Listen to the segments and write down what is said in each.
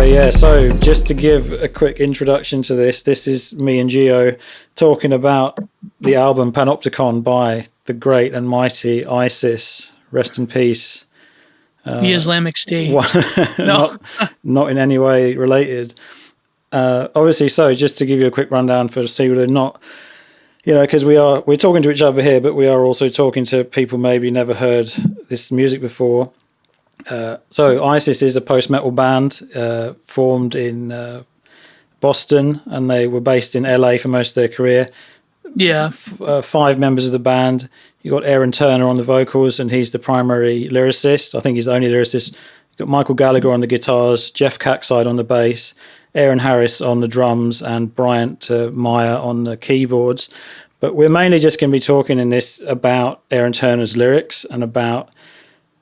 Anyway, yeah, so just to give a quick introduction to this is me and Gio talking about the album Panopticon by the great and mighty ISIS. Rest in peace. The Islamic State. No. not in any way related. Obviously, so just to give you a quick rundown for people who are not, because we're talking to each other here, but we are also talking to people maybe never heard this music before. So ISIS is a post-metal band formed in Boston, and they were based in LA for most of their career. Yeah. 5 members of the band. You got Aaron Turner on the vocals, and he's the primary lyricist. I think he's the only lyricist. You got Michael Gallagher on the guitars, Jeff Cackside on the bass, Aaron Harris on the drums, and Bryant Meyer on the keyboards. But we're mainly just going to be talking in this about Aaron Turner's lyrics and about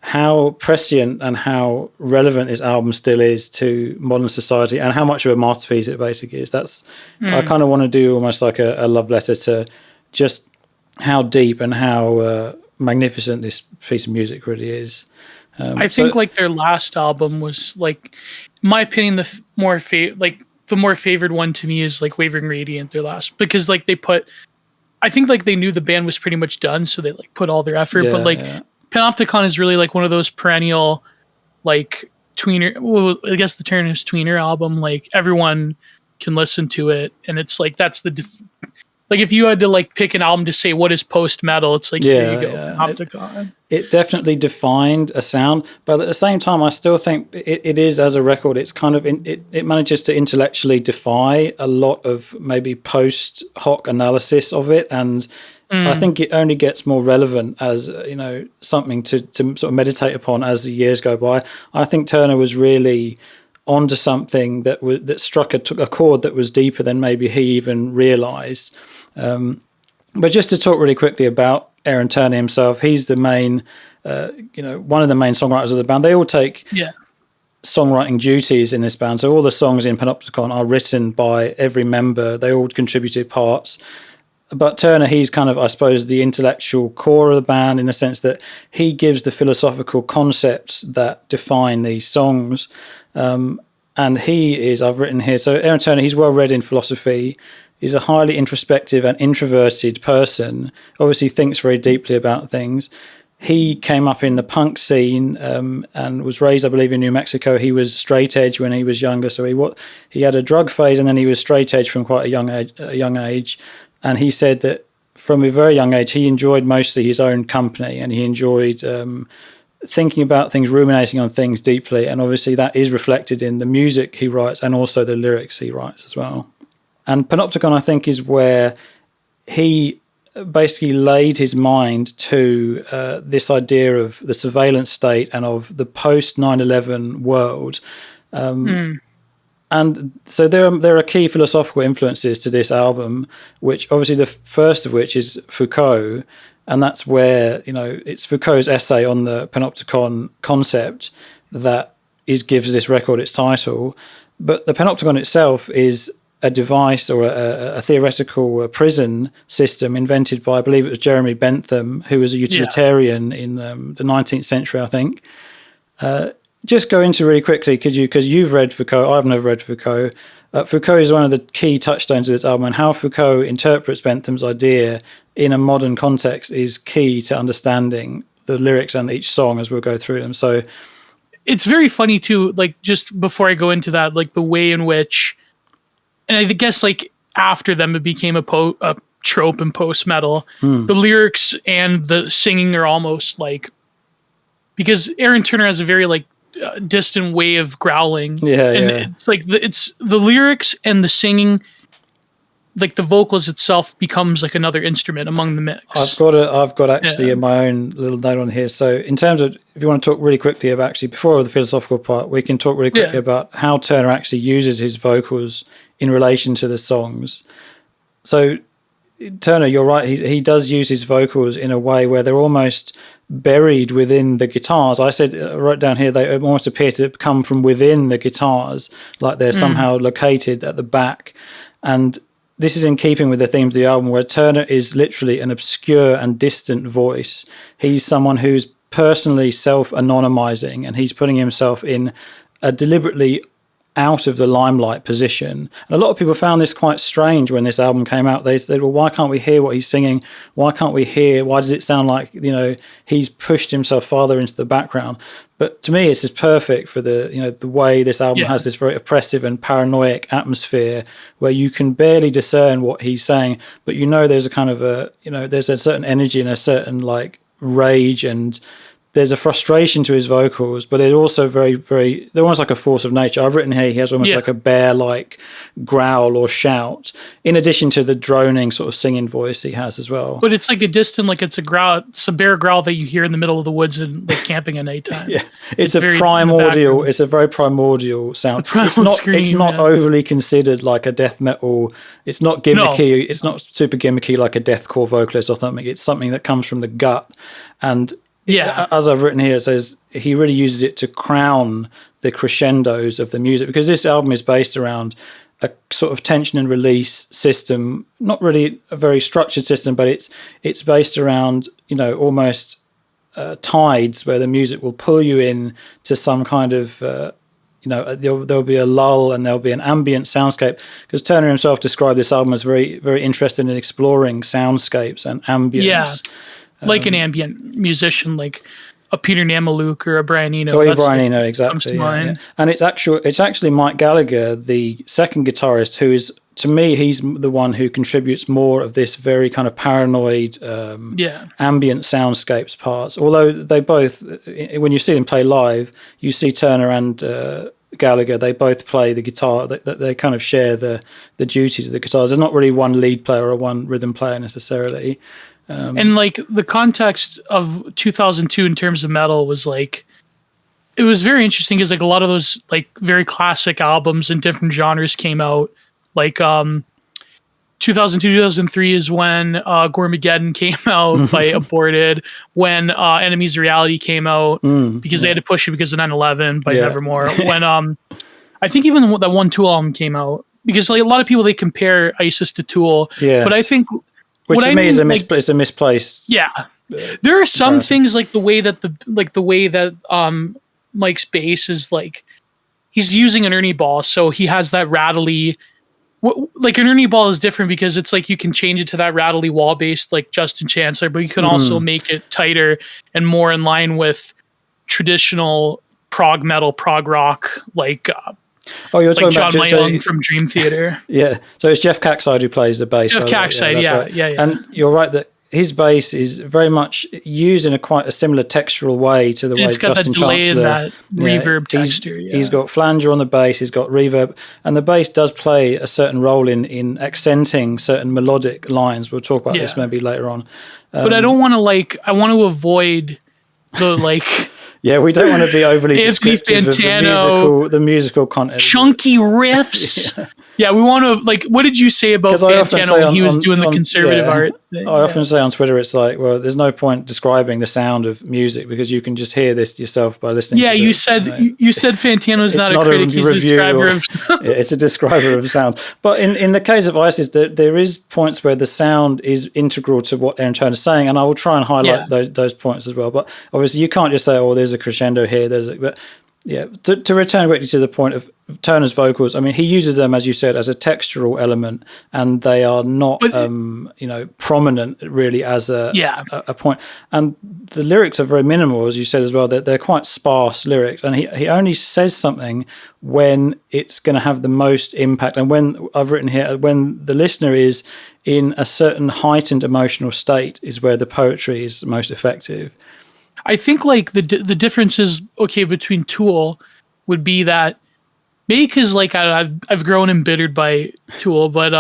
how prescient and how relevant this album still is to modern society, and how much of a masterpiece it basically is. I kind of want to do almost like a love letter to just how deep and how magnificent this piece of music really is. I think like their last album was, like, in my opinion, the more favored one to me is like Wavering Radiant, their last, because like I think like they knew the band was pretty much done, so they like put all their effort. But like Panopticon is really like one of those perennial, like, tweener. Well, I guess the term is tweener album. Like, everyone can listen to it, and it's like that's like if you had to like pick an album to say what is post metal, it's like here you go, Panopticon. It definitely defined a sound, but at the same time, I still think it is, as a record, it's kind of it manages to intellectually defy a lot of maybe post hoc analysis of it, and I think it only gets more relevant as something to sort of meditate upon as the years go by. I think Turner was really onto something that struck a chord that was deeper than maybe he even realized. But just to talk really quickly about Aaron Turner himself, he's the main, one of the main songwriters of the band. They all take songwriting duties in this band. So all the songs in Panopticon are written by every member. They all contributed parts. But Turner, he's kind of, I suppose, the intellectual core of the band, in the sense that he gives the philosophical concepts that define these songs. And he is, I've written here, so Aaron Turner, he's well read in philosophy. He's a highly introspective and introverted person, obviously thinks very deeply about things. He came up in the punk scene and was raised, I believe, in New Mexico. He was straight edge when he was younger. So he had a drug phase, and then he was straight edge from quite a young age. And he said that from a very young age, he enjoyed mostly his own company, and he enjoyed thinking about things, ruminating on things deeply. And obviously that is reflected in the music he writes and also the lyrics he writes as well. And Panopticon, I think, is where he basically laid his mind to this idea of the surveillance state and of the post 9/11 world. And so there are key philosophical influences to this album, which obviously the first of which is Foucault, and that's where it's Foucault's essay on the Panopticon concept that gives this record its title. But the Panopticon itself is a device or a theoretical prison system invented by, I believe it was Jeremy Bentham, who was a utilitarian in the 19th century, I think. Just go into really quickly, because you've read Foucault, I've never read Foucault. Foucault is one of the key touchstones of this album, and how Foucault interprets Bentham's idea in a modern context is key to understanding the lyrics and each song as we'll go through them. So it's very funny too, like, just before I go into that, like the way in which, and I guess like after them it became a trope in post-metal, the lyrics and the singing are almost like, because Aaron Turner has a very like distant way of growling, it's like it's the lyrics and the singing, like the vocals itself becomes like another instrument among the mix. I've got actually my own little note on here. So in terms of, if you want to talk really quickly about, actually before the philosophical part, we can talk really quickly about how Turner actually uses his vocals in relation to the songs. So Turner, you're right, he does use his vocals in a way where they're almost buried within the guitars. I wrote down here, they almost appear to come from within the guitars, like they're somehow located at the back. And this is in keeping with the themes of the album, where Turner is literally an obscure and distant voice. He's someone who's personally self-anonymizing, and he's putting himself in a deliberately out of the limelight position. And a lot of people found this quite strange when this album came out. They said, well, why can't we hear what he's singing? Why does it sound like, he's pushed himself farther into the background? But to me, it's just perfect for the way this album has this very oppressive and paranoid atmosphere where you can barely discern what he's saying, but there's a kind of there's a certain energy and a certain like rage, and there's a frustration to his vocals, but they're also very, very, they're almost like a force of nature. I've written here, he has almost like a bear-like growl or shout, in addition to the droning sort of singing voice he has as well. But it's like a distant, like it's a growl, it's a bear growl that you hear in the middle of the woods and like camping at nighttime. It's a primordial, it's a very primordial sound. It's not overly considered like a death metal. It's not gimmicky. It's not super gimmicky like a deathcore vocalist or something. It's something that comes from the gut. And as I've written here, it says he really uses it to crown the crescendos of the music, because this album is based around a sort of tension and release system, not really a very structured system, but it's based around almost tides where the music will pull you in to some kind of there'll be a lull and there'll be an ambient soundscape, because Turner himself described this album as very, very interested in exploring soundscapes and ambience. Like an ambient musician, like a Peter Namaluke or a Brian Eno. Brian Eno, exactly. And it's actually Mike Gallagher, the second guitarist, who is, to me, he's the one who contributes more of this very kind of paranoid ambient soundscapes parts. Although they both, when you see them play live, you see Turner and Gallagher, they both play the guitar. They kind of share the duties of the guitars. There's not really one lead player or one rhythm player necessarily. And like the context of 2002 in terms of metal was like, it was very interesting because like a lot of those like very classic albums in different genres came out. Like 2002, 2003 is when Gormageddon came out by Aborted, when Enemies of Reality came out because they had to push it because of 9/11 by Nevermore. When I think even that one Tool album came out, because like a lot of people, they compare ISIS to Tool, but I think which to me is a misplaced. Yeah, there are some things like the way that Mike's bass is like, he's using an Ernie ball, so he has that rattly. Like an Ernie ball is different because it's like you can change it to that rattly wall based like Justin Chancellor, but you can also make it tighter and more in line with traditional prog metal, prog rock, like. You're talking John about Mayung from Dream Theater. So it's Jeff Cackside who plays the bass. Jeff Cackside, yeah. And you're right that his bass is very much used in quite a similar textural way to the way Justin Chancellor. It's got that delay and that reverb texture. He's got flanger on the bass, he's got reverb, and the bass does play a certain role in accenting certain melodic lines. We'll talk about this maybe later on. But I don't want to I want to avoid the like. Yeah, we don't want to be overly descriptive of the musical content. Chunky riffs. Yeah, we want to, like, what did you say about Fantano when he was doing the conservative art thing? I often say on Twitter, it's like, well, there's no point describing the sound of music because you can just hear this yourself by listening to it. You said Fantano's not a critic, he's a describer of sounds. It's a describer of sounds. But in the case of ISIS, there is points where the sound is integral to what Aaron Turner's saying, and I will try and highlight those points as well. But obviously you can't just say, there's a crescendo here, to return quickly to the point of Turner's vocals, I mean, he uses them, as you said, as a textural element, and they are not, prominent really as a point. And the lyrics are very minimal, as you said as well. They're quite sparse lyrics, and he only says something when it's going to have the most impact. And when I've written here, when the listener is in a certain heightened emotional state, is where the poetry is most effective. I think like the differences between Tool would be that maybe because like I've grown embittered by Tool, but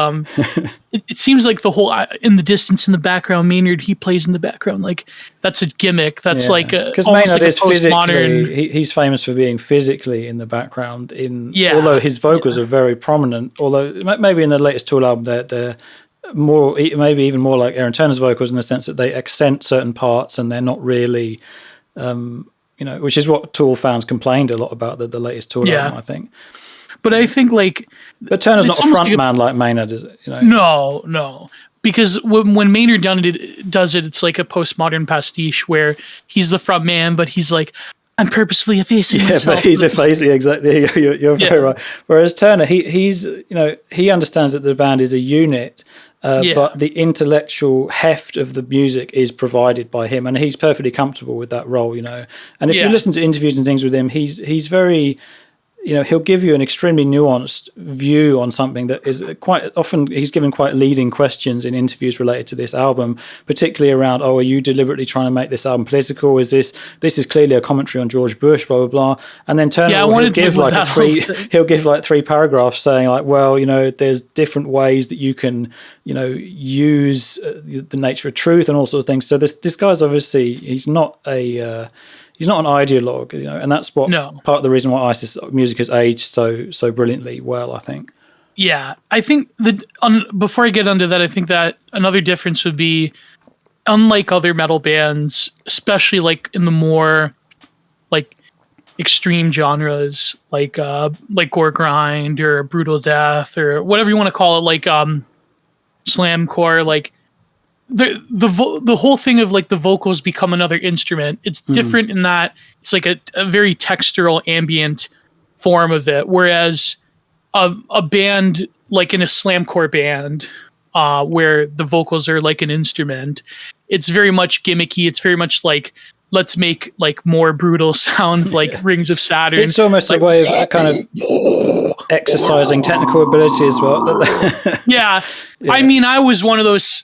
it seems like the whole in the distance in the background, Maynard, he plays in the background, like that's a gimmick. That's like because Maynard is postmodern. He's famous for being physically in the background. Although his vocals are very prominent. Although maybe in the latest Tool album they're more, maybe even more like Aaron Turner's vocals in the sense that they accent certain parts and they're not really, which is what Tool fans complained a lot about the latest Tool album, I think. But I think but Turner's not a front man like Maynard, is it? No. Because when Maynard does it, it's like a postmodern pastiche where he's the front man, but he's like, I'm purposefully effacing Yeah, myself. but he's effacing, exactly. You're very right. Whereas Turner, he's he understands that the band is a unit, but the intellectual heft of the music is provided by him, and he's perfectly comfortable with that role. And if you listen to interviews and things with him, he's very, he'll give you an extremely nuanced view on something that is quite often, he's given quite leading questions in interviews related to this album, particularly around, are you deliberately trying to make this album political? Is this is clearly a commentary on George Bush, blah, blah, blah. And then Turner he'll give like three paragraphs saying like, well, there's different ways that you can, use the nature of truth and all sorts of things. So this guy's obviously, he's not an ideologue, and that's what part of the reason why ISIS music has aged so brilliantly well, I think. Yeah, I think before I get into that, I think that another difference would be, unlike other metal bands, especially like in the more like extreme genres, like gore grind or brutal death or whatever you want to call it, like slamcore, like. The whole thing of like the vocals become another instrument. It's different in that it's like a very textural ambient form of it. Whereas a band like in a slamcore band, where the vocals are like an instrument, it's very much gimmicky. It's very much like, let's make like more brutal sounds like Rings of Saturn. It's almost like, a way of kind of exercising technical ability as well. Yeah. I mean, I was one of those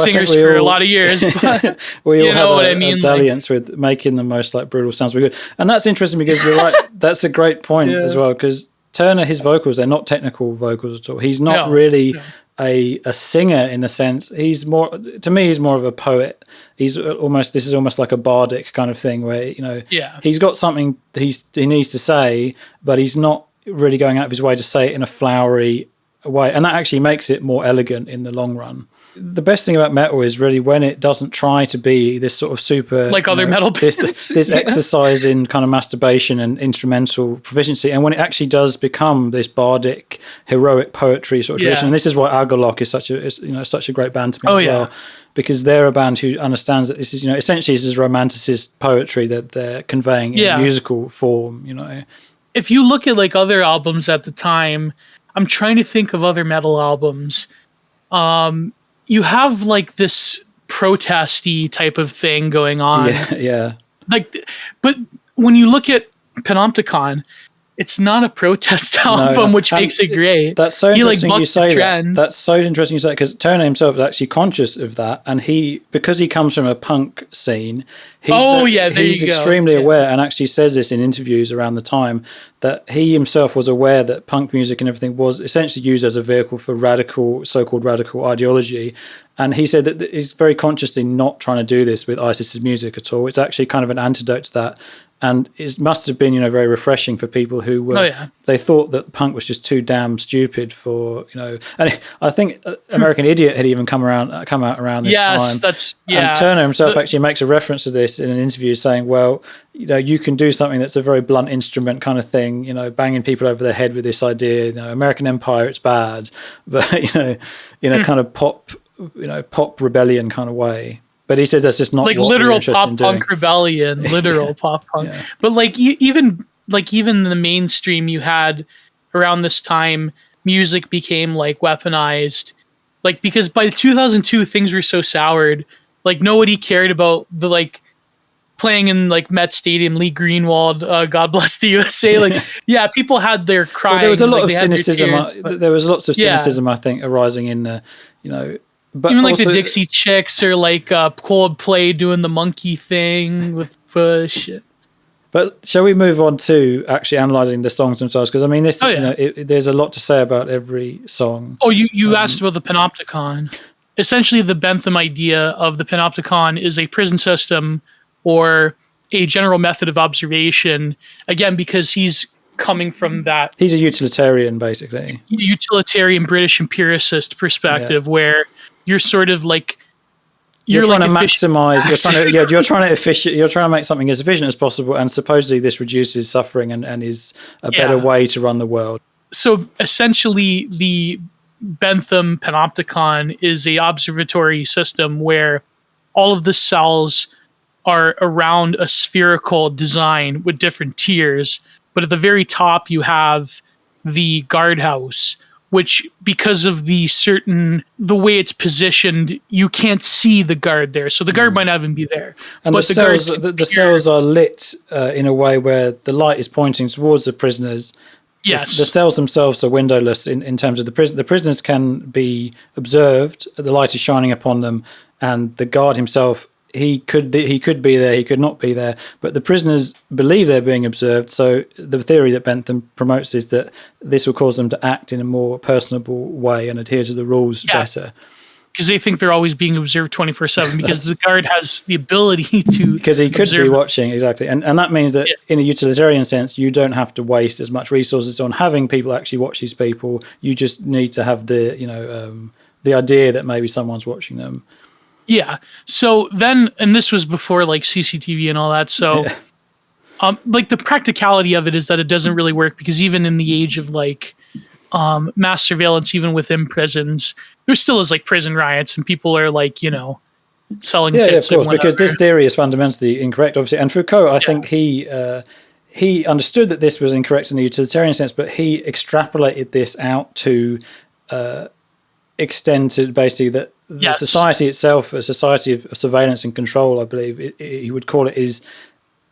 singers for a lot of years, but we all have what I mean, dalliance with making the most like brutal sounds really good. And that's interesting because you're right, that's a great point as well, because Turner, his vocals, they're not technical vocals at all. He's not really a singer in the sense. He's more, to me, he's more of a poet. This is almost like a bardic kind of thing where, he's got something he needs to say, but he's not really going out of his way to say it in a flowery way. And that actually makes it more elegant in the long run. The best thing about metal is really when it doesn't try to be this sort of super, like other metal bands, this exercise in kind of masturbation and instrumental proficiency, and when it actually does become this bardic, heroic poetry sort of tradition. And this is why Agalok is such a great band to me as well, because they're a band who understands that this is essentially this is romanticist poetry that they're conveying in musical form. If you look at like other albums at the time, I'm trying to think of other metal albums. You have like this protesty type of thing going on. Yeah. Like, but when you look at Panopticon, it's not a protest album, which makes it great. That's so interesting you say that. That's so interesting you say that, because Turner himself is actually conscious of that, and because he comes from a punk scene, he's extremely aware, and actually says this in interviews around the time, that he himself was aware that punk music and everything was essentially used as a vehicle for so-called radical ideology. And he said that he's very consciously not trying to do this with ISIS's music at all. It's actually kind of an antidote to that. And it must have been, very refreshing for people who were, they thought that punk was just too damn stupid for, and I think American Idiot had even come out around this time. And Turner himself actually makes a reference to this in an interview saying, well, you can do something that's a very blunt instrument kind of thing, banging people over the head with this idea, American Empire, it's bad, but, kind of pop rebellion kind of way. But he says that's just not like what literal pop punk rebellion, literal pop punk. Yeah. But even the mainstream, you had around this time, music became like weaponized, like because by 2002 things were so soured, like nobody cared about the like playing in like Met Stadium, Lee Greenwald, God bless the USA. Like people had their crying. Well, there was a lot of cynicism. There was lots of cynicism, I think, arising in the But even like the Dixie Chicks or like Coldplay doing the monkey thing with Bush. But shall we move on to actually analysing the songs themselves? Because I mean, there's a lot to say about every song. Oh, you asked about the Panopticon. Essentially, the Bentham idea of the Panopticon is a prison system or a general method of observation. Again, because he's coming from that. He's a utilitarian, basically. Utilitarian British empiricist perspective where you're sort of like you're trying to maximize. You're trying to make something as efficient as possible, and supposedly this reduces suffering and is a better way to run the world. So essentially, the Bentham Panopticon is a observatory system where all of the cells are around a spherical design with different tiers, but at the very top you have the guardhouse, which, because of the way it's positioned, you can't see the guard there. So the guard might not even be there. And but the cells are lit in a way where the light is pointing towards the prisoners. Yes. The cells themselves are windowless in terms of the prison. The prisoners can be observed. The light is shining upon them, and the guard himself, he could be there, he could not be there, but the prisoners believe they're being observed. So the theory that Bentham promotes is that this will cause them to act in a more personable way and adhere to the rules better. Because they think they're always being observed 24/7, because the guard has the ability to because he could be watching, exactly. And that means that in a utilitarian sense, you don't have to waste as much resources on having people actually watch these people. You just need to have the idea that maybe someone's watching them. Yeah. So then, and this was before like CCTV and all that. So, like the practicality of it is that it doesn't really work, because even in the age of like mass surveillance, even within prisons, there still is like prison riots, and people are like, selling tits. Yeah, of course, because this theory is fundamentally incorrect, obviously. And Foucault, I think he understood that this was incorrect in the utilitarian sense, but he extrapolated this out to extend to basically that the society itself, a society of surveillance and control, I believe he would call it, is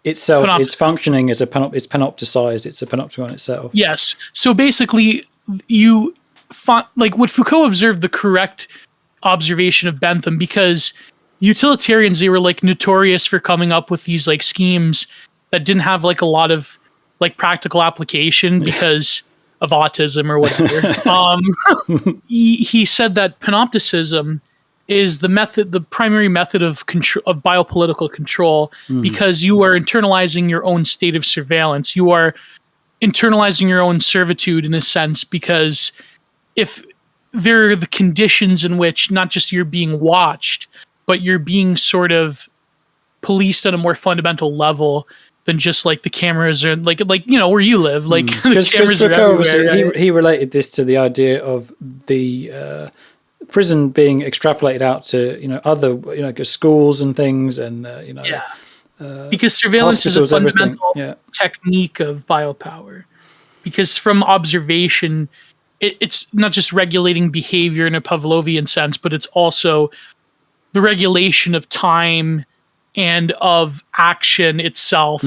itself, it's functioning as it's panopticized, it's a panopticon itself. Yes. So basically, like what Foucault observed, the correct observation of Bentham, because utilitarians, they were like notorious for coming up with these like schemes that didn't have like a lot of like practical application because of autism or whatever. He said that panopticism is the primary method of biopolitical control, because you are internalizing your own state of surveillance. You are internalizing your own servitude in a sense, because if there are the conditions in which not just you're being watched, but you're being sort of policed on a more fundamental level than just like the cameras are like where you live, like the cameras are everywhere. Right? He related this to the idea of the prison being extrapolated out to other schools and things, and because surveillance is a fundamental technique of biopower, because from observation it's not just regulating behavior in a Pavlovian sense, but it's also the regulation of time and of action itself.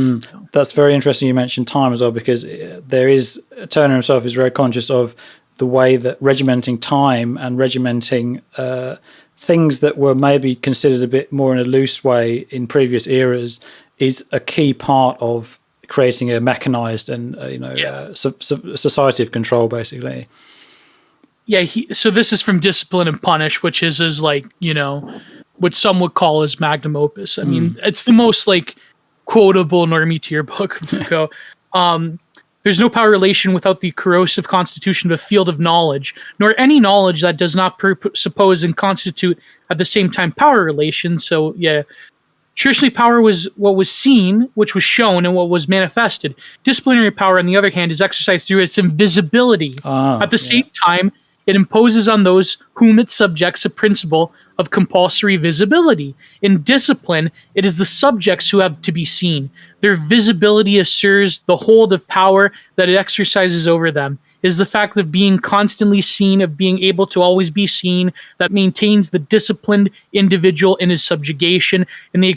That's very interesting you mentioned time as well, because Turner himself is very conscious of the way that regimenting time and regimenting things that were maybe considered a bit more in a loose way in previous eras is a key part of creating a mechanized and society of control, basically. Yeah, so this is from Discipline and Punish, which is like, what some would call his magnum opus. I mean, it's the most like quotable normie tier book of Foucault. There's no power relation without the corrosive constitution of a field of knowledge, nor any knowledge that does not presuppose and constitute at the same time power relations. So traditionally power was what was seen, which was shown, and what was manifested. Disciplinary power, on the other hand, is exercised through its invisibility. At the same time, it imposes on those whom it subjects a principle of compulsory visibility. In discipline, it is the subjects who have to be seen. Their visibility assures the hold of power that it exercises over them. It is the fact of being constantly seen, of being able to always be seen, that maintains the disciplined individual in his subjugation. And the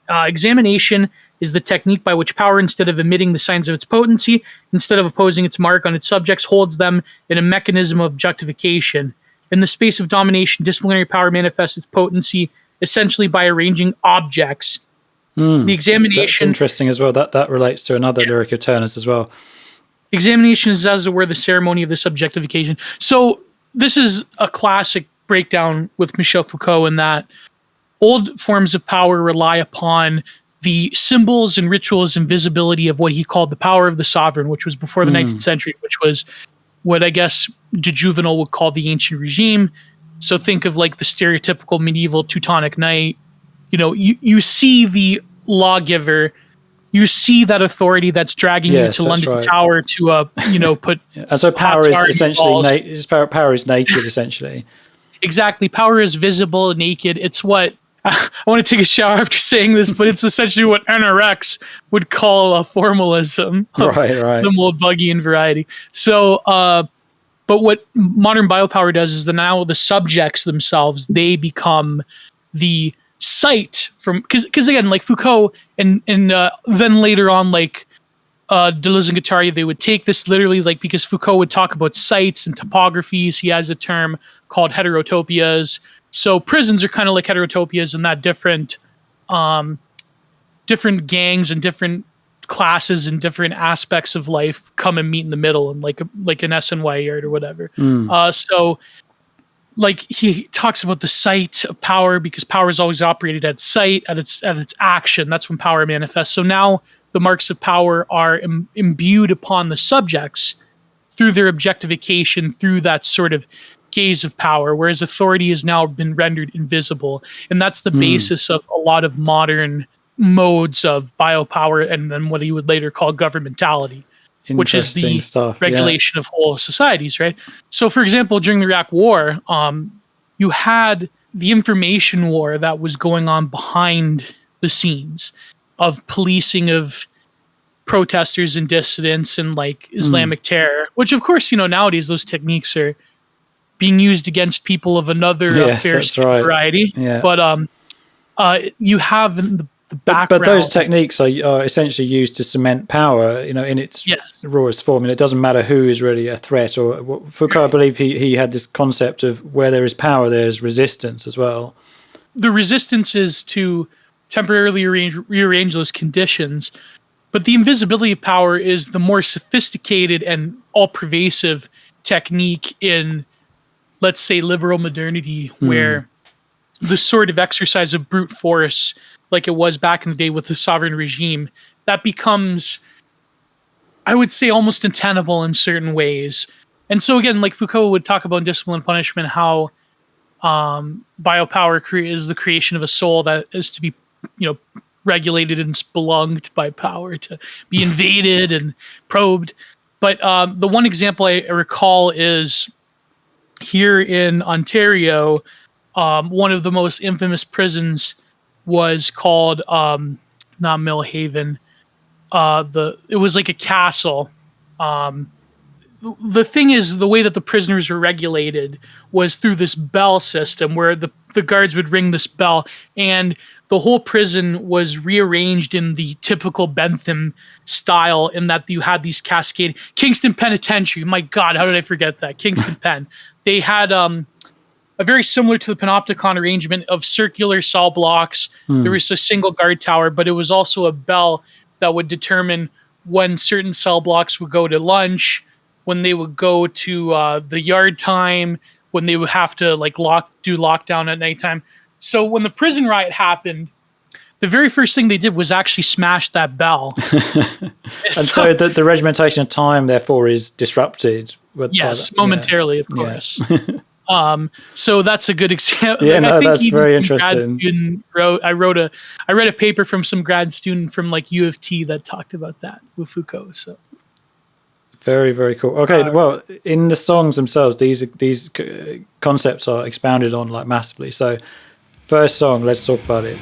examination is the technique by which power, instead of emitting the signs of its potency, instead of opposing its mark on its subjects, holds them in a mechanism of objectification. In the space of domination, disciplinary power manifests its potency essentially by arranging objects. The examination... That's interesting as well. That relates to another lyric of Turner's as well. Examination is, as it were, the ceremony of this objectification. So this is a classic breakdown with Michel Foucault, in that old forms of power rely upon the symbols and rituals and visibility of what he called the power of the sovereign, which was before the 19th century, which was what I guess de Juvenal would call the ancient regime. So think of like the stereotypical medieval Teutonic knight. You see the lawgiver, you see that authority that's dragging you to London Tower to put. And so power is essentially power is naked, essentially. Exactly, power is visible, naked. It's what I want to take a shower after saying this, but it's essentially what NRX would call a formalism of Right. the Moldbugian variety. So, but what modern biopower does is that now the subjects themselves, they become the site from, because again, like Foucault and then later on, like Deleuze and Guattari, they would take this literally, like, because Foucault would talk about sites and topographies. He has a term called heterotopias. So prisons are kind of like heterotopias in that different gangs and different classes and different aspects of life come and meet in the middle, and like an SNY yard or whatever. So like he talks about the site of power, because power is always operated at site, at its action. That's when power manifests. So now the marks of power are imbued upon the subjects through their objectification, through that sort of gaze of power, whereas authority has now been rendered invisible. And that's the basis of a lot of modern modes of biopower, and then what he would later call governmentality, which is the regulation of whole societies, right? So, for example, during the Iraq War, you had the information war that was going on behind the scenes of policing of protesters and dissidents and like Islamic terror, which of course, nowadays those techniques are being used against people of another variety. Yeah. But you have the background. But those techniques are essentially used to cement power, in its rawest form. And it doesn't matter who is really a threat. Or Foucault, I believe he had this concept of where there is power, there is resistance as well. The resistance is to temporarily rearrange those conditions. But the invisibility of power is the more sophisticated and all-pervasive technique in, let's say, liberal modernity, where the sort of exercise of brute force, like it was back in the day with the sovereign regime, that becomes, I would say, almost untenable in certain ways. And so again, like Foucault would talk about in Discipline and Punishment, how biopower is the creation of a soul that is to be, regulated and belonged by power, to be invaded and probed. But the one example I recall is here in Ontario, one of the most infamous prisons was called not Millhaven. It was like a castle. The thing is, the way that the prisoners were regulated was through this bell system, where the guards would ring this bell, and the whole prison was rearranged in the typical Bentham style, in that you had these cascading Kingston Penitentiary. My God, how did I forget that? Kingston Pen. They had a very similar to the Panopticon arrangement of circular cell blocks. There was a single guard tower, but it was also a bell that would determine when certain cell blocks would go to lunch, when they would go to the yard time, when they would have to do lockdown at nighttime. So when the prison riot happened, the very first thing they did was actually smash that bell. And so the regimentation of time, therefore, is disrupted. Yes, momentarily, of course. Yeah. So that's a good example. Yeah, no, that's very interesting. I read a paper from some grad student from U of T that talked about that with Foucault. So very, very cool. Okay, well, in the songs themselves, these concepts are expounded on massively. So, first song, let's talk about it.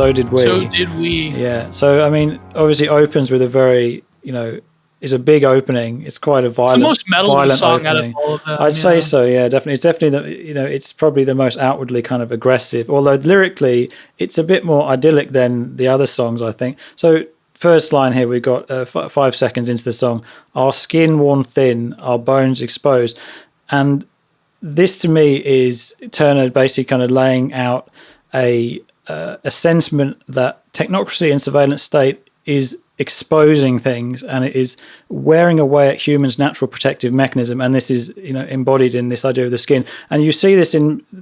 So did we. Yeah. So, I mean, obviously opens with a very, it's a big opening. It's quite a violent, the most metal song opening. Out of all of them. I'd say so, yeah, definitely. It's definitely, it's probably the most outwardly kind of aggressive, although lyrically it's a bit more idyllic than the other songs, I think. So, first line here, we've got 5 seconds into the song, our skin worn thin, our bones exposed. And this to me is Turner basically kind of laying out a sentiment that technocracy and surveillance state is exposing things, and it is wearing away at humans' natural protective mechanism. And this is, embodied in this idea of the skin. And you see this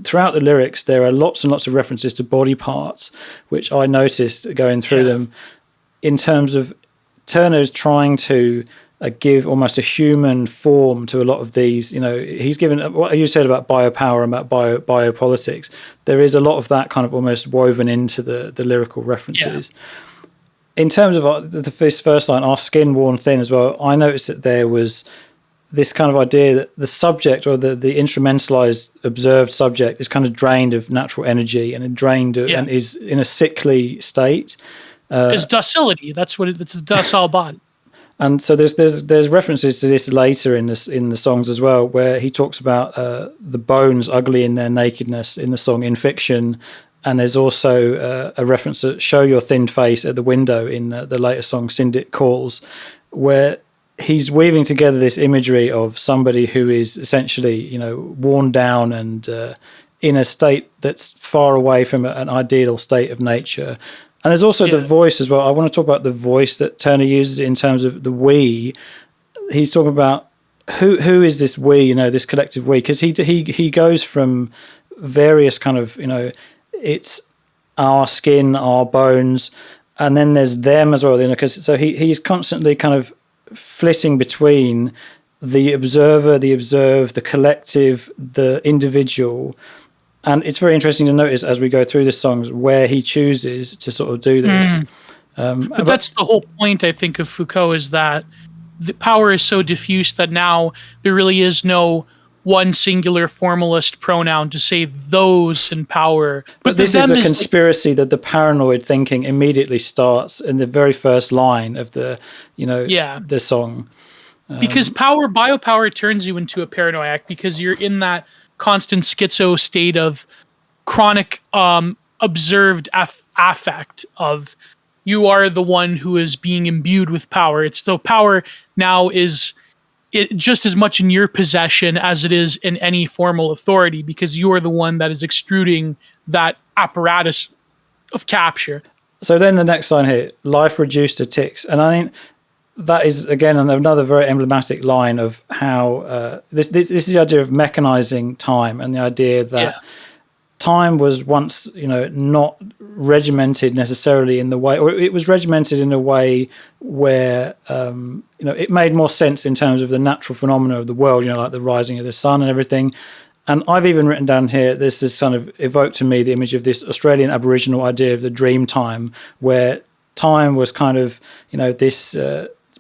throughout the lyrics. There are lots and lots of references to body parts, which I noticed going through them, in terms of Turner's trying to give almost a human form to a lot of these. He's given what you said about biopower and about biopolitics. There is a lot of that kind of almost woven into the lyrical references. In terms of the first line, our skin worn thin as well, I noticed that there was this kind of idea that the subject, or the instrumentalized observed subject, is kind of drained of natural energy and and is in a sickly state. It's docility. That's what it's a docile body. And so there's references to this later in the songs as well, where he talks about the bones ugly in their nakedness in the song In Fiction, and there's also a reference to show your thin face at the window in the later song Syndic Calls, where he's weaving together this imagery of somebody who is essentially worn down and in a state that's far away from an ideal state of nature. And there's also the voice as well. I want to talk about the voice that Turner uses in terms of the we. He's talking about who is this we, this collective we, because he goes from various kind of, it's our skin, our bones, and then there's them as well. Because so he's constantly kind of flitting between the observer, the observed, the collective, the individual. And it's very interesting to notice as we go through the songs where he chooses to sort of do this. But that's the whole point, I think, of Foucault, is that the power is so diffuse that now there really is no one singular formalist pronoun to say those in power. But this is a conspiracy that the paranoid thinking immediately starts in the very first line of the song. Because biopower turns you into a paranoiac, because you're in that constant schizo state of chronic observed affect of you are the one who is being imbued with power. It's the power now is just as much in your possession as it is in any formal authority, because you are the one that is extruding that apparatus of capture. So then the next line here, life reduced to ticks. And I think that is, again, another very emblematic line of how this is the idea of mechanizing time, and the idea that time was once, not regimented necessarily in the way, or it was regimented in a way where, it made more sense in terms of the natural phenomena of the world, like the rising of the sun and everything. And I've even written down here, this has kind of evoked to me the image of this Australian Aboriginal idea of the dream time, where time was kind of, this...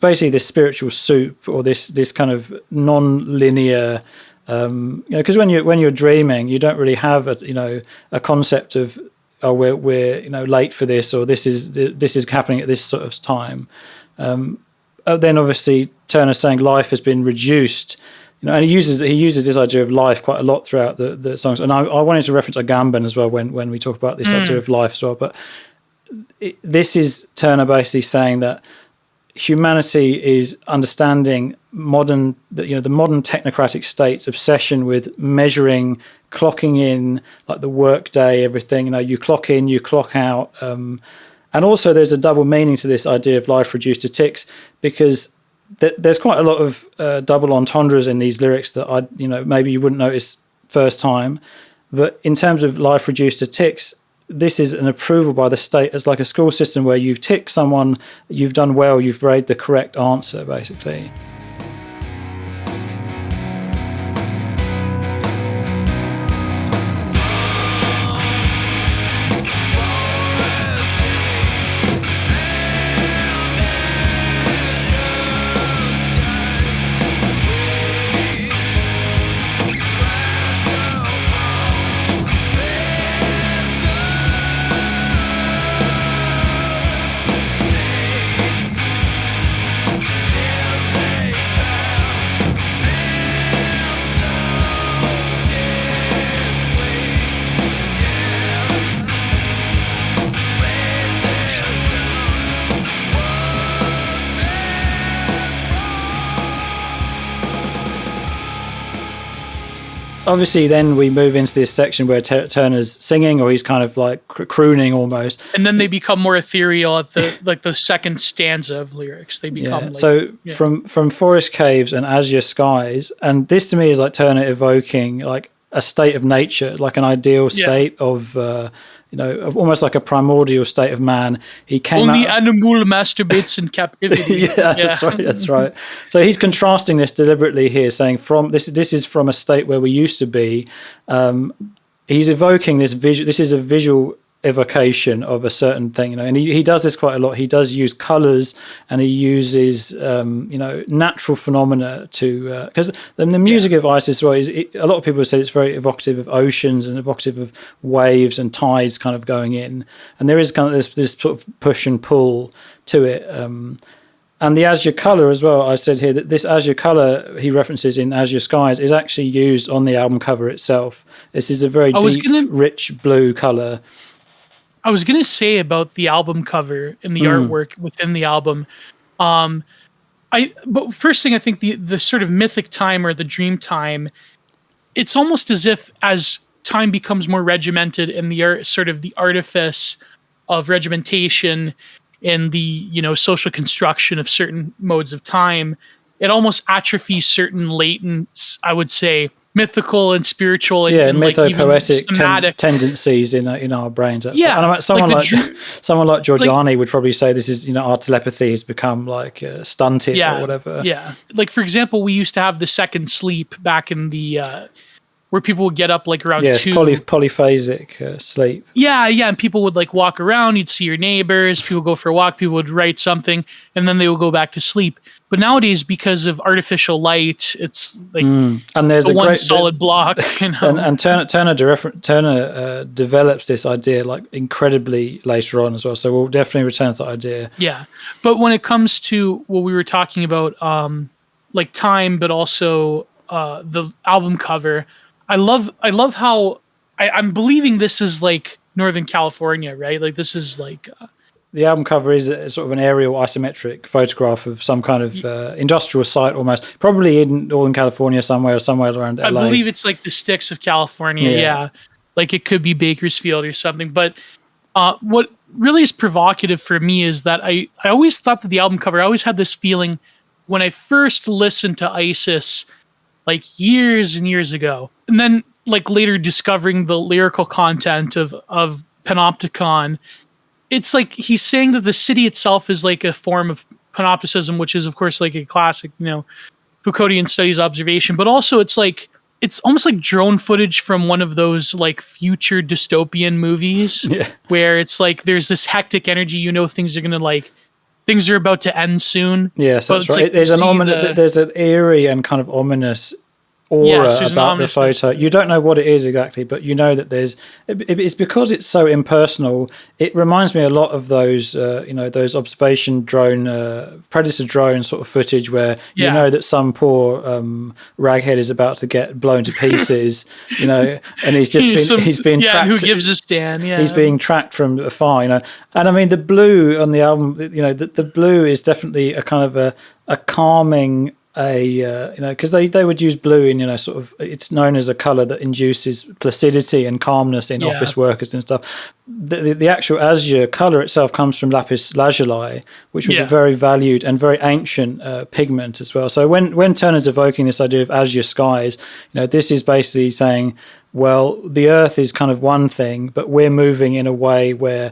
basically this spiritual soup, or this kind of non-linear, because when you're dreaming, you don't really have a concept of we're late for this, or this is happening at this sort of time. Then obviously Turner's saying life has been reduced, and he uses this idea of life quite a lot throughout the songs. And I wanted to reference Agamben as well when we talk about this idea of life as well. But this is Turner basically saying that humanity is understanding the modern technocratic state's obsession with measuring, clocking in, like the work day, everything. You clock in, you clock out, and also there's a double meaning to this idea of life reduced to ticks, because there's quite a lot of double entendres in these lyrics that maybe you wouldn't notice first time, but in terms of life reduced to ticks, this is an approval by the state as like a school system where you've ticked someone, you've done well, you've made the correct answer, basically. obviously then we move into this section where Turner's singing, or he's kind of like crooning almost, and then they become more ethereal at the second stanza of lyrics. They become from Forest Caves and Azure Skies, and this to me is like Turner evoking like a state of nature, like an ideal state of almost like a primordial state of man. He came only out animal masturbates in captivity. That's right. So he's contrasting this deliberately here, saying from this is from a state where we used to be. He's evoking this visual. This is a visual evocation of a certain thing, and he does this quite a lot. He does use colors, and he uses natural phenomena to because the music of Isis, well, a lot of people say it's very evocative of oceans and evocative of waves and tides kind of going in, and there is kind of this sort of push and pull to it. And the azure color as well, I said here that this azure color he references in Azure Skies is actually used on the album cover itself. This is a very rich blue color. I was going to say about the album cover and the artwork within the album. But first thing, I think the sort of mythic time or the dream time, it's almost as if as time becomes more regimented and the artifice of regimentation and the social construction of certain modes of time, it almost atrophies certain latent, I would say, mythical and spiritual and mythopoetic tendencies in our brains. Someone like Giorgiani would probably say this is our telepathy has become like stunted or whatever. Yeah, like for example, we used to have the second sleep back in the where people would get up like around 2. Polyphasic sleep. Yeah, and people would like walk around. You'd see your neighbors. People go for a walk. People would write something, and then they would go back to sleep. But nowadays, because of artificial light, it's like and there's a one great solid block. And Turner develops this idea like incredibly later on as well. So we'll definitely return to that idea. Yeah, but when it comes to what we were talking about, like time, but also the album cover. I love how I'm believing this is like Northern California, right? Like this is like the album cover is a sort of an aerial isometric photograph of some kind of industrial site, almost probably in Northern California somewhere around LA. I believe it's like the sticks of California. Yeah. Like it could be Bakersfield or something. But what really is provocative for me is that I always thought that the album cover, I always had this feeling when I first listened to Isis like years and years ago, and then like later discovering the lyrical content of Panopticon, it's like he's saying that the city itself is like a form of panopticism, which is of course like a classic, Foucauldian studies observation, but also it's almost like drone footage from one of those like future dystopian movies where it's like there's this hectic energy, things are about to end soon. Yes, that's right. There's there's an eerie and kind of ominous aura about the photo. You don't know what it is exactly, but you know that it's because it's so impersonal. It reminds me a lot of those, those observation drone, predator drone sort of footage where you know that some poor raghead is about to get blown to pieces, and he's being tracked. Who gives a stand? Yeah, he's being tracked from afar, And I mean, the blue on the album, the blue is definitely a kind of a calming. Because they would use blue in sort of, it's known as a color that induces placidity and calmness in office workers and stuff. The actual azure color itself comes from lapis lazuli, which was a very valued and very ancient pigment as well. So when Turner's evoking this idea of azure skies, this is basically saying, well, the earth is kind of one thing, but we're moving in a way where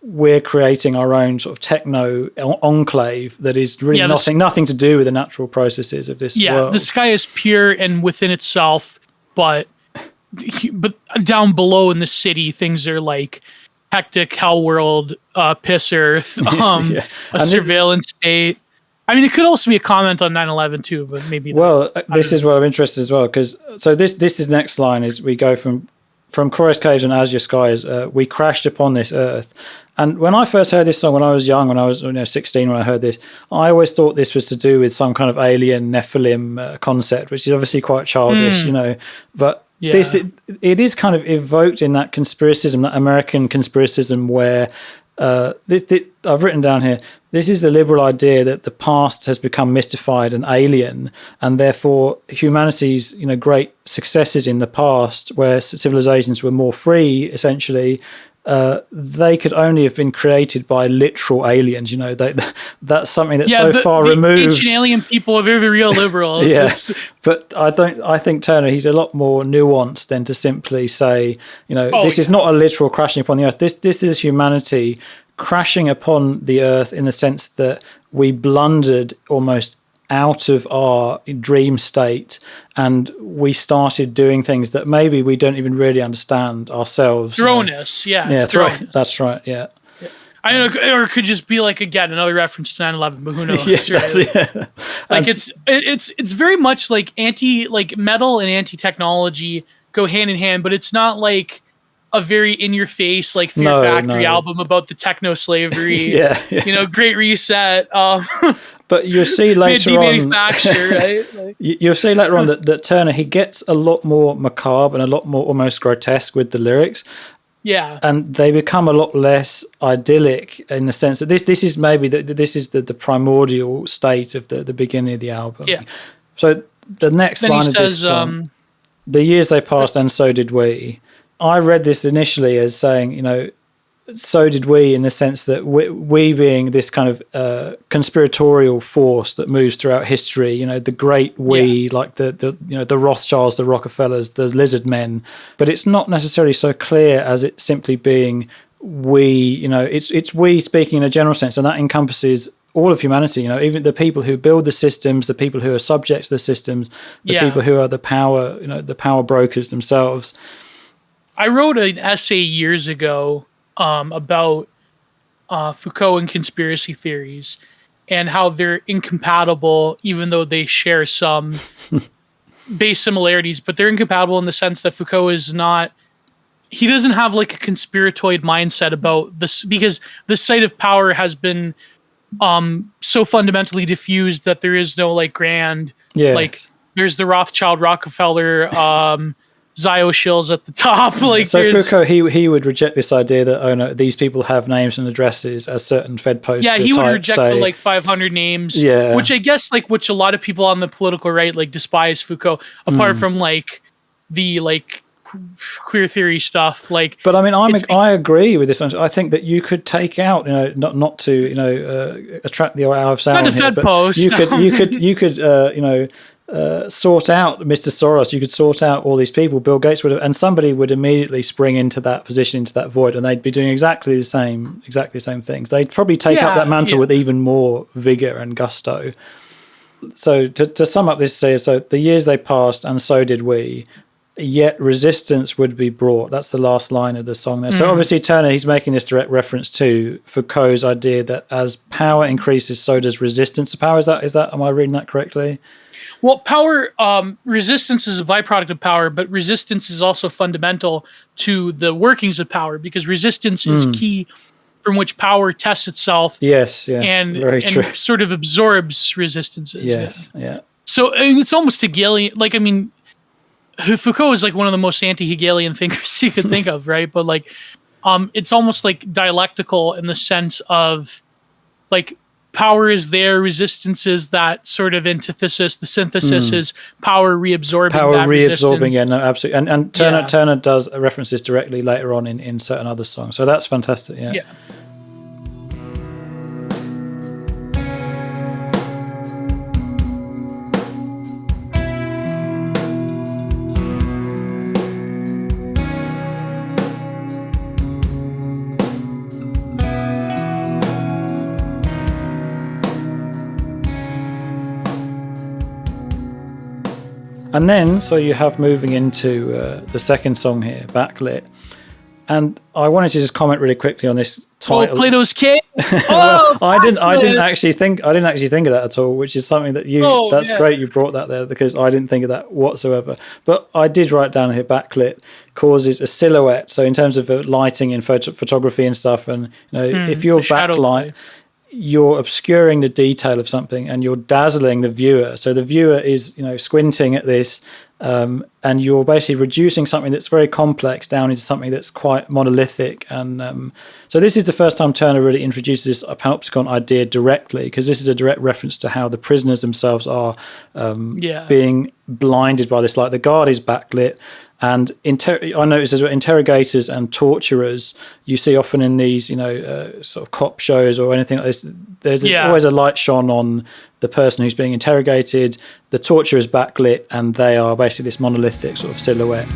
we're creating our own sort of techno enclave that is really nothing to do with the natural processes of this world. The sky is pure and within itself, but down below in the city, things are like hectic, hell world, piss earth, a surveillance state. I mean, it could also be a comment on 9/11 too, but maybe. Well, this is what I'm interested as well, because this is next line is we go from Chorus Caves and Azure Skies. We crashed upon this earth. And when I first heard this song when I was young, when I was 16, when I heard this, I always thought this was to do with some kind of alien Nephilim concept, which is obviously quite childish, But it is kind of evoked in that conspiracism, that American conspiracism, where I've written down here, this is the liberal idea that the past has become mystified and alien, and therefore humanity's great successes in the past, where civilizations were more free, essentially, they could only have been created by literal aliens. That's something that's so far removed. Ancient alien people, they're the real liberals. Yes, but I think Turner, he's a lot more nuanced than to simply say, this is not a literal crashing upon the earth. This is humanity crashing upon the earth in the sense that we blundered almost out of our dream state, and we started doing things that maybe we don't even really understand ourselves. Throwness, That's right, yeah. I don't know, or it could just be like, again, another reference to 9/11, but who knows? Yes, right? yeah. Like it's very much like metal and anti-technology go hand in hand, but it's not like a very in-your-face like Fear Factory album about the techno slavery. Great Reset. But you'll see later on, right? You'll see later on that Turner, he gets a lot more macabre and a lot more almost grotesque with the lyrics. Yeah, and they become a lot less idyllic in the sense that this is maybe the primordial state of the beginning of the album. Yeah. So the next line of this song, the years they passed and so did we. I read this initially as saying, so did we, in the sense that we being this kind of conspiratorial force that moves throughout history, the great we, like the Rothschilds, the Rockefellers, the lizard men, but it's not necessarily so clear as it simply being we, it's we speaking in a general sense, and that encompasses all of humanity, even the people who build the systems, the people who are subject to the systems, the people who are the power, the power brokers themselves. I wrote an essay years ago about Foucault and conspiracy theories and how they're incompatible, even though they share some base similarities, but they're incompatible in the sense that Foucault he doesn't have like a conspiratoid mindset about this, because the site of power has been so fundamentally diffused that there is no like grand, like there's the Rothschild, Rockefeller, Zio shills at the top. Like, so Foucault, he would reject this idea that these people have names and addresses, as certain Fed posts. Yeah, he would reject the like 500 names. Yeah, which I guess which a lot of people on the political right like despise Foucault, apart from like the like queer theory stuff. Like, but I mean, I agree with this one. I think that you could take out, not to attract the eye of sound. Not the Fed post. You could sort out Mr. Soros. You could sort out all these people. Bill Gates would have, and somebody would immediately spring into that position, into that void, and they'd be doing exactly the same things. They'd probably take up that mantle with even more vigor and gusto. So to sum up this, so the years they passed and so did we, yet resistance would be brought. That's the last line of the song there. So obviously Turner, he's making this direct reference to Foucault's idea that as power increases, so does resistance to power. Is that am I reading that correctly? Well, power, resistance is a byproduct of power, but resistance is also fundamental to the workings of power, because resistance is key from which power tests itself. Yes, and sort of absorbs resistances. Yes, yeah. So it's almost Hegelian. Like, I mean, Foucault is like one of the most anti-Hegelian thinkers you could think of, right? But like, it's almost like dialectical in the sense of like, power is there, resistance is that sort of antithesis. The synthesis is power reabsorbing. Yeah, no, absolutely. And Turner does references directly later on in certain other songs. So that's fantastic. Yeah. And then, so you have moving into the second song here, Backlit. And I wanted to just comment really quickly on this title. Oh, Plato's Cave. Well, I didn't actually think of that at all, which is something that great you brought that there, because I didn't think of that whatsoever. But I did write down here, backlit causes a silhouette. So in terms of lighting in photography and stuff, and if you're backlight, you're obscuring the detail of something and you're dazzling the viewer. So the viewer is, squinting at this, and and you're basically reducing something that's very complex down into something that's quite monolithic. And so this is the first time Turner really introduces this panopticon idea directly, because this is a direct reference to how the prisoners themselves are being blinded by this light. The guard is backlit, and I noticed as well, interrogators and torturers you see often in these, sort of cop shows or anything like this. There's always a light shone on the person who's being interrogated. The torturer is backlit, and they are basically this monolithic sort of silhouette.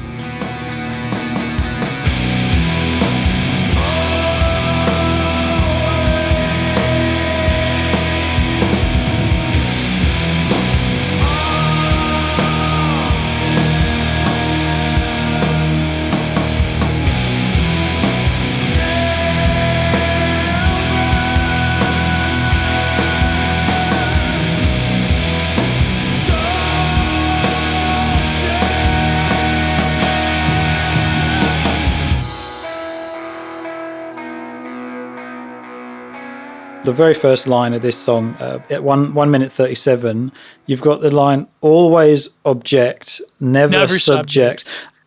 The very first line of this song, at 1 minute 37, you've got the line, always object, never subject.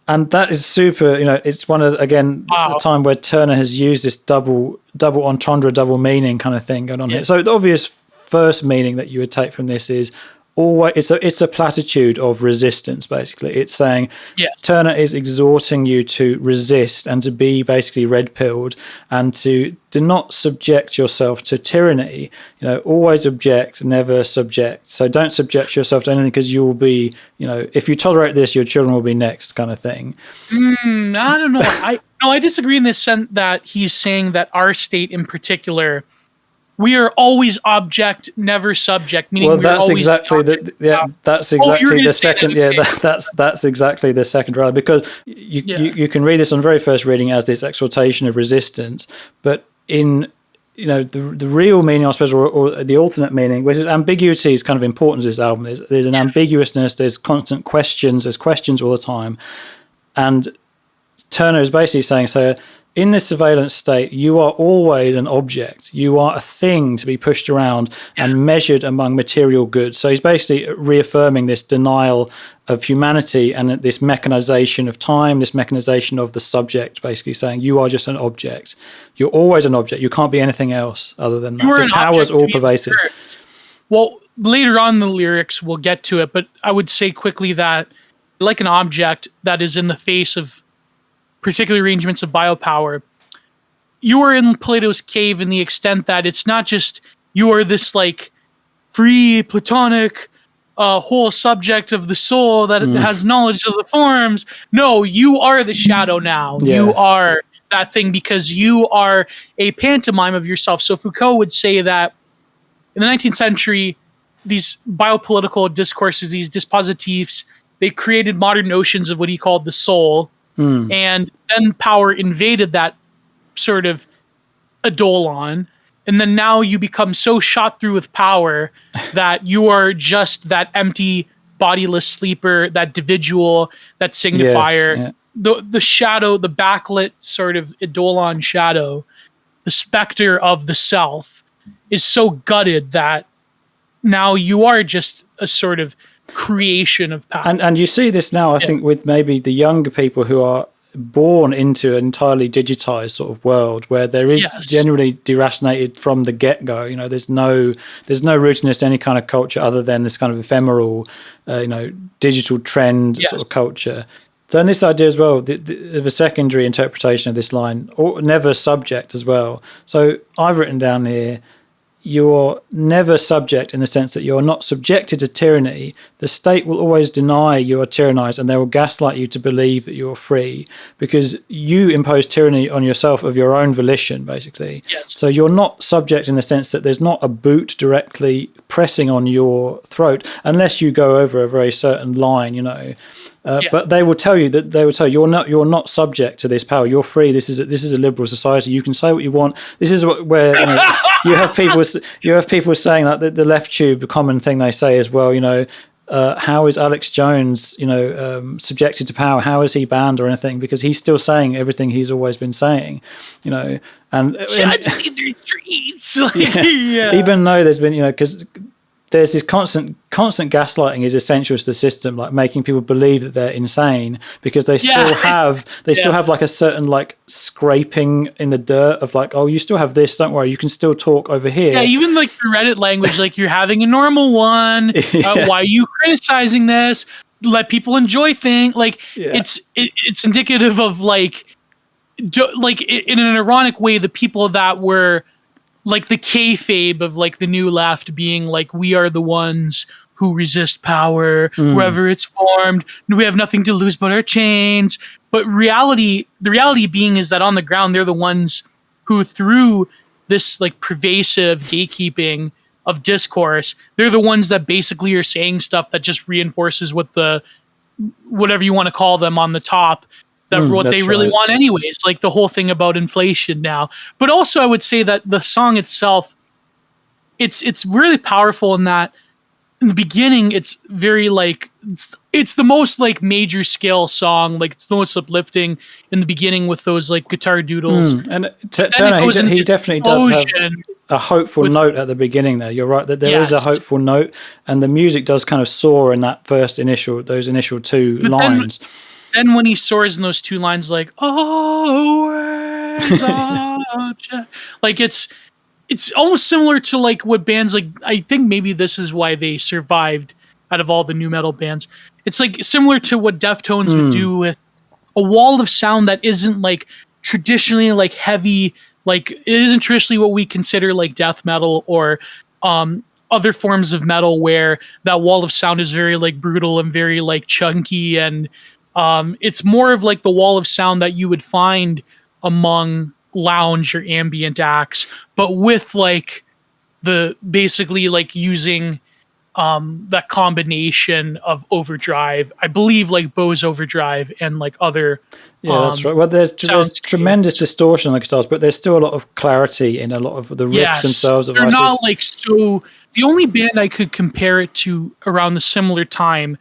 And that is super, it's one of, again, the time where Turner has used this double entendre, double meaning kind of thing going on here. So the obvious first meaning that you would take from this is always, it's a platitude of resistance, basically. It's saying Turner is exhorting you to resist and to be basically red-pilled and to do not subject yourself to tyranny. Always object, never subject. So don't subject yourself to anything, because you will be, if you tolerate this, your children will be next, kind of thing. I don't know. I disagree in the sense that he's saying that our state in particular, we are always object, never subject. Meaning, that's exactly that's exactly the second. That's exactly the second right, because you can read this on very first reading as this exhortation of resistance, but in the real meaning, I suppose, or the alternate meaning, which is ambiguity, is kind of important to this album. There's an ambiguousness. There's constant questions. There's questions all the time, and Turner is basically saying so. In this surveillance state, you are always an object. You are a thing to be pushed around and measured among material goods. So he's basically reaffirming this denial of humanity and this mechanization of time, this mechanization of the subject, basically saying you are just an object. You're always an object. You can't be anything else other than that. The power is all pervasive. Well, later on in the lyrics, we'll get to it, but I would say quickly that like an object that is in the face of particular arrangements of biopower, you are in Plato's cave in the extent that it's not just you are this like free platonic whole subject of the soul that has knowledge of the forms. No, you are the shadow now. You are that thing because you are a pantomime of yourself. So Foucault would say that in the 19th century, these biopolitical discourses, these dispositifs, they created modern notions of what he called the soul. And then power invaded that sort of eidolon. And then now you become so shot through with power that you are just that empty, bodiless sleeper, that individual, that signifier. The shadow, the backlit sort of eidolon shadow, the specter of the self is so gutted that now you are just a sort of creation of power. And you see this now, I think, with maybe the younger people who are born into an entirely digitized sort of world where there is generally deracinated from the get-go. There's no rootiness to any kind of culture other than this kind of ephemeral, digital trend sort of culture. So in this idea as well, of a secondary interpretation of this line, or never subject as well. So I've written down here, you're never subject in the sense that you're not subjected to tyranny. The state will always deny you are tyrannized, and they will gaslight you to believe that you're free because you impose tyranny on yourself of your own volition, basically. So you're not subject in the sense that there's not a boot directly pressing on your throat unless you go over a very certain line, But they will tell you you're not subject to this power. You're free. This is a liberal society. You can say what you want. This is where you have people saying like the left tube. The common thing they say is, well, how is Alex Jones, subjected to power? How is he banned or anything? Because he's still saying everything he's always been saying, and shots in their streets. Even though there's been, because there's this constant gaslighting is essential to the system, like making people believe that they're insane because they still have like a certain like scraping in the dirt of like, oh, you still have this, don't worry, you can still talk over here. Yeah, even like the Reddit language, like you're having a normal one. Why are you criticizing this? Let people enjoy things. Like it's indicative of like in an ironic way, the people that were like the kayfabe of like the new left being like, we are the ones who resist power wherever it's formed. We have nothing to lose but our chains. But the reality being is that on the ground, they're the ones who, through this like pervasive gatekeeping of discourse, they're the ones that basically are saying stuff that just reinforces what whatever you want to call them on the top, that what they really want anyways, like the whole thing about inflation now. But also I would say that the song itself, it's really powerful in that in the beginning, it's very like, it's the most like major scale song. Like it's the most uplifting in the beginning with those like guitar doodles. And Turner, he definitely does have a hopeful note at the beginning there. You're right that there is a hopeful note, and the music does kind of soar in that those initial two lines. Then when he soars in those two lines, like, oh, where's like it's almost similar to like what bands like, I think maybe this is why they survived out of all the new metal bands. It's like similar to what Deftones would do with a wall of sound that isn't like traditionally like heavy, like it isn't traditionally what we consider like death metal or other forms of metal where that wall of sound is very like brutal and very like chunky, and it's more of like the wall of sound that you would find among lounge or ambient acts, but with like the basically like using that combination of overdrive, I believe like Bose overdrive and like other that's right. Well, there's tremendous distortion on the guitars, but there's still a lot of clarity in a lot of the riffs themselves. They're not like so. The only band I could compare it to around the similar time,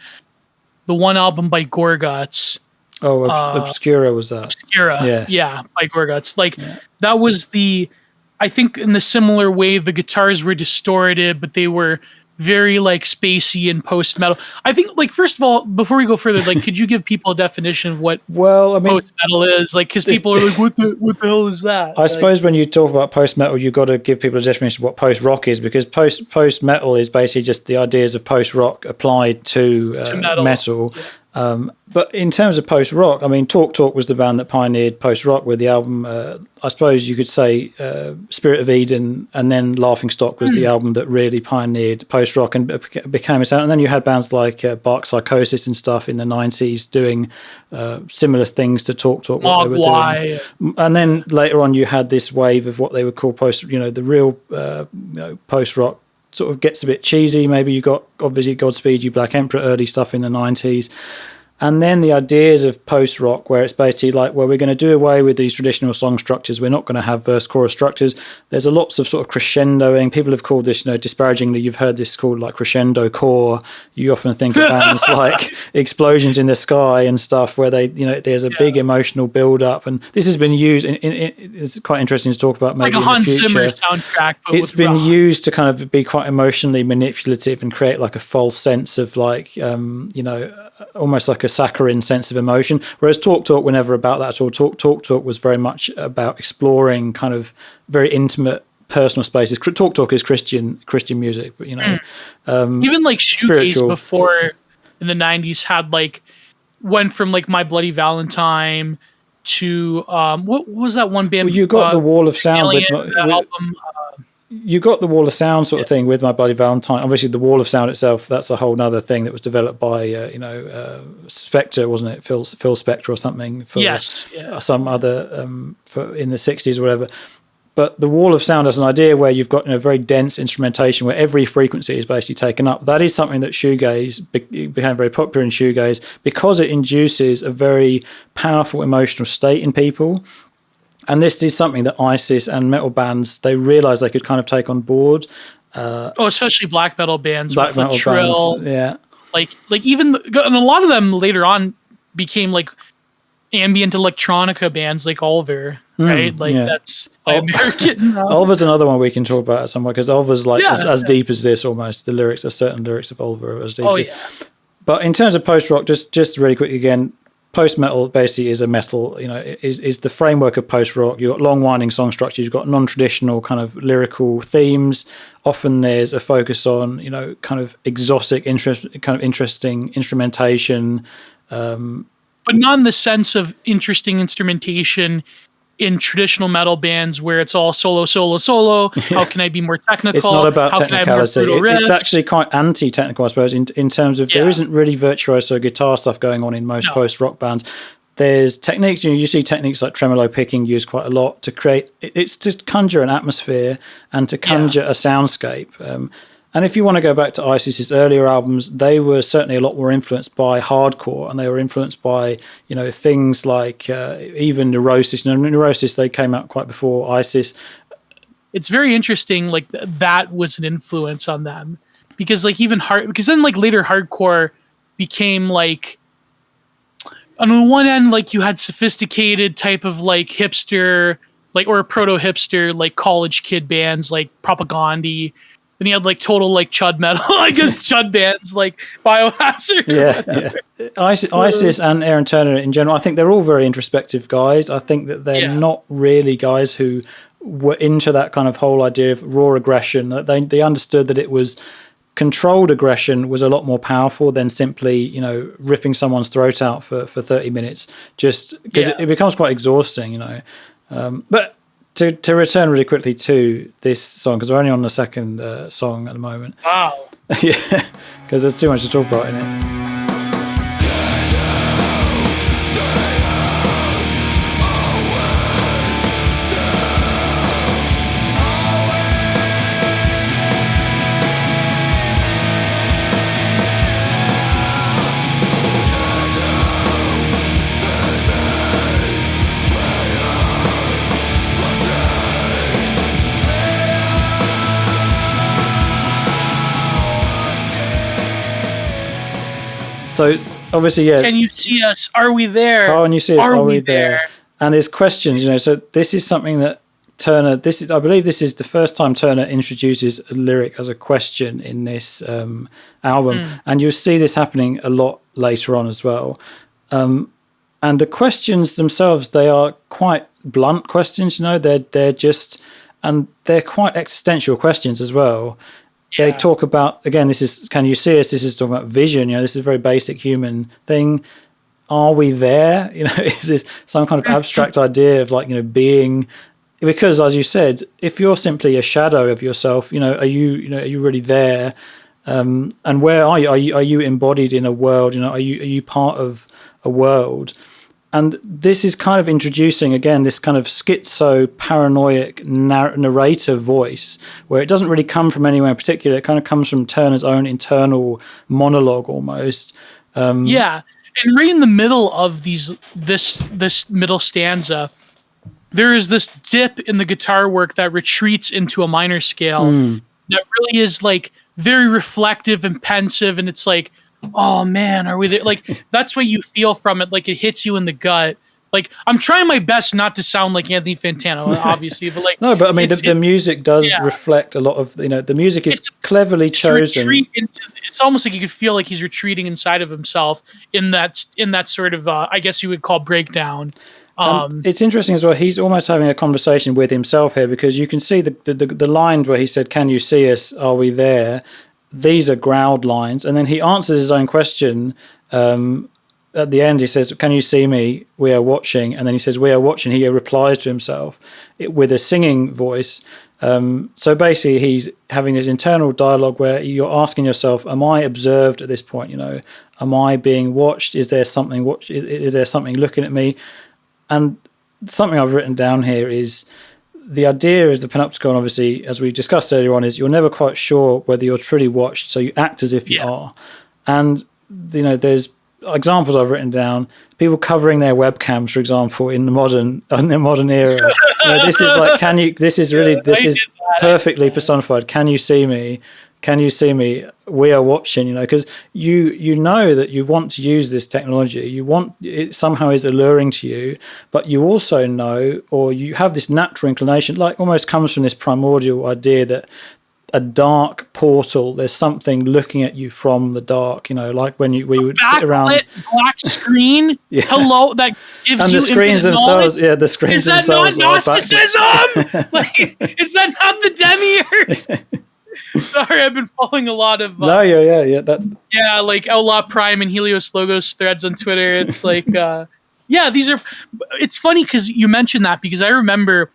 the one album by Gorguts. Oh, Obscura was that? Obscura, yes. By Gorguts. Like that was I think in the similar way the guitars were distorted, but they were very like spacey and post metal. I think like first of all, before we go further, like could you give people a definition of what post metal is? Like because people are like, what the hell is that? I suppose when you talk about post metal, you've got to give people a definition of what post rock is, because post metal is basically just the ideas of post rock applied to metal. Yeah. But in terms of post rock, I mean, Talk Talk was the band that pioneered post rock with the album. I suppose you could say Spirit of Eden, and then Laughing Stock was the album that really pioneered post rock and became a sound. And then you had bands like Bark Psychosis and stuff in the 90s doing similar things to Talk Talk. What they were doing. And then later on, you had this wave of what they would call post. The real post rock sort of gets a bit cheesy. Maybe you got obviously Godspeed You Black Emperor, early stuff in the 90s. And then the ideas of post-rock, where it's basically like, well, we're going to do away with these traditional song structures. We're not going to have verse-chorus structures. There's a lots of sort of crescendoing. People have called this, disparagingly, you've heard this called like crescendo core. You often think of bands like Explosions in the Sky and stuff, where they, there's a big emotional build-up. And this has been used, it's quite interesting to talk about maybe like a in the future. Hans Zimmer soundtrack, but it's been used to kind of be quite emotionally manipulative and create like a false sense of like, almost like a saccharine sense of emotion, whereas Talk Talk were never about that at all. Talk Talk was very much about exploring kind of very intimate personal spaces. Talk Talk is Christian music, but even like shoegaze before in the 90s had like went from like My Bloody Valentine to what was that one band? Well, you got the Wall of Sound album. You got the Wall of Sound sort of thing with My Bloody Valentine. Obviously, the Wall of Sound itself, that's a whole other thing that was developed by, Spectre, wasn't it? Phil Spectre or something. Some other, in the 60s or whatever. But the Wall of Sound as an idea where you've got very dense instrumentation where every frequency is basically taken up. That is something that shoegaze became very popular in shoegaze because it induces a very powerful emotional state in people. And this is something that ISIS and metal bands, they realized they could kind of take on board. Especially black metal bands. Black metal Trill, bands, yeah. Like even, and a lot of them later on became like ambient electronica bands like Oliver, right? Like that's American. Oliver's another one we can talk about at some point, because Oliver's like as deep as this almost. The lyrics, there's certain lyrics of Oliver are as deep as this. But in terms of post-rock, just really quick again, post-metal basically is a metal, is the framework of post-rock. You've got long winding song structures, you've got non-traditional kind of lyrical themes. Often there's a focus on, kind of exotic, interesting instrumentation. But not in the sense of interesting instrumentation in traditional metal bands where it's all solo. How can I be more technical? It's not about technicality. It's riffs? Actually quite anti-technical, I suppose, in terms of there isn't really virtuoso guitar stuff going on in most post-rock bands. There's techniques, you see techniques like tremolo picking used quite a lot to create, it's to conjure an atmosphere and to conjure a soundscape. And if you want to go back to ISIS's earlier albums, they were certainly a lot more influenced by hardcore, and they were influenced by, things like even Neurosis. Neurosis, they came out quite before ISIS. It's very interesting, like that was an influence on them, because like because then like later hardcore became like, on one end, like you had sophisticated type of like hipster, like or proto-hipster, like college kid bands like Propaganda. Then you had like total like chud metal, I guess chud bands like Biohazard. Yeah. ISIS and Aaron Turner in general, I think they're all very introspective guys. I think that they're not really guys who were into that kind of whole idea of raw aggression. They understood that it was controlled aggression was a lot more powerful than simply, ripping someone's throat out for 30 minutes, just because it becomes quite exhausting, But to return really quickly to this song, because we're only on the second song at the moment. Wow. Yeah, because there's too much to talk about in it. So obviously, Can you see us? Are we there? Can you see us? Are we there? And there's questions, So this is something that Turner. I believe this is the first time Turner introduces a lyric as a question in this album, and you'll see this happening a lot later on as well. And the questions themselves, they are quite blunt questions. They're just, and they're quite existential questions as well. They talk about, again, this is, can you see us? This is talking about vision. This is a very basic human thing. Are we there? Is this some kind of abstract idea of like, being, because as you said, if you're simply a shadow of yourself, are you really there? And where are you? Are you embodied in a world? Are you part of a world? And this is kind of introducing, again, this kind of schizo-paranoid narrator voice, where it doesn't really come from anywhere in particular. It kind of comes from Turner's own internal monologue almost. And right in the middle of this middle stanza, there is this dip in the guitar work that retreats into a minor scale that really is like very reflective and pensive, and it's like, oh man, are we there? Like that's what you feel from it. Like it hits you in the gut. Like I'm trying my best not to sound like Anthony Fantano, obviously, but like no, but I mean the music does reflect a lot of the music is cleverly chosen. It's almost like you could feel like he's retreating inside of himself in that sort of I guess you would call breakdown. It's interesting as well. He's almost having a conversation with himself here, because you can see the lines where he said, "Can you see us? Are we there?" These are growled lines, and then he answers his own question. At the end, he says, "Can you see me? We are watching." And then he says, "We are watching." He replies to himself with a singing voice. So basically, he's having this internal dialogue where you're asking yourself, "Am I observed at this point? Am I being watched? Is there something looking at me?" And something I've written down here is, the idea is the Panopticon, obviously, as we discussed earlier on, is you're never quite sure whether you're truly watched, so you act as if you are. And, there's examples I've written down, people covering their webcams, for example, in the modern era. This is like, this is perfectly personified. Can you see me? can you see me? We are watching, you know, because you know that you want to use this technology. You want it somehow is alluring to you, but you also know, or you have this natural inclination, like almost comes from this primordial idea that a dark portal, there's something looking at you from the dark, you know, like when we would sit around black screen. Yeah. Hello, that gives and you the screens themselves, knowledge? the screens Is that themselves not Gnosticism? Like, is that not the demiurge? Sorry, I've been following a lot of no, that like Outlaw Prime and Helios Logos threads on Twitter. It's like these are, it's funny because you mentioned that, because I remember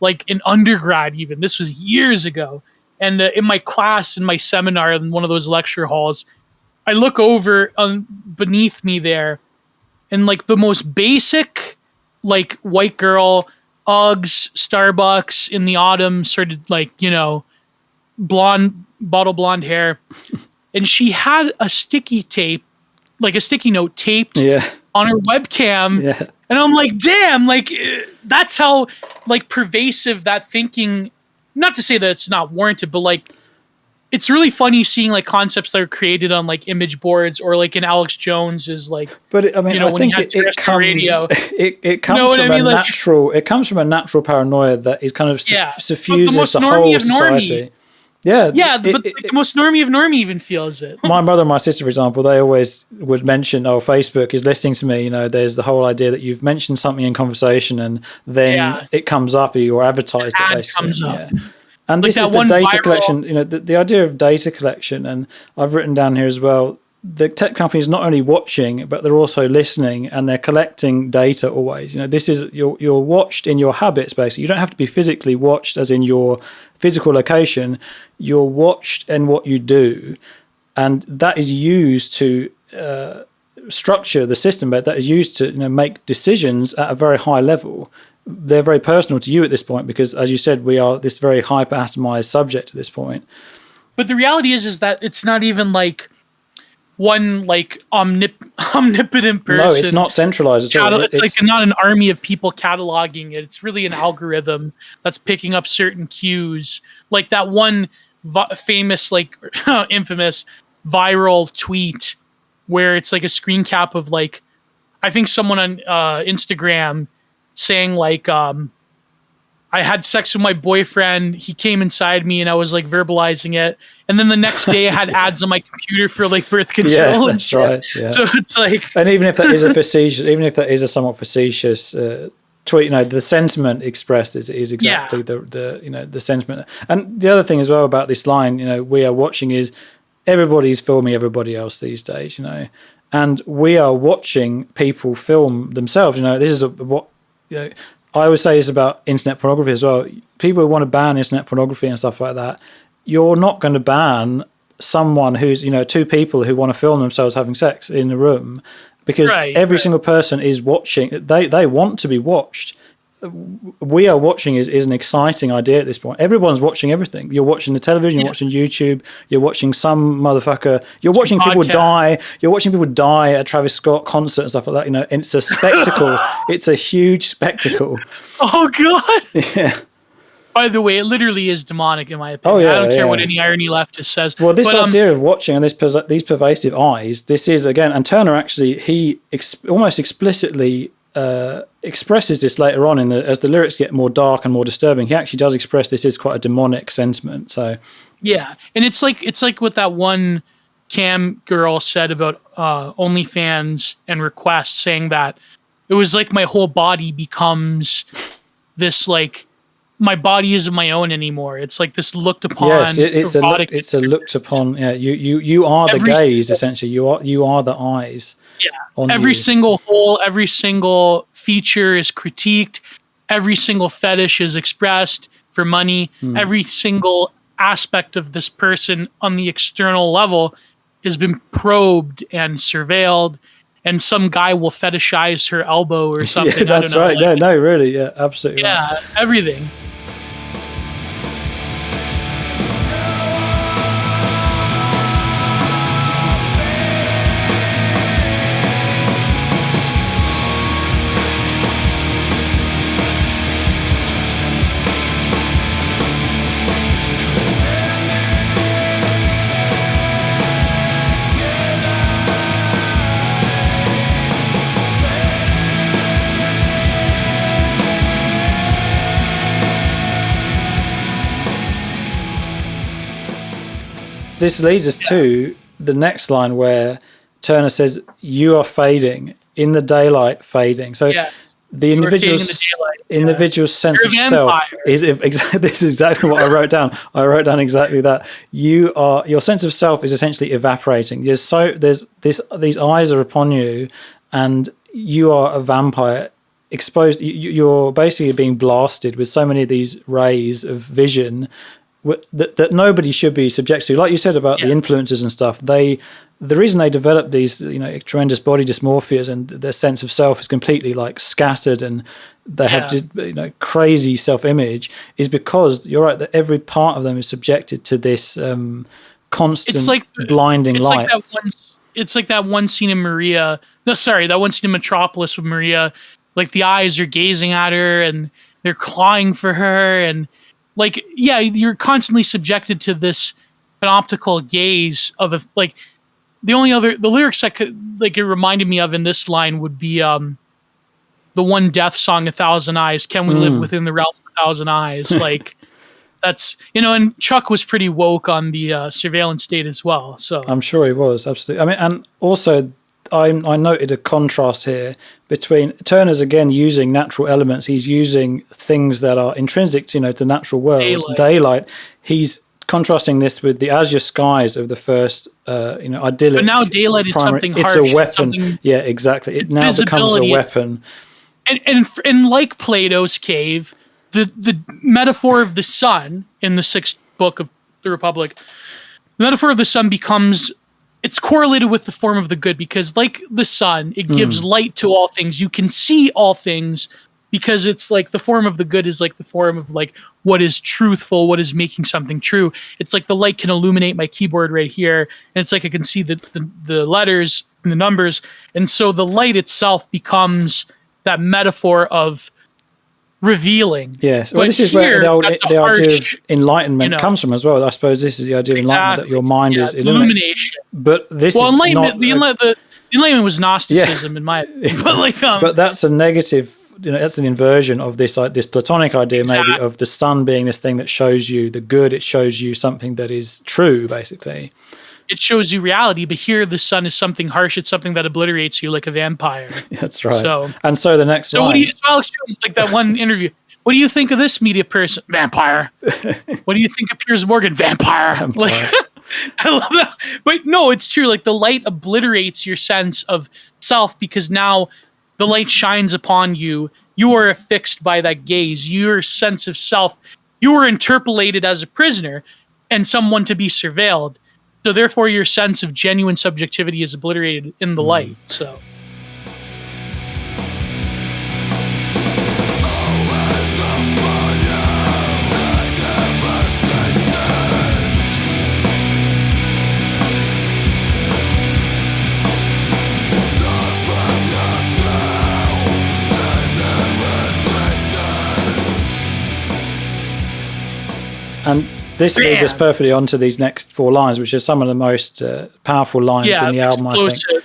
like in undergrad, even this was years ago, and in my class, in my seminar, in one of those lecture halls, I look over beneath me there, and like the most basic, like white girl, Uggs, Starbucks in the autumn, sort of like, you know, bottle blonde hair, and she had a sticky note taped on her webcam. Yeah. And I'm like, damn, like that's how like pervasive that thinking, not to say that it's not warranted, but like it's really funny seeing like concepts that are created on like image boards, or like in Alex Jones is like, but I mean, you know, I when think he had it comes radio. it comes from a natural, it comes from a natural paranoia that is kind of suffuses the whole society. Yeah, but the most normie of normie even feels it. My mother and my sister, for example, they always would mention, "Oh, Facebook is listening to me." You know, there's the whole idea that you've mentioned something in conversation, and then it comes up, or you're advertised. Ad it basically. comes up. And like this is the data collection. You know, the idea of data collection, and I've written down here as well. The tech companies not only watching, but they're also listening, and they're collecting data always. You know, this is you're watched in your habits. Basically, you don't have to be physically watched, as in your physical location. You're watched in what you do, and that is used to structure the system. But that is used to, you know, make decisions at a very high level. They're very personal to you at this point, because, as you said, we are this very hyper-atomized subject at this point. But the reality is that it's not even like one like omnipotent person. No, it's not centralized at all. It's like not an army of people cataloging it. It's really an algorithm that's picking up certain cues. Like that one famous, like infamous viral tweet where it's like a screen cap of like, I think someone on Instagram saying like, I had sex with my boyfriend, he came inside me, and I was like verbalizing it. And then the next day I had ads on my computer for like birth control. Yeah, that's right. Yeah. So it's like, and even if that is a somewhat facetious tweet, you know, the sentiment expressed is exactly the you know, the sentiment. And the other thing as well about this line, you know, we are watching, is everybody's filming everybody else these days, you know, and we are watching people film themselves. You know, this is what, you know, I always say this about internet pornography as well. People who want to ban internet pornography and stuff like that, you're not going to ban someone who's, you know, two people who want to film themselves having sex in a room, because every single person is watching. They want to be watched. We are watching is an exciting idea at this point. Everyone's watching everything. You're watching the television, you're watching YouTube, you're watching some motherfucker, you're watching people die, you're watching people die at a Travis Scott concert and stuff like that. You know, and it's a spectacle. It's a huge spectacle. Oh God. Yeah. By the way, it literally is demonic in my opinion. I don't care what any irony leftist says. Well, this idea of watching and these pervasive eyes, this is, again, and Turner actually, he almost explicitly expresses this later on as the lyrics get more dark and more disturbing. He actually does express this is quite a demonic sentiment. So yeah, and it's like what that one cam girl said about OnlyFans and requests, saying that it was like my whole body becomes this, like, my body isn't my own anymore. It's like this looked upon. Yes, it's a looked upon. Yeah, you are the gaze, essentially. You are the eyes. Yeah. Every single hole, every single feature is critiqued. Every single fetish is expressed for money. Every single aspect of this person on the external level has been probed and surveilled. And some guy will fetishize her elbow or something. Yeah, that's right. Like, no, really. Yeah, absolutely. Yeah, right. Everything. this leads us to the next line where Turner says, "You are fading in the daylight, fading." So the individual's sense of self is exactly. This is exactly what I wrote down. I wrote down exactly that. Your sense of self is essentially evaporating. These eyes are upon you, and you are a vampire. Exposed, you're basically being blasted with so many of these rays of vision that nobody should be subject to. Like you said about the influencers and stuff, the reason they develop these tremendous body dysmorphias and their sense of self is completely like scattered, and they have crazy self-image, is because you're right that every part of them is subjected to this constant blinding light. It's like that one scene in Maria. No, sorry, that one scene in Metropolis with Maria. Like the eyes are gazing at her and they're clawing for her, and like you're constantly subjected to this panoptical gaze of the lyrics that it reminded me of in this line would be the one Death song, "A Thousand Eyes." Can we live within the realm of a thousand eyes? Like that's and Chuck was pretty woke on the surveillance state as well. So I'm sure he was, absolutely. I mean, and also I noted a contrast here between Turner's again using natural elements. He's using things that are intrinsic to the natural world, daylight. He's contrasting this with the azure skies of the first idyllic. But now daylight is something harsh. It's a weapon. Yeah, exactly. It now becomes a weapon. And like Plato's cave, the metaphor of the sun in the 6th book of the Republic, the metaphor of the sun becomes. It's correlated with the form of the good, because like the sun, it gives light to all things. You can see all things because it's like the form of the good is like the form of like what is truthful, what is making something true. It's like the light can illuminate my keyboard right here, and it's like I can see the letters and the numbers. And so the light itself becomes that metaphor of revealing. Yes. Well, this is where the idea of enlightenment comes from as well. I suppose this is the idea of enlightenment, that your mind is illumination. But this is enlightenment. The enlightenment was Gnosticism in my opinion. But that's a negative. That's an inversion of this Platonic idea, maybe, of the sun being this thing that shows you the good. It shows you something that is true, basically. It shows you reality, but here the sun is something harsh. It's something that obliterates you like a vampire. That's right. So the next line. What do you? So Alex Jones, like that one interview. What do you think of this media person? Vampire. What do you think of Piers Morgan? Vampire. Like, I love that. But no, it's true. Like the light obliterates your sense of self, because now the light shines upon you. You are affixed by that gaze. Your sense of self. You are interpolated as a prisoner and someone to be surveilled. So therefore, your sense of genuine subjectivity is obliterated in the light. So. And this leads us perfectly onto these next 4 lines, which are some of the most powerful lines in the album, explosive. I think.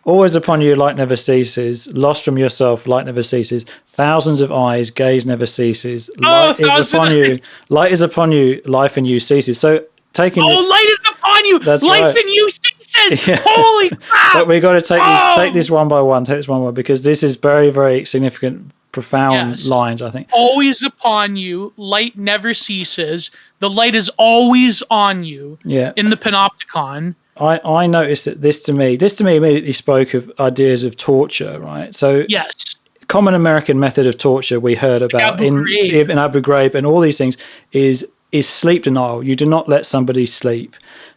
Always upon you, light never ceases. Lost from yourself, light never ceases. Thousands of eyes, gaze never ceases. Light is upon you, life in you ceases. So taking this, light is upon you, life in you ceases. Yeah. Holy crap! But we got to take this one by one. Take this one by one, because this is very, very significant, profound lines, I think. Always upon you, light never ceases. The light is always on you. Yeah. In the Panopticon. I noticed that this to me immediately spoke of ideas of torture, right? So yes, common American method of torture we heard about in Abu Ghraib and all these things is sleep denial. You do not let somebody sleep.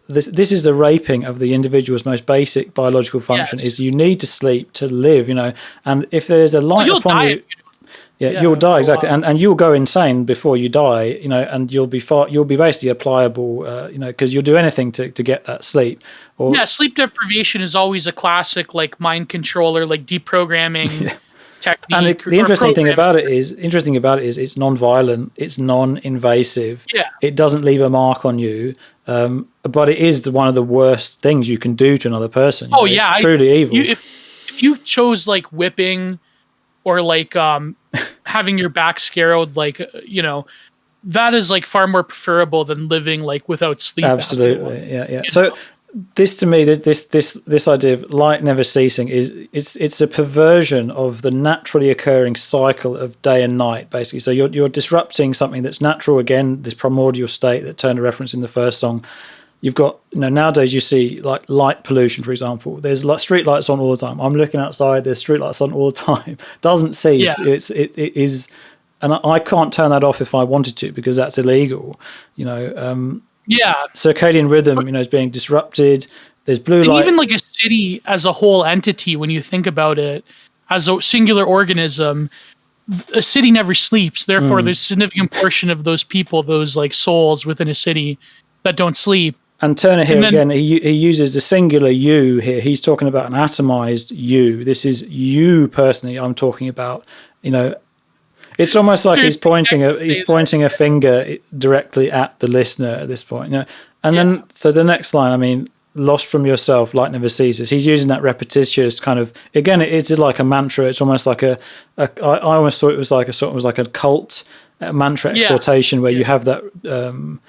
This is the raping of the individual's most basic biological function. Is you need to sleep to live, and if there's a light upon you. You'll die, exactly, and you'll go insane before you die, and you'll be basically a pliable, because you'll do anything to get that sleep. Sleep deprivation is always a classic, like mind controller, like deprogramming technique. And the interesting thing about it is it's non-violent, it's non-invasive. Yeah, it doesn't leave a mark on you, but it is one of the worst things you can do to another person. It's truly evil. If you chose like whipping, or like having your back scarred, like that is like far more preferable than living like without sleep. Absolutely, yeah. So this to me, this idea of light never ceasing it's a perversion of the naturally occurring cycle of day and night, basically. So you're disrupting something that's natural again, this primordial state that Turner referenced in the first song. You've got, nowadays you see like light pollution, for example. There's like street lights on all the time. I'm looking outside, there's street lights on all the time. Doesn't cease. Yeah. It is, and I can't turn that off if I wanted to, because that's illegal. Circadian rhythm, is being disrupted. There's blue light. Even like a city as a whole entity, when you think about it, as a singular organism, a city never sleeps. Therefore, there's a significant portion of those people, those like souls within a city, that don't sleep. And Turner here again, he uses the singular you here. He's talking about an atomized you. This is you personally. I'm talking about. It's almost like he's pointing a finger directly at the listener at this point. Then so the next line, lost from yourself, light never ceases. He's using that repetitious kind of, again, it's like a mantra. It's almost like I almost thought it was like a cult mantra exhortation where you have that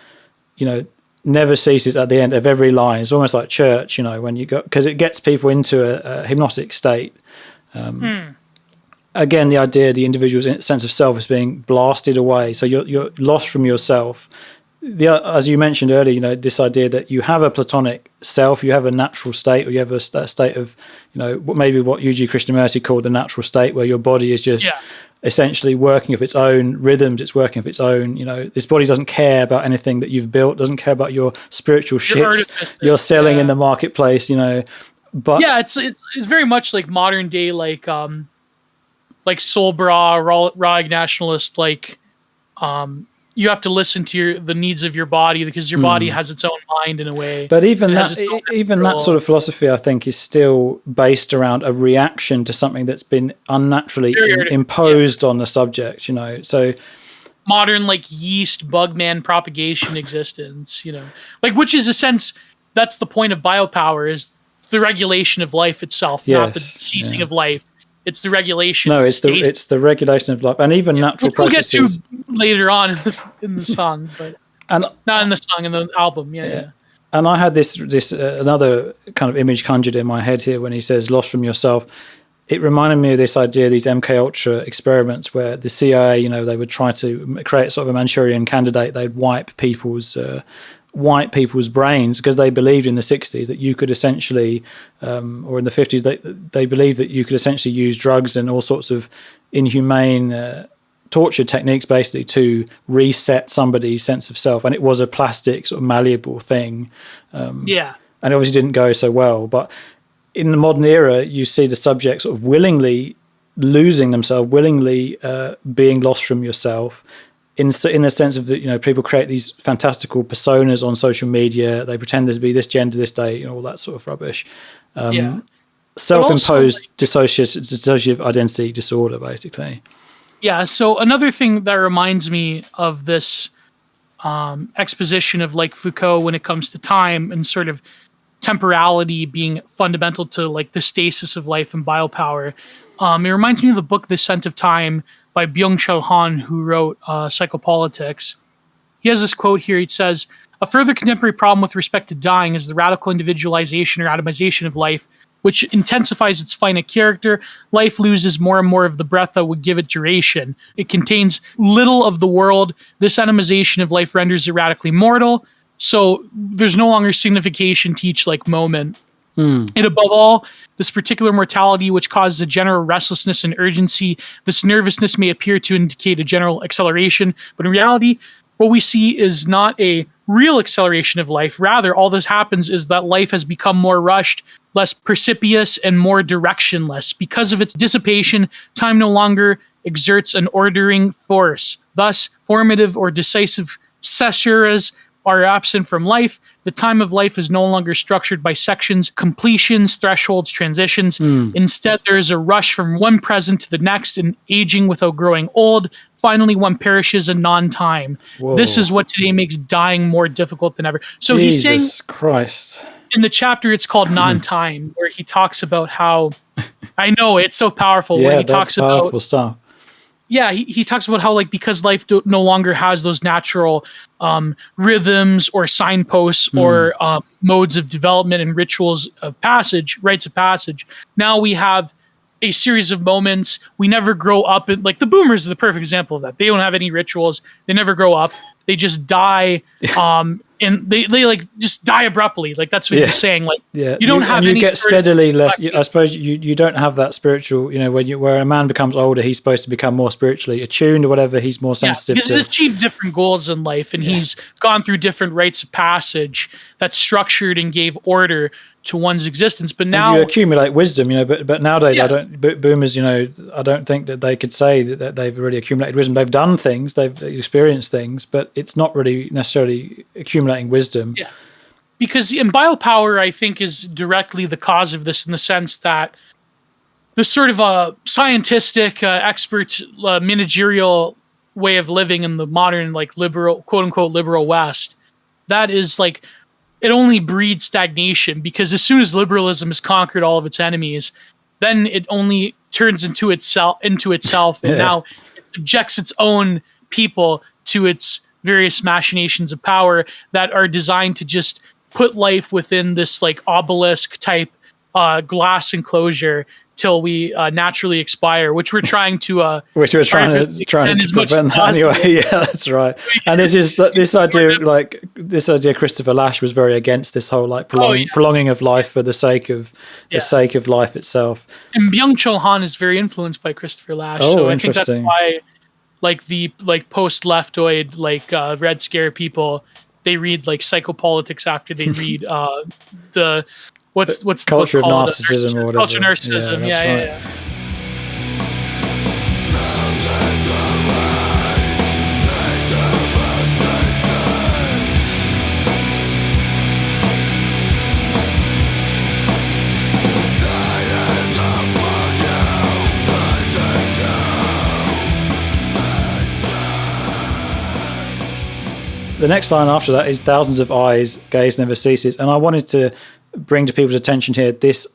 never ceases at the end of every line. It's almost like church, when you go, because it gets people into a hypnotic state. Again, the idea, the individual's sense of self is being blasted away. So you're lost from yourself. As you mentioned earlier, this idea that you have a platonic self, you have a natural state, or you have a state of, maybe what UG Krishnamurti called the natural state, where your body is just essentially working of its own rhythms. It's working of its own. This body doesn't care about anything that you've built, doesn't care about your spiritual shit you're selling in the marketplace. But it's very much like modern day, like soul bra, raw nationalist, you have to listen to the needs of your body, because your body has its own mind in a way. But even that sort of philosophy, I think, is still based around a reaction to something that's been unnaturally imposed on the subject. So modern yeast bugman propagation existence. Which is a sense, that's the point of biopower, is the regulation of life itself, not the ceasing of life. It's the regulation. No, it's the regulation of life, and even natural processes. We'll get to later on in the song, but not in the song, in the album. Yeah. And I had this another kind of image conjured in my head here when he says "lost from yourself." It reminded me of this idea, these MK Ultra experiments, where the CIA, they would try to create sort of a Manchurian candidate. They'd wipe people's brains, because they believed in the 60s that you could essentially, or in the 50s, they believed that you could essentially use drugs and all sorts of inhumane torture techniques basically to reset somebody's sense of self. And it was a plastic sort of malleable thing. And it obviously didn't go so well. But in the modern era, you see the subject sort of willingly losing themselves, willingly being lost from yourself. In the sense of that, people create these fantastical personas on social media. They pretend to be this gender, this day, all that sort of rubbish. Self-imposed dissociative identity disorder, basically. Yeah. So another thing that reminds me of this exposition of Foucault when it comes to time and sort of temporality being fundamental to the stasis of life and biopower. It reminds me of the book The Scent of Time by Byung Hul-Chan, who wrote Psychopolitics. He has this quote here. He says, "A further contemporary problem with respect to dying is the radical individualization or atomization of life, which intensifies its finite character. Life loses more and more of the breath that would give it duration. It contains little of the world. This atomization of life renders it radically mortal. So there's no longer signification to each moment. And above all, this particular mortality, which causes a general restlessness and urgency, this nervousness may appear to indicate a general acceleration, but in reality, what we see is not a real acceleration of life. Rather, all this happens is that life has become more rushed, less precipitous, and more directionless. Because of its dissipation, time no longer exerts an ordering force. Thus, formative or decisive caesures are absent from life. The time of life is no longer structured by sections, completions, thresholds, transitions. Instead, there is a rush from one present to the next, and aging without growing old. Finally, one perishes in non-time. This is what today makes dying more difficult than ever." So Jesus he's saying, Christ. in the chapter, it's called Non-Time, where he talks about how, I know, it's so powerful, where he talks powerful about stuff. yeah, he talks about how like because life no longer has those natural rhythms or signposts or modes of development and rituals of passage, rites of passage. Now we have a series of moments. We never grow up. Like the boomers are the perfect example of that. They don't have any rituals. They never grow up. They just die. And they like just die abruptly. Like that's what he's saying. Like you don't have and you any get steadily less. I suppose you don't have that spiritual. You know, where a man becomes older, he's supposed to become more spiritually attuned or whatever. He's more sensitive. Because he's achieved different goals in life, and he's gone through different rites of passage that structured and gave order to one's existence. But now and you accumulate wisdom, you know. But nowadays, boomers, you know, I don't think that they could say that they've really accumulated wisdom. They've done things, they've experienced things, but it's not really necessarily accumulating wisdom. Yeah, because in biopower, I think is directly the cause of this in the sense that the sort of scientific, expert, managerial way of living in the modern, like liberal, quote unquote, liberal West, that is like. It only breeds stagnation because as soon as liberalism has conquered all of its enemies, then it only turns into itself, and now it subjects its own people to its various machinations of power that are designed to just put life within this like obelisk type glass enclosure till we naturally expire, which we're trying to trying to prevent that anyway. Yeah, that's right. And this idea Christopher Lasch was very against this whole like prolonging of life for the sake of life itself. And Byung Hul-Chan is very influenced by Christopher Lasch. So I think that's why like the like post-leftoid like Red Scare people, they read like psychopolitics after they read the what's the culture of narcissism or whatever. Culture of narcissism, yeah. The next line after that is thousands of eyes, gaze never ceases. And I wanted to bring to people's attention here this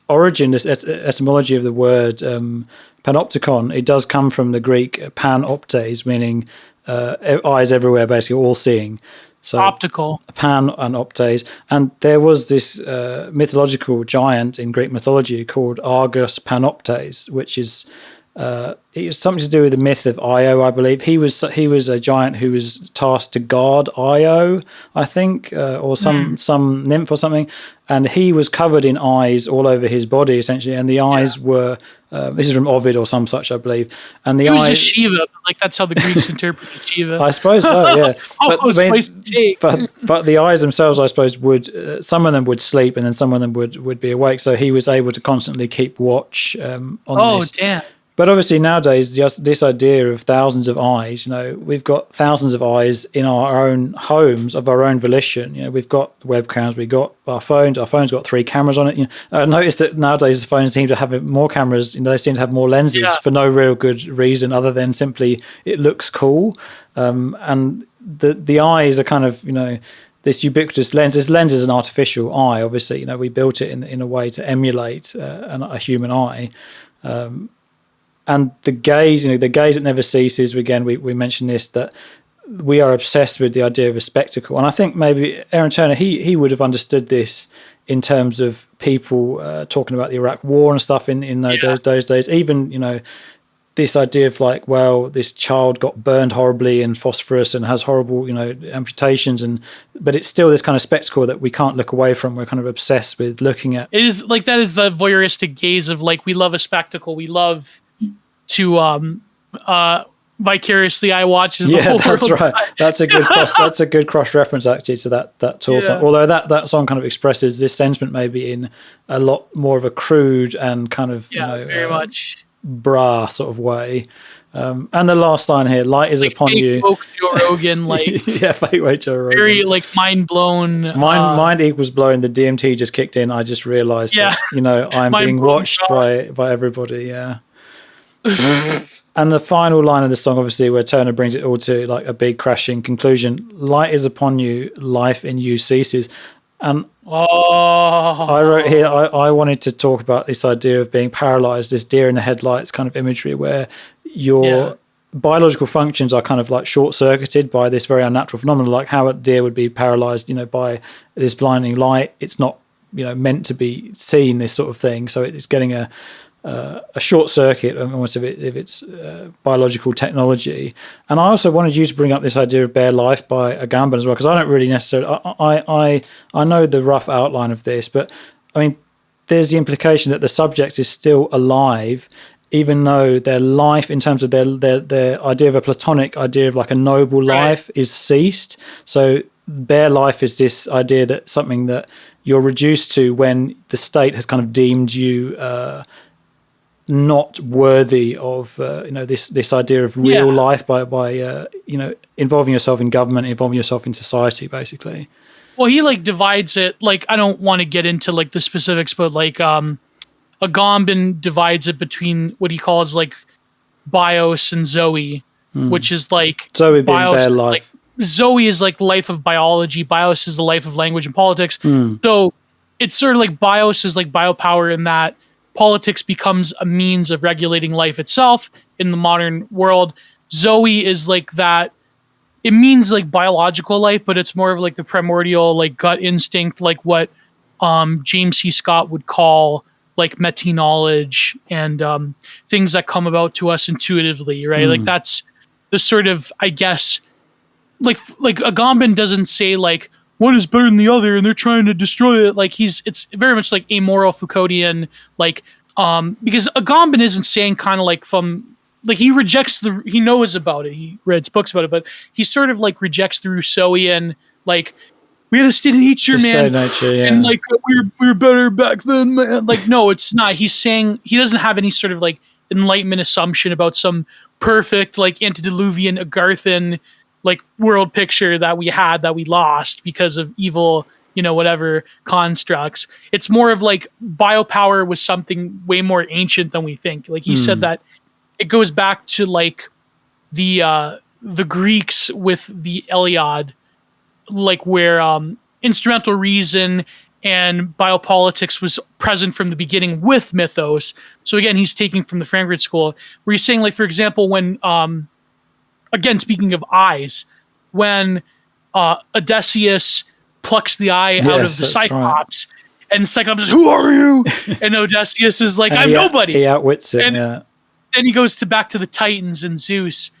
origin, this etymology of the word panopticon. It does come from the Greek panoptes, meaning eyes everywhere, basically all seeing. So optical. Pan and optes. And there was this mythological giant in Greek mythology called Argus Panoptes, which is it was something to do with the myth of Io, I believe. He was a giant who was tasked to guard Io, I think, or some nymph or something. And he was covered in eyes all over his body, essentially. And the eyes were, this is from Ovid or some such, I believe. And the was just Shiva, but like that's how the Greeks interpreted Shiva. I suppose so, yeah. But the eyes themselves, I suppose, would some of them would sleep and then some of them would be awake. So he was able to constantly keep watch on this. Oh, damn. But obviously nowadays, just this idea of thousands of eyes, you know, we've got thousands of eyes in our own homes of our own volition. You know, we've got webcams, we've got our phones. Our phone's got 3 cameras on it. You know, I noticed that nowadays the phones seem to have more cameras. You know, they seem to have more lenses for no real good reason other than simply it looks cool. And the eyes are kind of, you know, this ubiquitous lens. This lens is an artificial eye, obviously. You know, we built it in a way to emulate a human eye. And the gaze, you know, the gaze that never ceases. Again, we mentioned this, that we are obsessed with the idea of a spectacle. And I think maybe Aaron Turner, he would have understood this in terms of people talking about the Iraq War and stuff in those days. Even, you know, this idea of like, well, this child got burned horribly in phosphorus and has horrible, you know, amputations, but it's still this kind of spectacle that we can't look away from. We're kind of obsessed with looking at. It is like that is the voyeuristic gaze of like, we love a spectacle. We love to vicariously I watch the whole that's world. Right. That's a good cross reference actually to that Tool song. Although that song kind of expresses this sentiment maybe in a lot more of a crude and kind of very much bra sort of way. And the last line here, light is like upon you. Joe Rogan, like fake woke Joe Rogan. Very like mind blown. Mind equals blown. The DMT just kicked in. I just realized that, you know, I'm being watched by everybody. Yeah. And the final line of the song, obviously, where Turner brings it all to like a big crashing conclusion. Light is upon you, life in you ceases. And I wrote here, I wanted to talk about this idea of being paralyzed, this deer in the headlights kind of imagery where your biological functions are kind of like short-circuited by this very unnatural phenomenon, like how a deer would be paralyzed, by this blinding light. It's not, meant to be seen, this sort of thing. So it's getting a short circuit almost of its biological technology. And I also wanted you to bring up this idea of bare life by Agamben as well, because I don't really necessarily, I know the rough outline of this, but I mean, there's the implication that the subject is still alive, even though their life, in terms of their idea of a platonic idea of like a noble life, is ceased. So bare life is this idea that something that you're reduced to when the state has kind of deemed you not worthy of this idea of real life by involving yourself in government, involving yourself in society, basically. Well, he like divides it, like, I don't want to get into like the specifics, but like Agamben divides it between what he calls like bios and zoe, which is like Zoe being bare life. Like, zoe is like life of biology, bios is the life of language and politics. So it's sort of like bios is like biopower, in that politics becomes a means of regulating life itself in the modern world. Zoe is like that. It means like biological life, but it's more of like the primordial, like gut instinct, like what James C. Scott would call like meta knowledge and things that come about to us intuitively, right? Like that's the sort of, I guess, like Agamben doesn't say like one is better than the other and they're trying to destroy it. Like it's very much like amoral Foucauldian, like because Agamben isn't saying kind of like from like he knows about it, he reads books about it, but he sort of like rejects the Rousseauian, like we had a state of nature, man, and like we were better back then, man. Like no, it's not. He's saying he doesn't have any sort of like Enlightenment assumption about some perfect like antediluvian Agarthan like world picture that we lost because of evil, whatever constructs. It's more of like biopower was something way more ancient than we think. Like he said that it goes back to like the Greeks with the Iliad, like where instrumental reason and biopolitics was present from the beginning with mythos. So again, he's taking from the Frankfurt School, where he's saying, like, for example, when again, speaking of eyes, when Odysseus plucks the eye out of the Cyclops, and the Cyclops says, "Who are you?" And Odysseus is like, "I'm nobody." He outwits it. And then he goes back to the Titans and Zeus,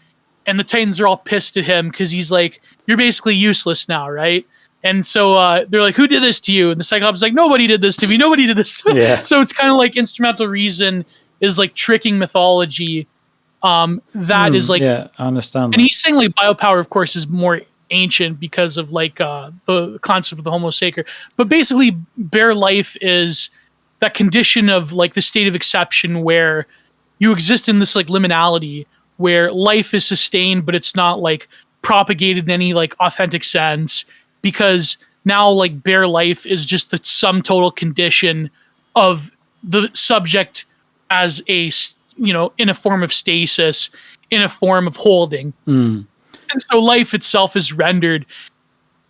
and the Titans are all pissed at him because he's like, "You're basically useless now, right?" And so they're like, "Who did this to you?" And the Cyclops is like, "Nobody did this to me. Nobody did this to me." So it's kind of like instrumental reason is like tricking mythology. That is like, I understand. And he's saying like biopower, of course, is more ancient because of like the concept of the homo sacer. But basically, bare life is that condition of like the state of exception where you exist in this like liminality where life is sustained, but it's not like propagated in any like authentic sense, because now like bare life is just the sum total condition of the subject as a, in a form of stasis, in a form of holding. And so life itself is rendered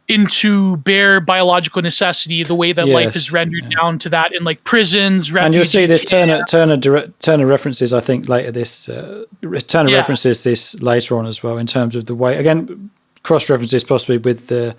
into bare biological necessity, the way that life is rendered down to that in like prisons, and you'll see this Turner references, I think, later this Turner references this later on as well, in terms of the way, again, cross references possibly with the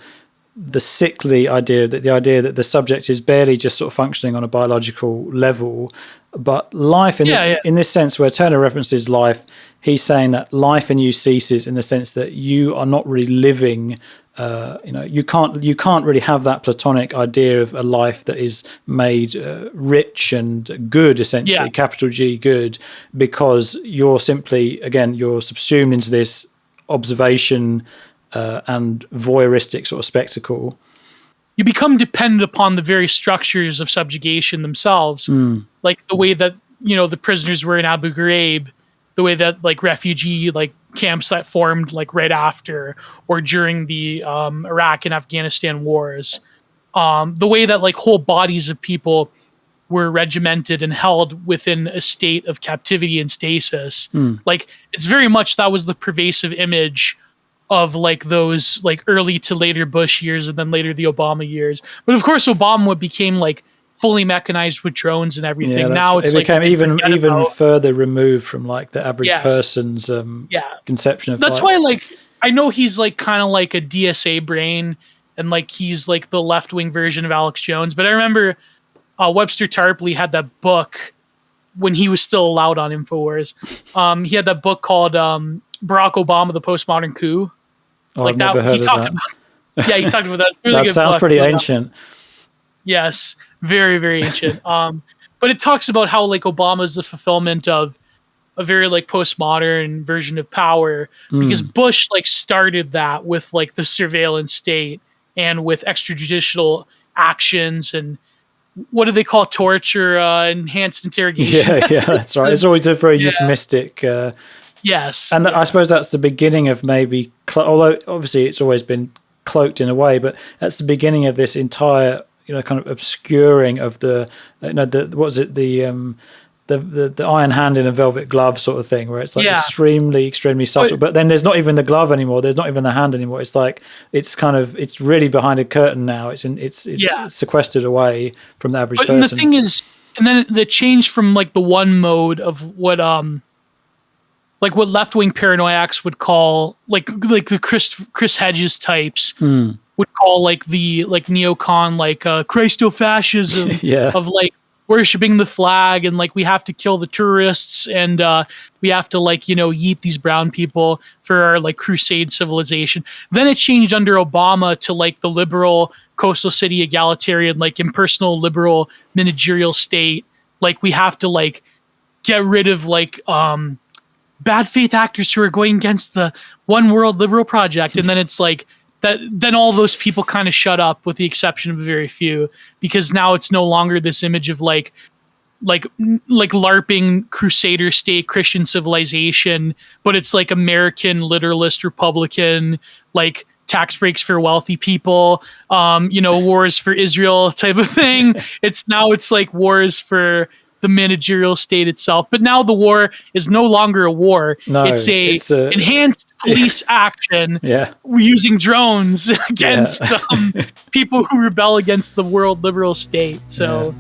sickly idea, that the idea that the subject is barely just sort of functioning on a biological level, but life in this sense, where Turner references life, he's saying that life in you ceases in the sense that you are not really living. You can't really have that platonic idea of a life that is made rich and good, essentially, capital G good, because you're simply, again, you're subsumed into this observation and voyeuristic sort of spectacle. You become dependent upon the very structures of subjugation themselves, like the way that the prisoners were in Abu Ghraib, the way that like refugee like camps that formed like right after or during the Iraq and Afghanistan wars, the way that like whole bodies of people were regimented and held within a state of captivity and stasis. Like it's very much that was the pervasive image of like those like early to later Bush years and then later the Obama years. But of course, Obama became like fully mechanized with drones and everything. Yeah, Now it's it became even about, further removed from like the average person's conception of. That's why like I know he's like kind of like a DSA brain, and like he's like the left wing version of Alex Jones. But I remember Webster Tarpley had that book when he was still allowed on InfoWars. He had that book called Barack Obama: The Postmodern Coup. Oh, like I've never heard of that. He talked about that. It's a really that good sounds book. pretty ancient. Yes, very, very ancient. But it talks about how like Obama is the fulfillment of a very like postmodern version of power, because Bush like started that with like the surveillance state and with extrajudicial actions and what do they call torture, enhanced interrogation. Yeah, that's right. It's always a very euphemistic. Yes, and I suppose that's the beginning of maybe, although obviously it's always been cloaked in a way, but that's the beginning of this entire kind of obscuring of the what was it, the iron hand in a velvet glove sort of thing, where it's like extremely subtle, but then there's not even the glove anymore, there's not even the hand anymore. It's like it's really behind a curtain now. It's sequestered away from the average person. And the thing is, and then the change from like the one mode of what what left-wing paranoiacs would call like the Chris Hedges types would call like the like neocon like Christofascism of like worshiping the flag, and like we have to kill the tourists, and we have to like yeet these brown people for our like crusade civilization. Then it changed under Obama to like the liberal coastal city egalitarian like impersonal liberal managerial state. Like we have to like get rid of like bad faith actors who are going against the one world liberal project. And then it's like that, then all those people kind of shut up with the exception of a very few, because now it's no longer this image of like LARPing crusader state Christian civilization, but it's like American literalist Republican, like tax breaks for wealthy people, wars for Israel type of thing. It's like wars for the managerial state itself. But now the war is no longer a war. No, it's a enhanced police action using drones against people who rebel against the world liberal state. So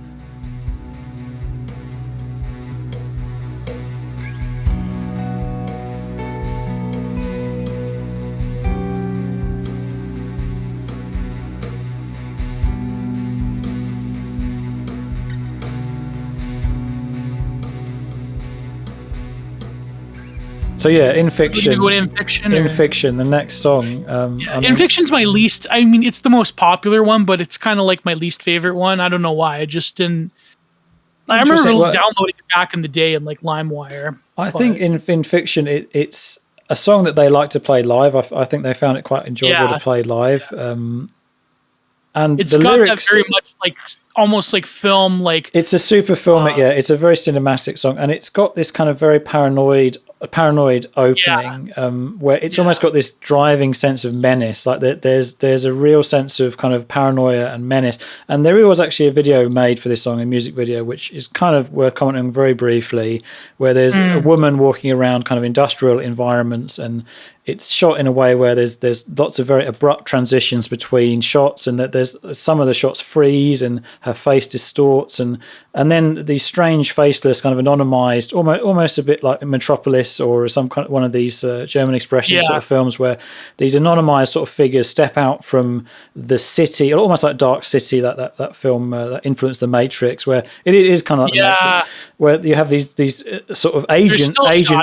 in fiction. In fiction, the next song. In fiction's my least. I mean, it's the most popular one, but it's kind of like my least favorite one. I don't know why. I just didn't. I remember downloading it back in the day in like LimeWire. I think in fiction, it's a song that they like to play live. I think they found it quite enjoyable to play live. And it's the got lyrics, that very much like almost like film. Like it's a super filmic. It's a very cinematic song, and it's got this kind of very paranoid opening where it's almost got this driving sense of menace. Like there's a real sense of kind of paranoia and menace. And there was actually a video made for this song, a music video, which is kind of worth commenting very briefly, where there's a woman walking around kind of industrial environments, and it's shot in a way where there's lots of very abrupt transitions between shots, and that there's some of the shots freeze and her face distorts, and then these strange faceless kind of anonymized, almost a bit like Metropolis or some kind of one of these German expression sort of films, where these anonymized sort of figures step out from the city, almost like Dark City, like that film that influenced The Matrix, where it is kind of like The Matrix, where you have these sort of agent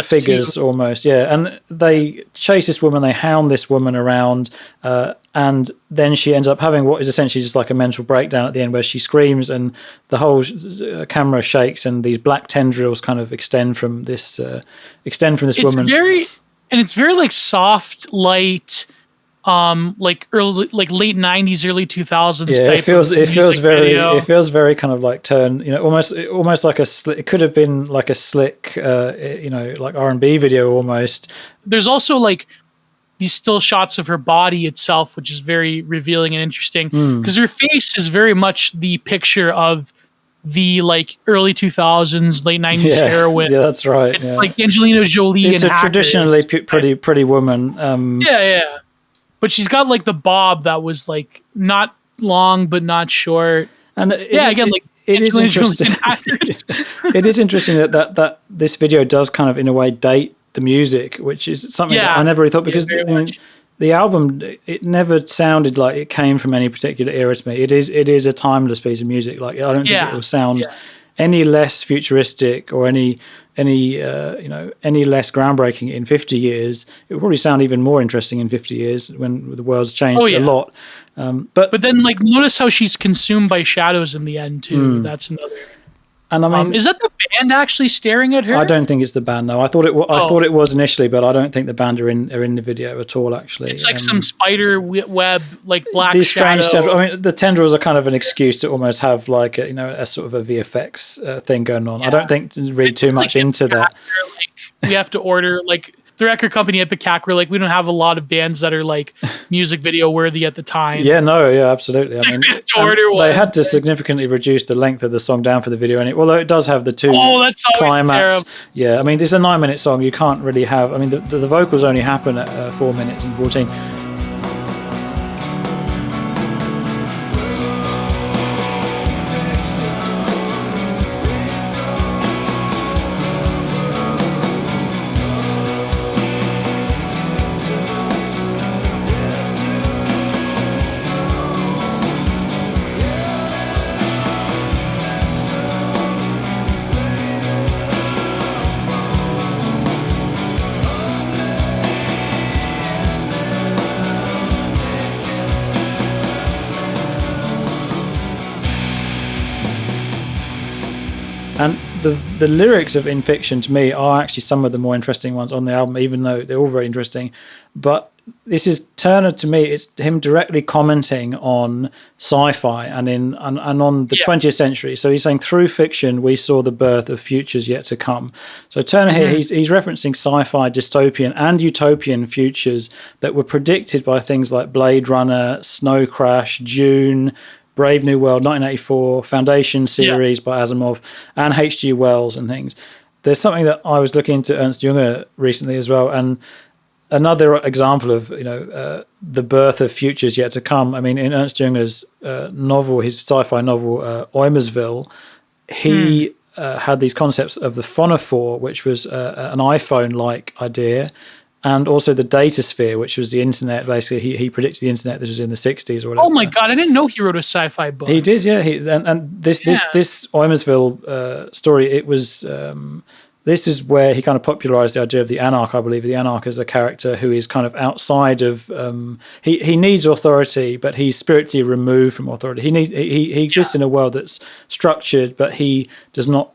figures almost, and they chase this woman, they hound this woman around, and then she ends up having what is essentially just like a mental breakdown at the end, where she screams and the whole camera shakes, and these black tendrils kind of extend from this woman. It's very like soft, light, like early, like late 90s, early 2000s. Yeah, type it feels video. It feels very kind of like almost like it could have been like a slick, like R&B video almost. There's also like these still shots of her body itself, which is very revealing and interesting, because her face is very much the picture of the like early 2000s, late 90s heroine. Yeah, that's right. It's like Angelina Jolie. It's a traditionally pretty woman. But she's got like the bob that was like not long but not short. And it is interesting. It is interesting that this video does kind of in a way date the music, which is something that I never really thought, because the album, it never sounded like it came from any particular era to me. It is a timeless piece of music. Like, I don't think it will sound any less futuristic or any less groundbreaking in 50 years. It will probably sound even more interesting in 50 years when the world's changed a lot. But then, like, notice how she's consumed by shadows in the end too. That's another. And I mean, is that the band actually staring at her? I don't think it's the band. No, I thought it was initially, but I don't think the band are in the video at all. Actually, it's like some spider web, like black. These shadow. strange tendrils. I mean, the tendrils are kind of an excuse to almost have like a sort of a VFX thing going on. I don't think to read too much into that. We have to order like. The record company Epic Hack were like, we don't have a lot of bands that are like music video worthy at the time. Yeah, absolutely. I mean, they had to significantly reduce the length of the song down for the video, and although it does have the two climax. Terrible. Yeah, I mean, it's a 9-minute song. You can't really have. I mean, the vocals only happen at 4 minutes and 14. And the lyrics of In Fiction to me are actually some of the more interesting ones on the album, even though they're all very interesting. But this is Turner, to me, it's him directly commenting on sci-fi and on the 20th century. So he's saying, through fiction, we saw the birth of futures yet to come. So Turner here, he's referencing sci-fi, dystopian and utopian futures that were predicted by things like Blade Runner, Snow Crash, Dune, Brave New World, 1984, Foundation series by Asimov, and H.G. Wells and things. There's something that I was looking into Ernst Jünger recently as well, and another example of the birth of futures yet to come. I mean, in Ernst Jünger's novel, his sci-fi novel Oymersville, he had these concepts of the phonophore, which was an iPhone-like idea, and also the data sphere, which was the internet. Basically, he predicted the internet that was in the 60s or whatever. Oh my God, I didn't know he wrote a sci-fi book. He did, yeah. And this Oymersville story, it was this is where he kind of popularized the idea of the anarch, I believe. The anarch is a character who is kind of outside of he needs authority, but he's spiritually removed from authority. He exists in a world that's structured, but he does not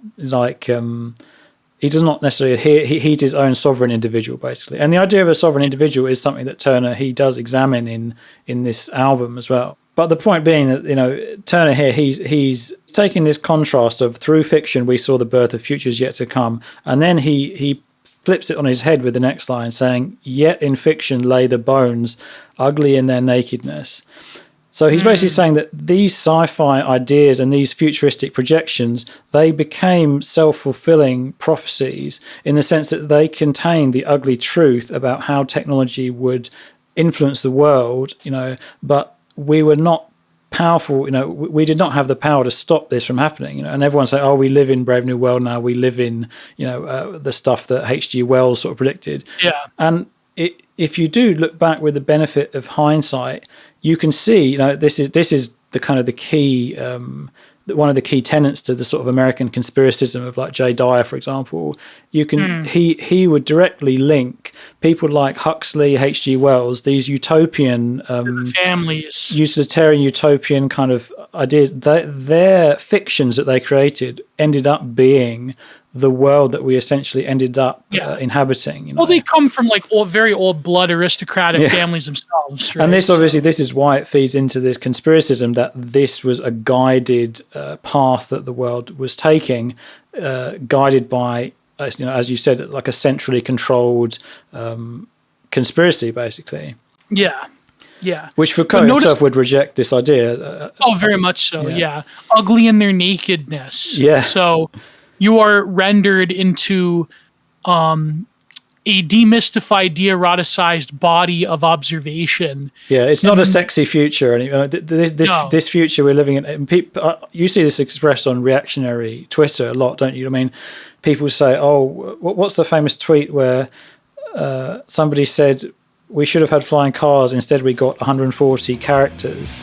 he does not necessarily adhere. He's his own sovereign individual, basically. And the idea of a sovereign individual is something that Turner, he does examine in this album as well. But the point being that, Turner here, he's taking this contrast of through fiction we saw the birth of futures yet to come, and then he flips it on his head with the next line saying, yet in fiction lay the bones, ugly in their nakedness. So he's basically saying that these sci-fi ideas and these futuristic projections, they became self-fulfilling prophecies in the sense that they contain the ugly truth about how technology would influence the world, but we were not powerful, we did not have the power to stop this from happening, and everyone say, oh, we live in Brave New World now, we live in, the stuff that H.G. Wells sort of predicted. Yeah. And if you do look back with the benefit of hindsight, you can see, this is the kind of the key, one of the key tenets to the sort of American conspiracism of like Jay Dyer, for example. You can he would directly link people like Huxley, H.G. Wells, these utopian families, utilitarian utopian kind of ideas. Their fictions that they created ended up being the world that we essentially ended up inhabiting. Well, they come from like very old blood aristocratic families themselves. Right? And this is why it feeds into this conspiracism that this was a guided path that the world was taking, guided by, as you said, like a centrally controlled conspiracy, basically. Yeah. Yeah. Which Foucault himself would reject this idea. Very much so, yeah. Ugly in their nakedness. Yeah. So you are rendered into a a demystified, de-eroticized body of observation. Yeah, it's not a sexy future. This future we're living in, and you see this expressed on reactionary Twitter a lot, don't you? I mean, people say, "Oh, what's the famous tweet where somebody said we should have had flying cars, instead we got 140 characters."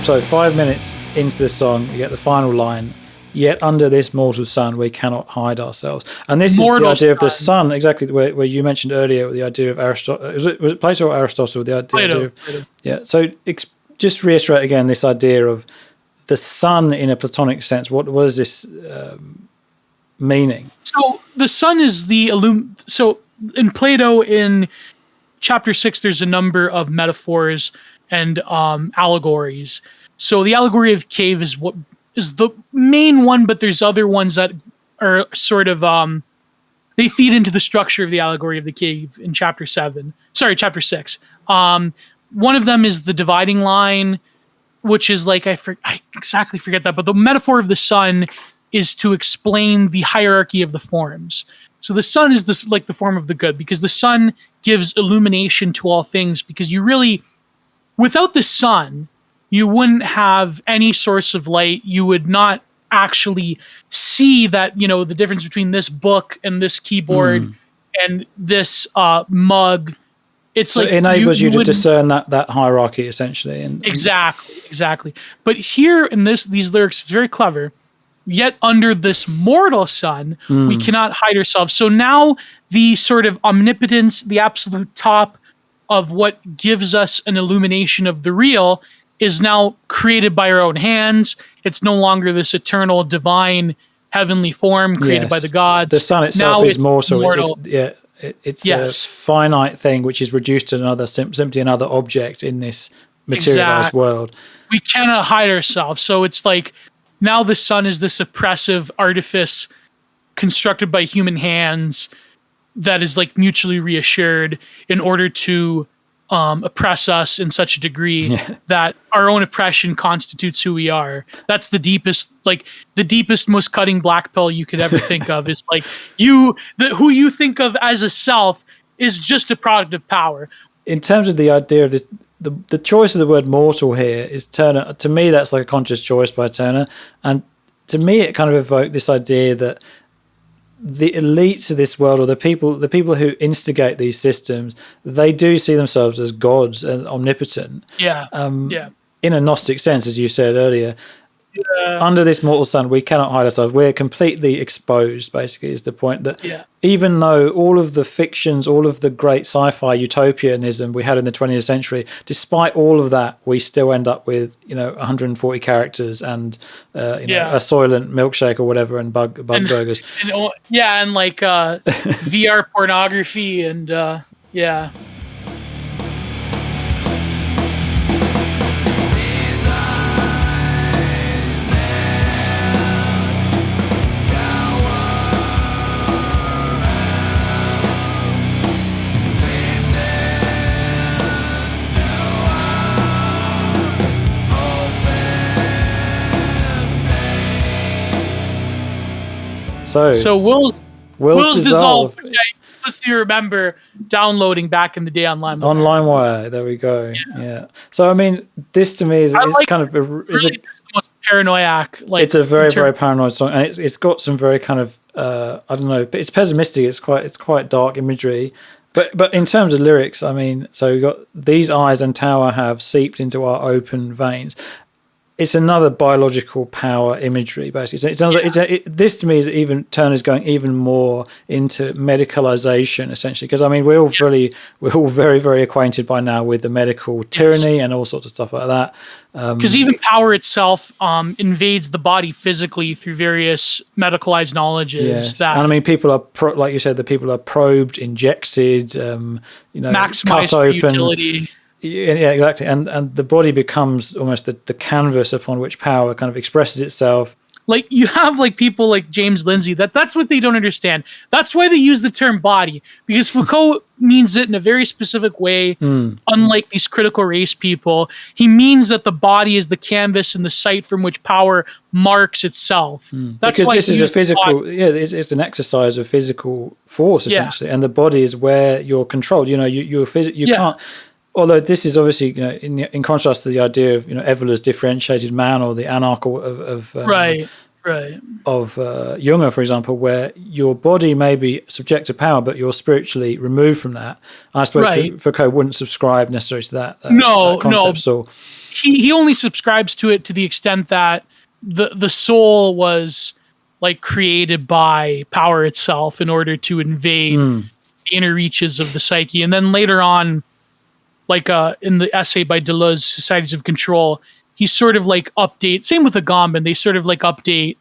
So 5 minutes into the song, you get the final line, "Yet under this mortal sun, we cannot hide ourselves." And this is the idea of the sun, exactly where you mentioned earlier, the idea of Aristotle. Was it Plato or Aristotle? Plato. Yeah. So just reiterate again this idea of the sun in a Platonic sense. What is this meaning? So the sun is the So in Plato, in chapter 6, there's a number of metaphors and allegories. So the allegory of cave is what is the main one, but there's other ones that are sort of they feed into the structure of the allegory of the cave in chapter 6. One of them is the dividing line, which is like I exactly forget that, but the metaphor of the sun is to explain the hierarchy of the forms. So the sun is this like the form of the good, because the sun gives illumination to all things, because without the sun, you wouldn't have any source of light. You would not actually see that, the difference between this book and this keyboard and this mug. It's so like it enables you to discern that hierarchy, essentially. Exactly. But here in these lyrics, it's very clever. Yet under this mortal sun, we cannot hide ourselves. So now the sort of omnipotence, the absolute top of what gives us an illumination of the real, is now created by our own hands. It's no longer this eternal, divine, heavenly form created by the gods. The sun itself is mortal. It's a finite thing which is reduced to simply another object in this materialized world. We cannot hide ourselves. So it's like now the sun is this oppressive artifice constructed by human hands that is like mutually reassured in order to oppress us in such a degree that our own oppression constitutes who we are. That's the deepest, most cutting black pill you could ever think of. It's like who you think of as a self is just a product of power. In terms of the idea of this, the choice of the word mortal here is Turner. To me, that's like a conscious choice by Turner. And to me, it kind of evoked this idea that the elites of this world, or the people who instigate these systems, they do see themselves as gods and omnipotent. In a Gnostic sense, as you said earlier. Under this mortal sun, we cannot hide ourselves. We're completely exposed, basically, is the point. That even though all of the fictions, all of the great sci-fi utopianism we had in the 20th century, despite all of that, we still end up with 140 characters and a Soylent milkshake or whatever, and bug burgers. And like VR pornography and So Will's Dissolve, which I mostly remember downloading back in the day on LimeWire. On LimeWire, there we go. Yeah. So I mean, this to me is kind of the most paranoiac. It's a very very paranoid song, and it's got some very kind of I don't know, but it's pessimistic. It's quite dark imagery. But in terms of lyrics, I mean, so we've got these eyes and tower have seeped into our open veins. It's another biological power imagery, basically. This to me is even Turner's going even more into medicalization, essentially, because I mean we're all very very acquainted by now with the medical tyranny and all sorts of stuff like that. Because even power itself invades the body physically through various medicalized knowledges. Yes. And I mean, people are like you said, the people are probed, injected, maximized cut for open. Utility. Yeah, exactly. And the body becomes almost the canvas upon which power kind of expresses itself. Like you have like people like James Lindsay, that's what they don't understand. That's why they use the term body, because Foucault means it in a very specific way. Unlike these critical race people, he means that the body is the canvas and the site from which power marks itself. That's because why this is a physical, it's an exercise of physical force essentially, and the body is where you're controlled. You know, you can't. Although this is obviously, you know, in contrast to the idea of, you know, Evoler's differentiated man or the anarcho of Junger, for example, where your body may be subject to power, but you're spiritually removed from that. I suppose Foucault wouldn't subscribe necessarily to that concept. So he only subscribes to it to the extent that the soul was like created by power itself in order to invade the inner reaches of the psyche, and then later on, like in the essay by Deleuze, Societies of Control, he sort of like update, same with Agamben, they sort of like update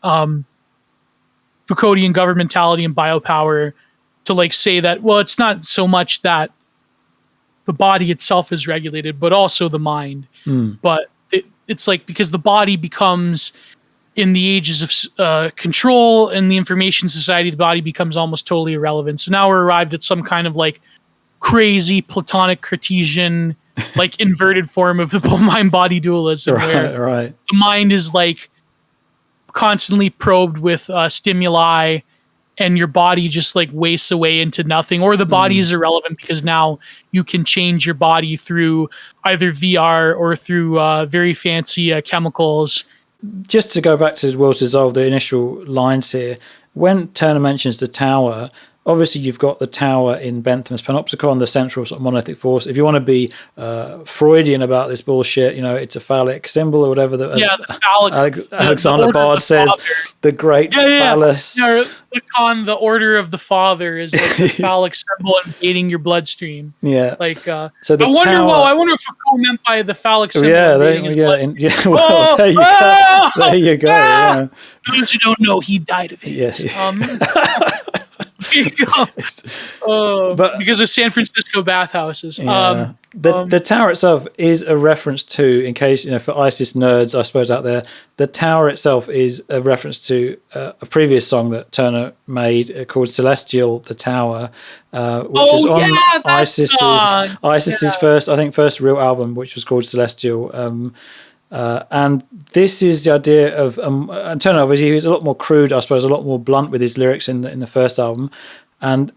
Foucauldian governmentality and biopower to like say that, well, it's not so much that the body itself is regulated, but also the mind. But it's like, because the body becomes, in the ages of control and the information society, the body becomes almost totally irrelevant. So now we're arrived at some kind of like crazy Platonic Cartesian, like inverted form of the mind-body dualism, where the mind is like constantly probed with stimuli, and your body just like wastes away into nothing, or the body is irrelevant because now you can change your body through either VR or through very fancy chemicals. Just to go back to Worlds Dissolved, the initial lines here, when Turner mentions the tower, obviously you've got the tower in Bentham's Panopticon, the central sort of monolithic force. If you want to be Freudian about this bullshit, you know, it's a phallic symbol or whatever. The phallic. Alexander Bard says, the great phallus. The order of the father is like the phallic symbol invading your bloodstream. Yeah. Like, so the I wonder if Foucault meant by the phallic symbol invading his blood. There you go. Yeah. Those who don't know, he died of AIDS. Because of San Francisco bathhouses. The tower itself is a reference to, in case, you know, for ISIS nerds, I suppose, out there, the tower itself is a reference to a previous song that Turner made called Celestial, the Tower, which was on ISIS's first real album, which was called Celestial. And this is the idea of and Turner, obviously, he was a lot more crude, I suppose, a lot more blunt with his lyrics in the first album, and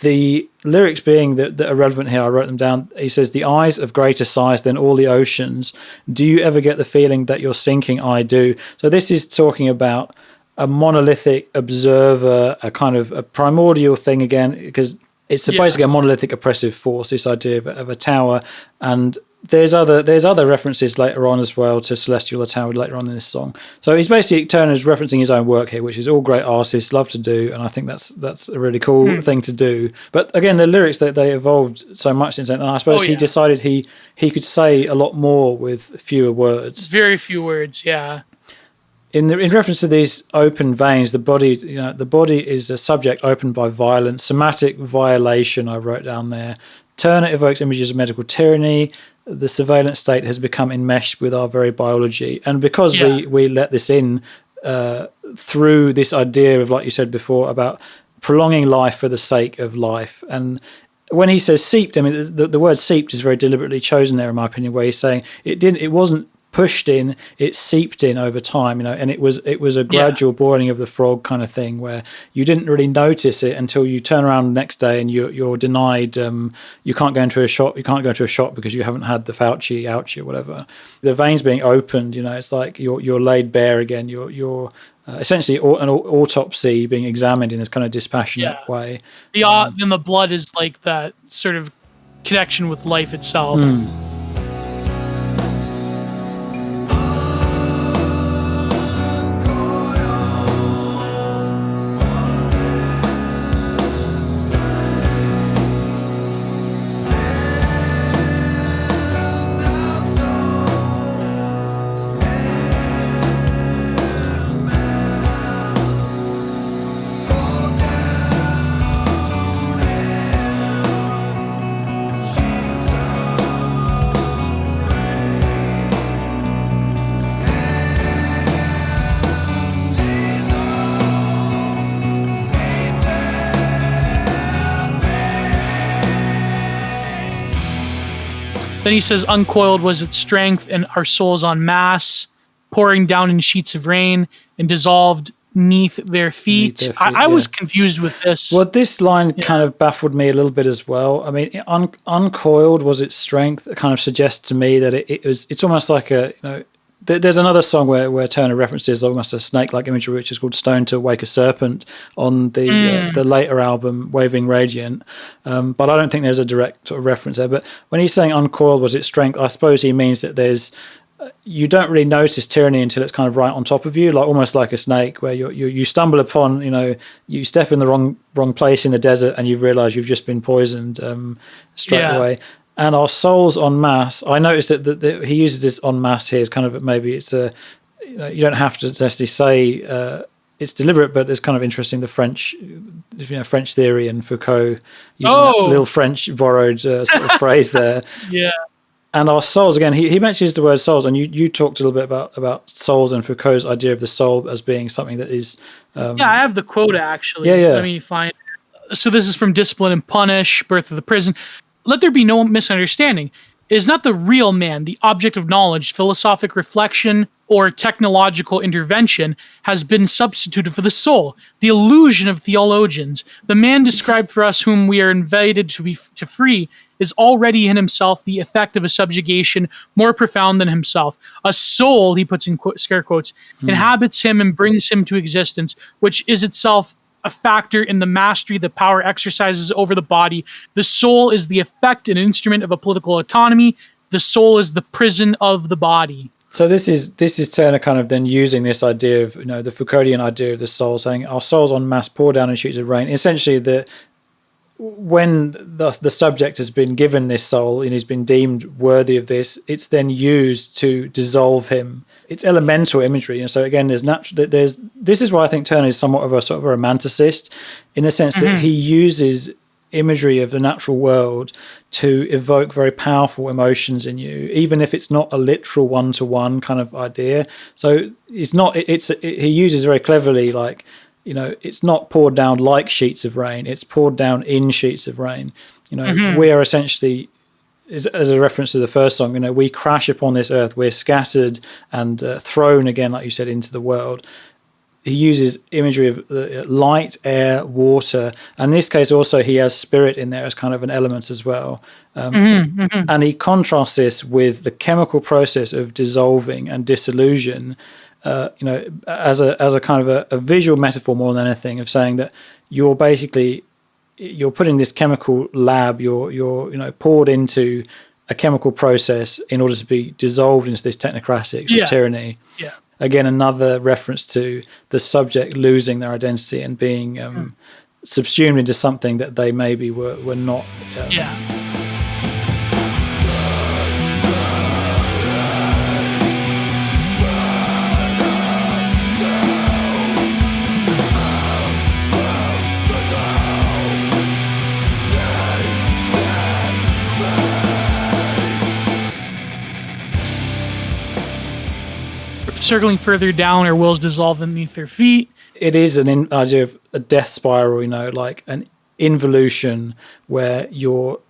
the lyrics being that are relevant here, I wrote them down. He says, "The eyes of greater size than all the oceans. Do you ever get the feeling that you're sinking? I do." So this is talking about a monolithic observer, a kind of a primordial thing again, because it's basically a monolithic oppressive force, this idea of a tower. And there's other references later on as well to Celestial the Tower later on in this song. So he's basically, Turner's referencing his own work here, which is all great artists love to do, and I think that's a really cool thing to do. But again, the lyrics, they evolved so much since then, and I suppose he decided he could say a lot more with fewer words. Very few words, yeah. In reference to these open veins, the body is a subject opened by violence, somatic violation, I wrote down there. Turner evokes images of medical tyranny. The surveillance state has become enmeshed with our very biology. And because we let this in through this idea of, like you said before, about prolonging life for the sake of life. And when he says seeped, I mean, the word seeped is very deliberately chosen there, in my opinion, where he's saying it wasn't pushed in, it seeped in over time, you know, and it was a gradual boiling of the frog kind of thing, where you didn't really notice it until you turn around the next day and you're denied. You can't go into a shop. You can't go to a shop because you haven't had the Fauci ouchie or whatever. The veins being opened, you know, it's like you're laid bare again. You're essentially an autopsy being examined in this kind of dispassionate way. Then the blood is like that sort of connection with life itself. Then he says, uncoiled was its strength, and our souls en masse, pouring down in sheets of rain and dissolved neath their feet. I was confused with this. Well, this line kind of baffled me a little bit as well. I mean, uncoiled was its strength. It kind of suggests to me that it's almost like there's another song where Turner references almost a snake-like imagery, which is called "Stone to Wake a Serpent" on the later album "Waving Radiant." But I don't think there's a direct sort of reference there. But when he's saying uncoiled was its strength, I suppose he means that you don't really notice tyranny until it's kind of right on top of you, like almost like a snake, where you stumble upon, you step in the wrong place in the desert and you realise you've just been poisoned straight away. And our souls en masse. I noticed that he uses this en masse here as kind of maybe it's a, you don't have to necessarily say it's deliberate, but it's kind of interesting. The French theory and Foucault using that little French borrowed sort of phrase there. Yeah. And our souls, again, he mentions the word souls, and you talked a little bit about souls and Foucault's idea of the soul as being something that is... I have the quote, actually. Yeah. Let me find it. So this is from Discipline and Punish, Birth of the Prison. Let there be no misunderstanding. It is not the real man, the object of knowledge, philosophic reflection, or technological intervention has been substituted for the soul, the illusion of theologians. The man described for us whom we are invited to free is already in himself the effect of a subjugation more profound than himself. A soul, he puts in scare quotes, inhabits him and brings him to existence, which is itself a factor in the mastery the power exercises over the body. The soul is the effect and instrument of a political autonomy. The soul is the prison of the body. So this is Turner kind of then using this idea of the Foucauldian idea of the soul, saying our souls en masse pour down in sheets of rain. Essentially, when the subject has been given this soul and he's been deemed worthy of this, it's then used to dissolve him. It's elemental imagery, and so again, this is why I think Turner is somewhat of a sort of a romanticist, in the sense that he uses imagery of the natural world to evoke very powerful emotions in you, even if it's not a literal one-to-one kind of idea. So he uses very cleverly, like, it's not poured down like sheets of rain, it's poured down in sheets of rain. We are essentially, as a reference to the first song, we crash upon this earth, we're scattered and thrown again, like you said, into the world. He uses imagery of light, air, water. And in this case, also, he has spirit in there as kind of an element as well. And he contrasts this with the chemical process of dissolving and dissolution, as a kind of a visual metaphor more than anything, of saying that you're put in this chemical lab, you're poured into a chemical process in order to be dissolved into this technocratic sort of tyranny. Yeah. Again, another reference to the subject losing their identity and being subsumed into something that they maybe were not. Circling further down, our wills dissolve beneath their feet. It is an idea of a death spiral, like an involution where you're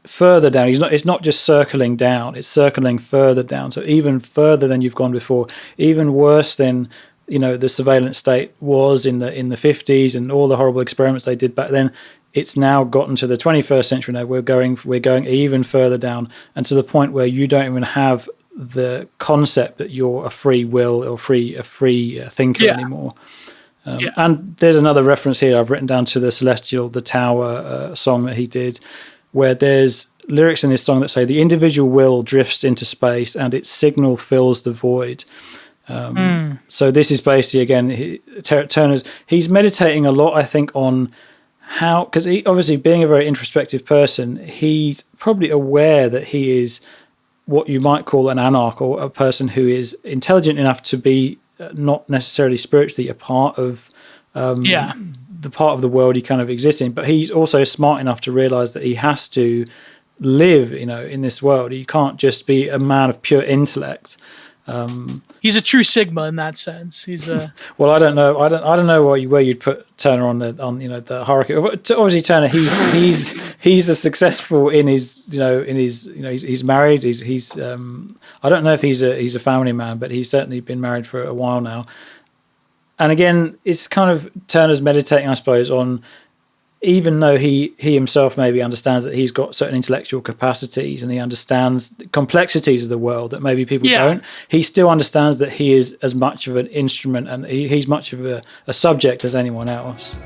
further down. It's not just circling down, it's circling further down. So even further than you've gone before, even worse than the surveillance state was in the 50s and all the horrible experiments they did back then. It's now gotten to the 21st century now. We're going even further down, and to the point where you don't even have the concept that you're a free will or a free thinker anymore. And there's another reference here I've written down to the Tower song that he did, where there's lyrics in this song that say the individual will drifts into space and its signal fills the void. So this is basically, again, Turner's, he's meditating a lot, I think, on how, because he obviously, being a very introspective person, he's probably aware that he is what you might call an anarch, or a person who is intelligent enough to be not necessarily spiritually a part of the part of the world he kind of exists in, but he's also smart enough to realize that he has to live in this world. He can't just be a man of pure intellect. He's a true Sigma in that sense. He's a well, I don't know. I don't know where you'd put Turner on the hierarchy. Obviously, Turner he's a successful he's married. He's I don't know if he's a family man, but he's certainly been married for a while now. And again, it's kind of Turner's meditating, I suppose, on, even though he himself maybe understands that he's got certain intellectual capacities and he understands the complexities of the world that maybe people don't, he still understands that he is as much of an instrument and he's much of a subject as anyone else.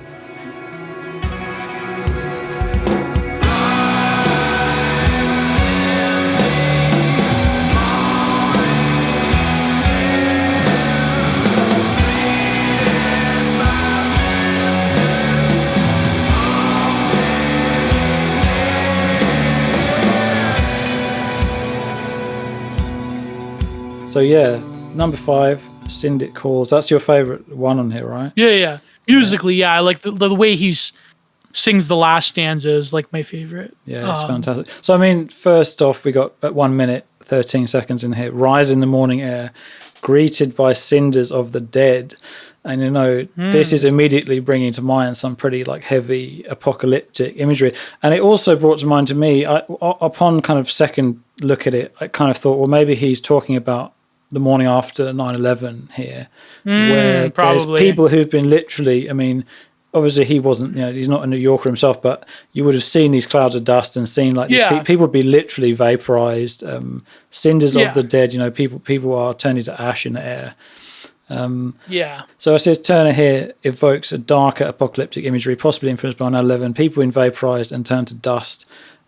So yeah, number 5, Syndic Calls. That's your favorite one on here, right? Yeah. Musically, yeah. I like the way he sings the last stanza is like my favorite. Yeah, it's fantastic. So I mean, first off, we got at 1 minute 13 seconds in here. Rise in the morning air, greeted by cinders of the dead. And this is immediately bringing to mind some pretty like heavy apocalyptic imagery. And it also brought to mind to me, upon kind of second look at it, I kind of thought, well, maybe he's talking about the morning after 9/11 here, where there's people who've been literally, I mean, obviously he wasn't, he's not a New Yorker himself, but you would have seen these clouds of dust and seen like people would be literally vaporized, cinders of the dead, people are turning to ash in the air. So it says Turner here evokes a darker apocalyptic imagery, possibly influenced by 9/11, people in vaporized and turned to dust.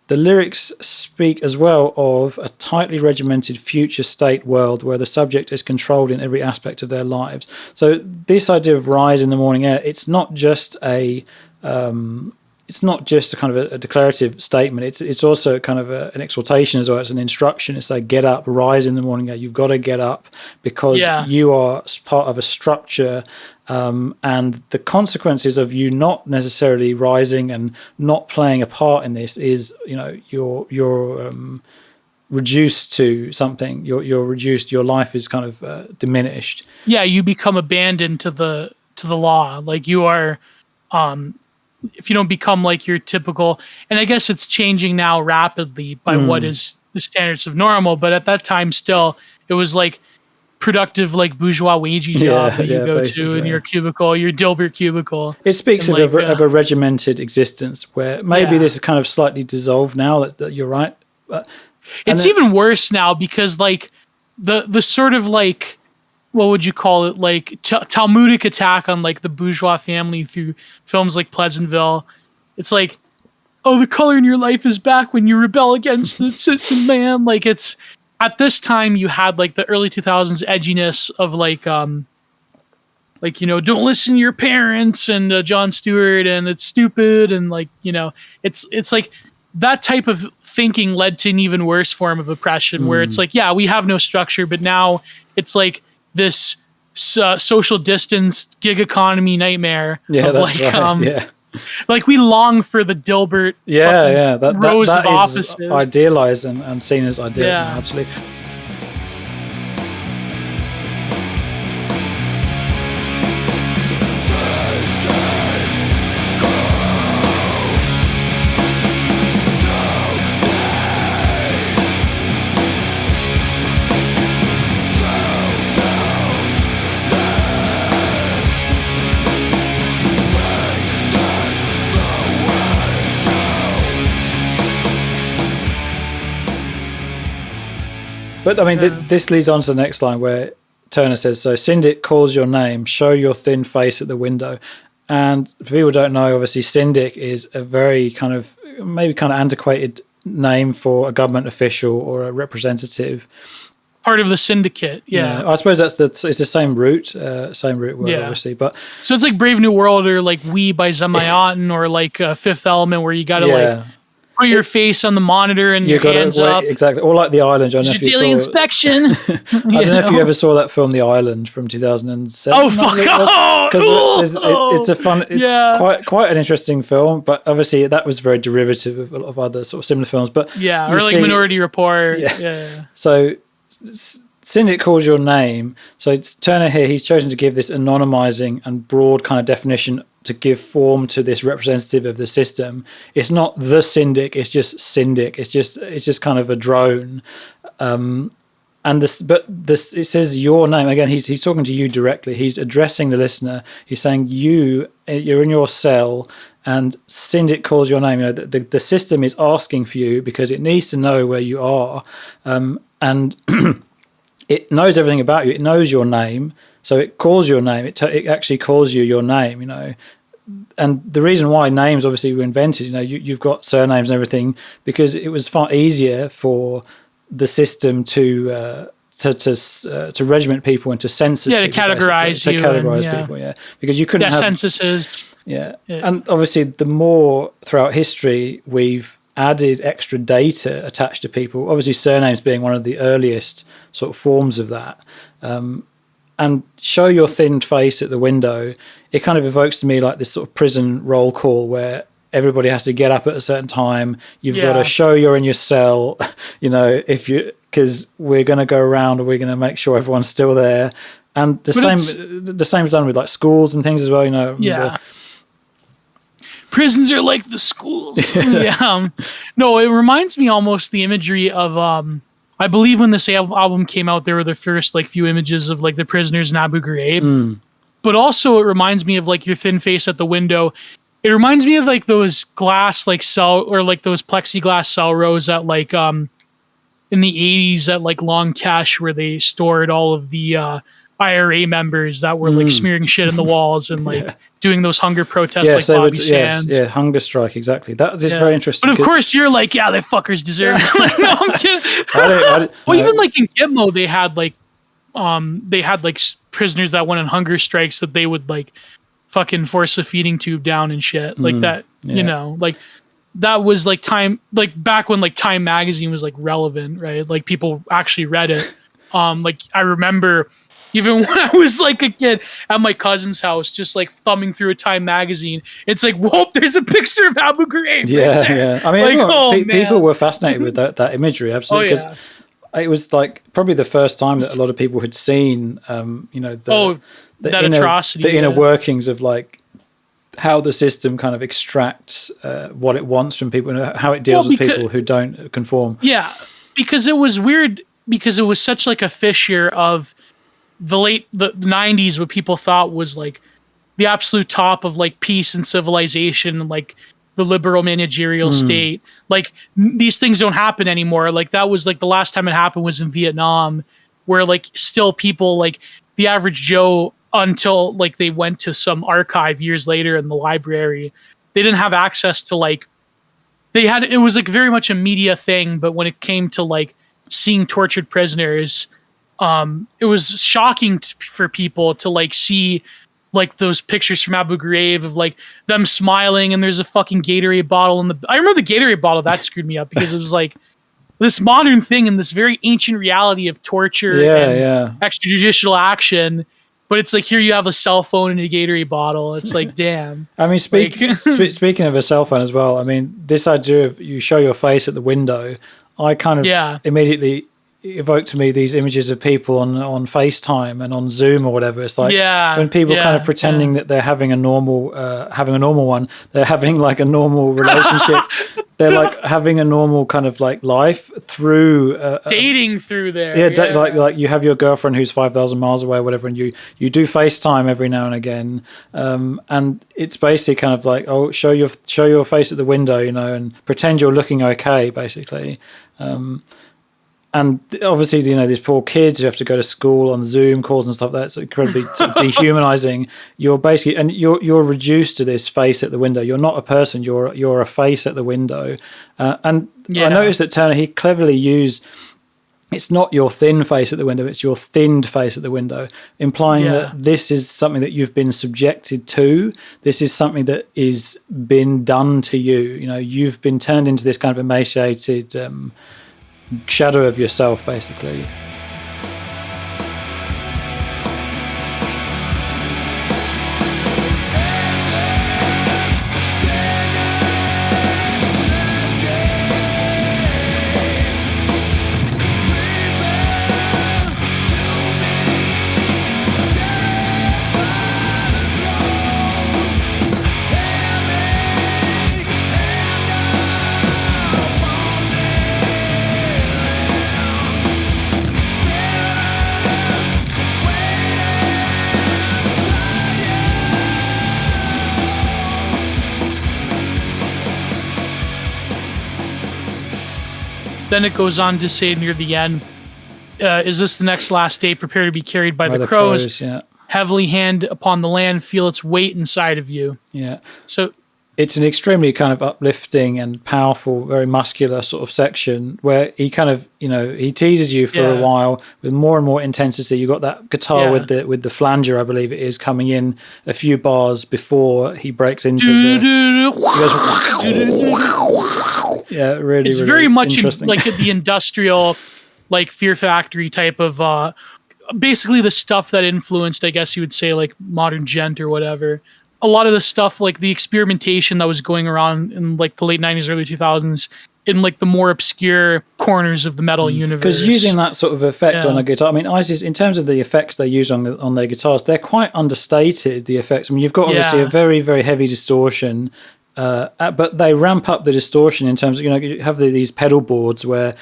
The lyrics speak as well of a tightly regimented future state world where the subject is controlled in every aspect of their lives. So this idea of rise in the morning air, it's not just a kind of a declarative statement. It's also kind of an exhortation as well. It's an instruction. It's like, get up, rise in the morning air. You've got to get up because you are part of a structure. And the consequences of you not necessarily rising and not playing a part in this is, you're reduced to something. You're reduced. Your life is kind of diminished. Yeah, you become abandoned to the law. Like you are, if you don't become like your typical. And I guess it's changing now rapidly by what is the standards of normal. But at that time, still, it was like productive, like bourgeois wagey job that you go basically to in your cubicle, your Dilbert cubicle. It speaks of a regimented existence where maybe this is kind of slightly dissolved now. That you're right, but it's even worse now because like the sort of like, what would you call it? Like Talmudic attack on like the bourgeois family through films like Pleasantville. It's like, oh, the color in your life is back when you rebel against the system, man. Like it's. At this time, you had like the early 2000s edginess of like don't listen to your parents and Jon Stewart and it's stupid and like it's like that type of thinking led to an even worse form of oppression where it's like we have no structure, but now it's like this social distance gig economy nightmare. Yeah, of that's like, right. Like we long for the Dilbert rows of offices. Idealized and seen as ideal. Yeah. Absolutely. But I mean, this leads on to the next line where Turner says, so Syndic calls your name, show your thin face at the window. And for people who don't know, obviously Syndic is a very kind of antiquated name for a government official or a representative. Part of the syndicate, yeah. I suppose it's the same root word, obviously. But so it's like Brave New World or like We by Zamayatin or like Fifth Element where you got to like put your face on the monitor and your hands up. Exactly. Or like The Island. I don't know if you daily inspection. I don't know if you ever saw that film, The Island, from 2007. Oh, fuck. Because it's a fun, quite an interesting film, but obviously that was very derivative of a lot of other sort of similar films. But or like Minority Report. Yeah. So syndic calls your name. So it's Turner here, he's chosen to give this anonymizing and broad kind of definition to give form to this representative of the system. It's not the syndic, it's just syndic. It's just kind of a drone. It says your name again. He's talking to you directly. He's addressing the listener. He's saying you're in your cell, and syndic calls your name. The system is asking for you because it needs to know where you are, and it knows everything about you. It knows your name, so it calls your name. It actually calls you your name. And the reason why names obviously were invented, you've got surnames and everything, because it was far easier for the system to regiment people and to census people, to categorize people, because you couldn't have censuses. And obviously the more throughout history we've added extra data attached to people, obviously surnames being one of the earliest sort of forms of that, and show your thinned face at the window, it kind of evokes to me like this sort of prison roll call where everybody has to get up at a certain time. You've got to show you're in your cell, because we're going to go around and we're going to make sure everyone's still there. And the same is done with like schools and things as well. Prisons are like the schools. No, it reminds me almost the imagery of I believe when this album came out, there were the first like few images of like the prisoners in Abu Ghraib. But also it reminds me of like your thin face at the window. It reminds me of like those glass like cell or like those plexiglass cell rows at like in the 80s at like Long Cash, where they stored all of the IRA members that were like smearing shit in the walls and like doing those hunger protests like Bobby Sands. Hunger strike, exactly. That is very interesting. But of course you're like, they fuckers deserve it. Like, no, I'm kidding. Well, even like in Gitmo, they had like prisoners that went on hunger strikes that they would like fucking force a feeding tube down and shit like that. Like that was like time, like back when like Time magazine was like relevant, right? Like people actually read it. Like I remember even when I was like a kid at my cousin's house, just like thumbing through a Time magazine, it's like, whoa, there's a picture of Abu Ghraib. I mean, like, people were fascinated with that imagery, absolutely, because it was like probably the first time that a lot of people had seen, the atrocity, the inner workings of like how the system kind of extracts what it wants from people and how it deals with people who don't conform. Yeah, because it was weird, because it was such like a fissure of the 90s, what people thought was like the absolute top of like peace and civilization, like the liberal managerial state. Like these things don't happen anymore. Like that was like the last time it happened was in Vietnam, where like still people like the average Joe, until like they went to some archive years later in the library, they didn't have access to like, it was like very much a media thing. But when it came to like seeing tortured prisoners, it was shocking for people to like see like those pictures from Abu Ghraib of like them smiling, and there's a fucking Gatorade bottle I remember the Gatorade bottle that screwed me up, because it was like this modern thing in this very ancient reality of torture and extrajudicial action. But it's like, here you have a cell phone and a Gatorade bottle. It's like, damn. I mean, speaking of a cell phone as well, I mean, this idea of you show your face at the window, I kind of immediately evoked to me these images of people on FaceTime and on Zoom or whatever. It's like when people kind of pretending that they're having a normal one, they're having like a normal relationship. They're like having a normal kind of like life through dating through there. Like you have your girlfriend who's 5,000 miles away or whatever, and you do FaceTime every now and again. And it's basically kind of like, show your face at the window, and pretend you're looking okay, basically. And obviously, these poor kids who have to go to school on Zoom calls and stuff like that. It's incredibly sort of dehumanizing. You're basically, and you're reduced to this face at the window. You're not a person. You're a face at the window. I noticed that Turner, he cleverly used, it's not your thin face at the window, it's your thinned face at the window, implying that this is something that you've been subjected to. This is something that is been done to you. You've been turned into this kind of emaciated shadow of yourself, basically. then it goes on to say near the end, is this the next last day? Prepare to be carried by the crows. Yeah. Heavily hand upon the land, feel its weight inside of you. Yeah. So it's an extremely kind of uplifting and powerful, very muscular sort of section where he kind of, he teases you for a while with more and more intensity. You got that guitar with the flanger, I believe it is, coming in a few bars before he breaks into yeah, really. It's really very much like the industrial, like Fear Factory type of, basically the stuff that influenced, I guess you would say, like modern gent or whatever. A lot of the stuff, like the experimentation that was going around in like the late 90s, early 2000s, in like the more obscure corners of the metal universe. Because using that sort of effect on a guitar, I mean, ISIS, in terms of the effects they use on their guitars, they're quite understated, the effects. I mean, you've got obviously a very, very heavy distortion, but they ramp up the distortion in terms of, you have these pedal boards where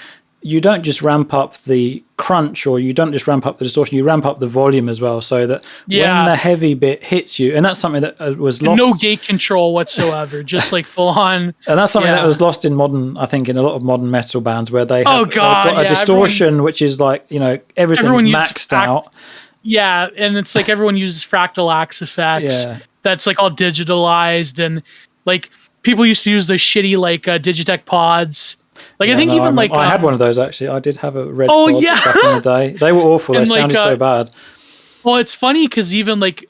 you don't just ramp up the crunch or you don't just ramp up the distortion, you ramp up the volume as well, so that when the heavy bit hits you, and that's something that was lost. No gate control whatsoever, just like full on. And that's something that was lost in I think in a lot of modern metal bands where they have got a distortion which is like, everything's maxed out. Yeah, and it's like everyone uses fractal axe effects. Yeah. That's like all digitalized, and like people used to use those shitty like Digitech pods. Like I think even like I had one of those actually. I did have a red pod back in the day. They were awful. They sounded so bad. Well, it's funny because even like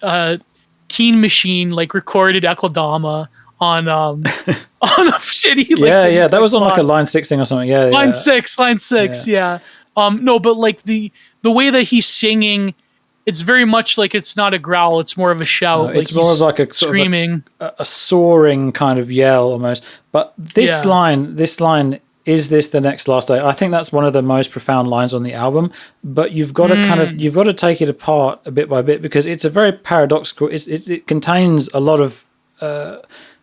Keen Machine like recorded Eklodama on on a shitty like that was on like a line 6 thing or something. Line 6. Yeah. No, but like the way that he's singing, it's very much like it's not a growl, it's more of a shout. No, it's more of like a screaming, a soaring kind of yell almost. But this line, is this the next last day? I think that's one of the most profound lines on the album. But you've got to take it apart a bit by bit because it's a very paradoxical. It contains a lot of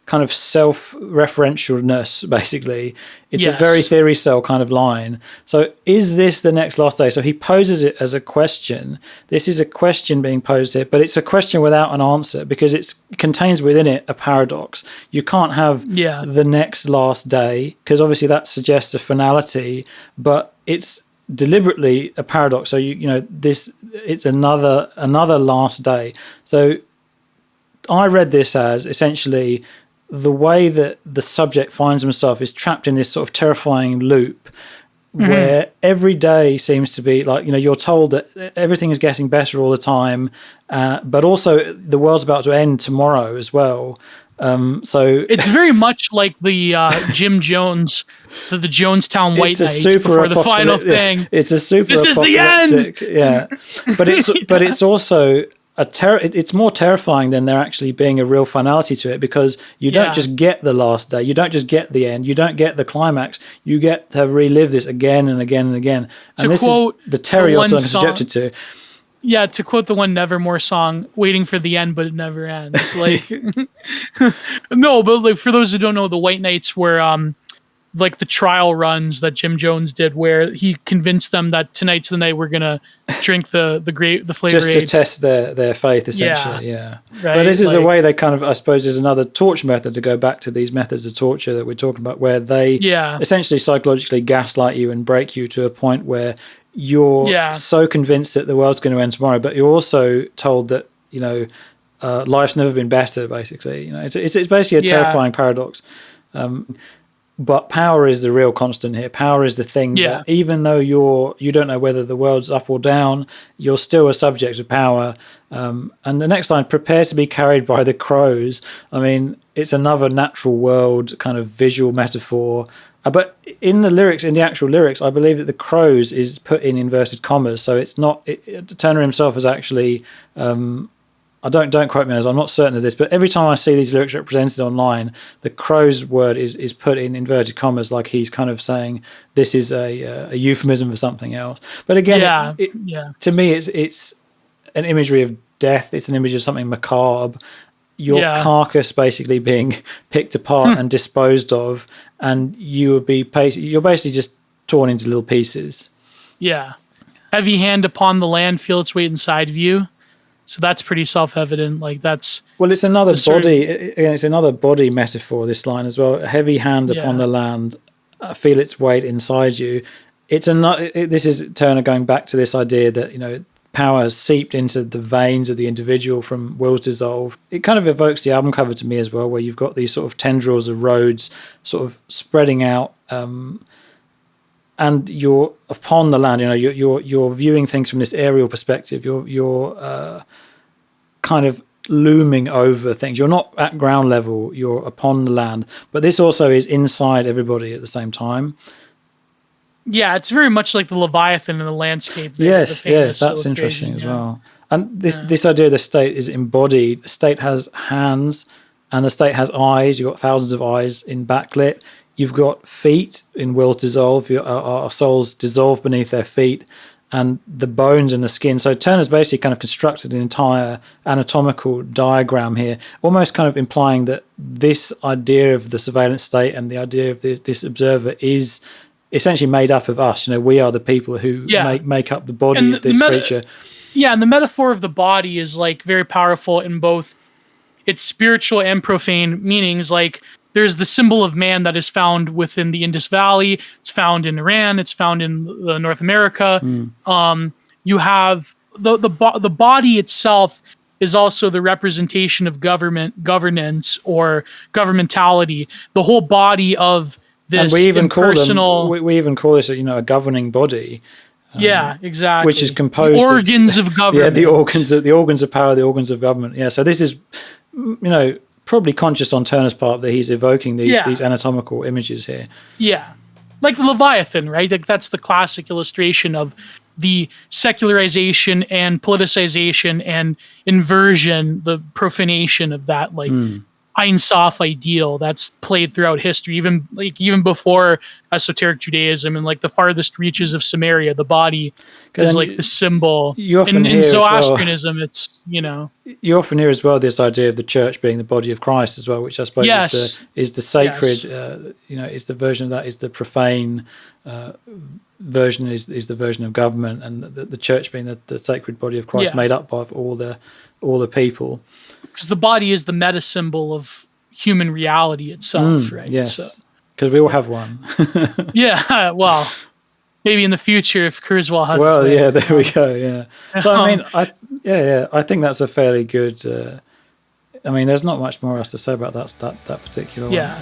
kind of self-referentialness, basically. It's a very theory cell kind of line. So is this the next last day? So he poses it as a question. This is a question being posed here, but it's a question without an answer because it contains within it a paradox. You can't have the next last day because obviously that suggests a finality, but it's deliberately a paradox. So it's another last day. So I read this as essentially the way that the subject finds himself is trapped in this sort of terrifying loop where every day seems to be like, you're told that everything is getting better all the time, but also the world's about to end tomorrow as well. So it's very much like the Jim Jones, the Jonestown White Knights before the final thing. It's a super. This is the end. Yeah, but it's also it's more terrifying than there actually being a real finality to it because you don't just get the last day, you don't just get the end, you don't get the climax, you get to relive this again and again and again. And this is the terror you're also subjected to. Yeah, to quote the one Nevermore song, waiting for the end, but it never ends. Like, no, but like for those who don't know, the White Knights were like the trial runs that Jim Jones did, where he convinced them that tonight's the night we're gonna drink the flavor just to test their faith, essentially. Yeah. Right? But this is the way they kind of, I suppose, is another torture method to go back to these methods of torture that we're talking about, where they essentially psychologically gaslight you and break you to a point where you're so convinced that the world's going to end tomorrow, but you're also told that life's never been better. Basically, it's basically a terrifying paradox. But power is the real constant here. Power is the thing that even though you don't know whether the world's up or down, you're still a subject of power. And the next line, prepare to be carried by the crows. I mean, it's another natural world kind of visual metaphor. But in the lyrics, in the actual lyrics, I believe that the crows is put in inverted commas. So it's not, Turner himself is actually, I don't quote me, as I'm not certain of this, but every time I see these lyrics represented online, the crows word is put in inverted commas, like he's kind of saying this is a euphemism for something else. But again, to me, it's an imagery of death. It's an image of something macabre. Your carcass basically being picked apart and disposed of, and you're basically just torn into little pieces. Yeah. Heavy hand upon the land, feel its weight inside of you. So that's pretty self-evident. Like that's it's another body. Again, it's another body metaphor. This line as well. A heavy hand upon the land, feel its weight inside you. This is Turner going back to this idea that power has seeped into the veins of the individual from Will's Dissolve. It kind of evokes the album cover to me as well, where you've got these sort of tendrils of roads sort of spreading out, and you're upon the land. You're viewing things from this aerial perspective. You're kind of looming over things. You're not at ground level. You're upon the land, but this also is inside everybody at the same time. Yeah, it's very much like the Leviathan in the landscape. Yes, that's interesting as well. And this idea of the state is embodied. The state has hands, and the state has eyes. You've got thousands of eyes in backlit. You've got feet in Will's Dissolve. Our souls dissolve beneath their feet, and the bones and the skin. So Turner's basically kind of constructed an entire anatomical diagram here, almost kind of implying that this idea of the surveillance state and the idea of this observer is essentially made up of us. We are the people who make up the body of this creature. Yeah, and the metaphor of the body is like very powerful in both its spiritual and profane meanings. Like there's the symbol of man that is found within the Indus Valley. It's found in Iran. It's found in North America. You have the body itself is also the representation of governance, or governmentality. The whole body of this, and we even call this a governing body. Exactly. Which is composed the organs of government. The organs of power, the organs of government. Yeah. So this is, probably conscious on Turner's part that he's evoking these anatomical images here. Yeah, like the Leviathan, right? Like that's the classic illustration of the secularization and politicization and inversion, the profanation of that, like. Ein Sof ideal that's played throughout history, even before esoteric Judaism and like the farthest reaches of Samaria, the body is like the symbol. In Zoroastrianism, it's you often hear as well this idea of the church being the body of Christ as well, which I suppose is the sacred. Is the version of that is the profane version is the version of government, and the church being the sacred body of Christ made up of all the people. Because the body is the meta symbol of human reality itself, right? Yes, because we all have one. Well, maybe in the future if Kurzweil has. Well, there we go. Yeah. So I think that's a fairly good. There's not much more else to say about that particular one. Yeah.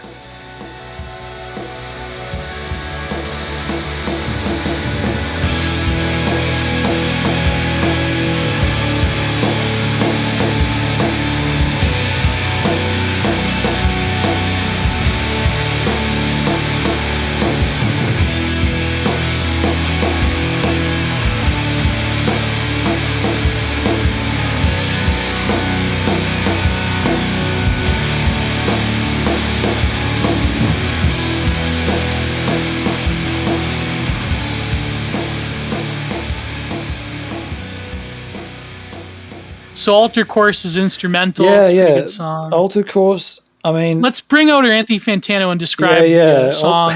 So Altered Course is instrumental. It's a good song. Altered Course. Let's bring out our Anthony Fantano and describe the song.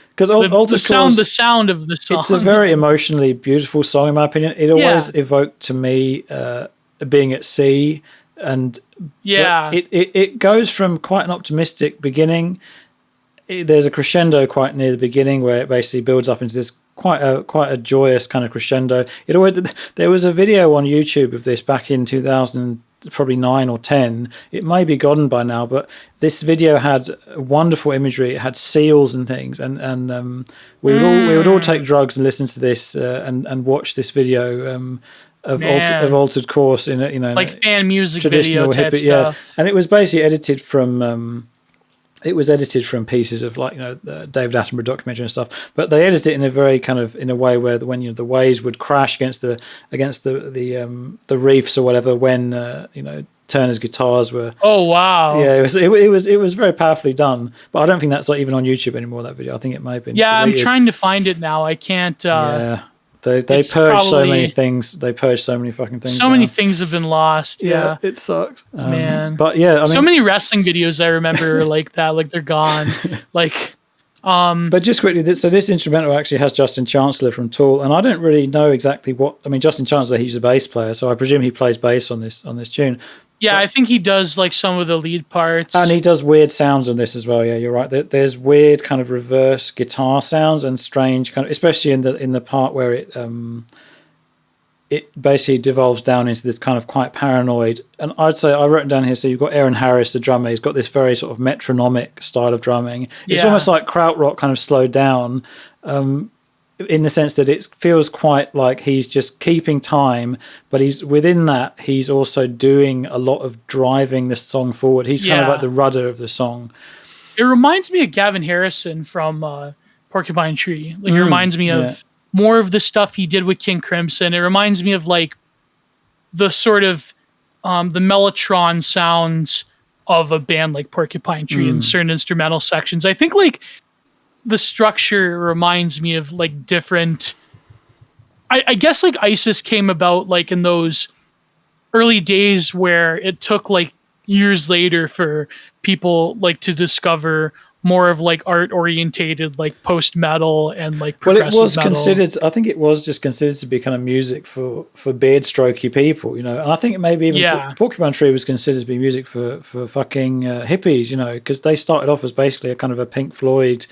Because the sound of the song. It's a very emotionally beautiful song, in my opinion. It always evoked to me being at sea, and it goes from quite an optimistic beginning. There's a crescendo quite near the beginning where it basically builds up into this quite a joyous kind of crescendo. There was a video on YouTube of this back in 2000, probably 9 or 10. It may be gone by now, but this video had wonderful imagery. It had seals and things, and we would all take drugs and listen to this and watch this video of Altered Course in a like fan music video type stuff. And it was basically edited from. It was edited from pieces of the David Attenborough documentary and stuff, but they edited it in a very kind of in a way where when the waves would crash against the reefs or whatever when Turner's guitars were. Oh wow! Yeah, it was very powerfully done, but I don't think that's even on YouTube anymore. That video, I think it may have been. Yeah, I'm trying to find it now. I can't. They purged so many things. They purged so many fucking things. So many things have been lost. Yeah, it sucks, man. But so many wrestling videos I remember like that. Like they're gone. But just quickly, so this instrumental actually has Justin Chancellor from Tool, and I don't really know exactly what. Justin Chancellor, he's a bass player, so I presume he plays bass on this tune. Yeah, I think he does like some of the lead parts. And he does weird sounds on this as well. Yeah, you're right. There's weird kind of reverse guitar sounds and strange kind of, especially in the part where it basically devolves down into this kind of quite paranoid. And I'd say I wrote it down here. So you've got Aaron Harris, the drummer. He's got this very sort of metronomic style of drumming. It's almost like krautrock kind of slowed down. In the sense that it feels quite like he's just keeping time, but he's within that, he's also doing a lot of driving the song forward. He's kind of like the rudder of the song. It reminds me of Gavin Harrison from Porcupine Tree. Like it reminds me of more of the stuff he did with King Crimson. It reminds me of like the sort of the mellotron sounds of a band like Porcupine Tree in certain instrumental sections. I think like the structure reminds me of like different, I guess like ISIS came about like in those early days where it took like years later for people like to discover more of like art orientated like post metal and like progressive it was metal. considered, I think it was just considered to be kind of music for beard strokey people, you know. And I think maybe even Porcupine Tree was considered to be music for fucking hippies, you know, because they started off as basically a kind of a Pink Floyd.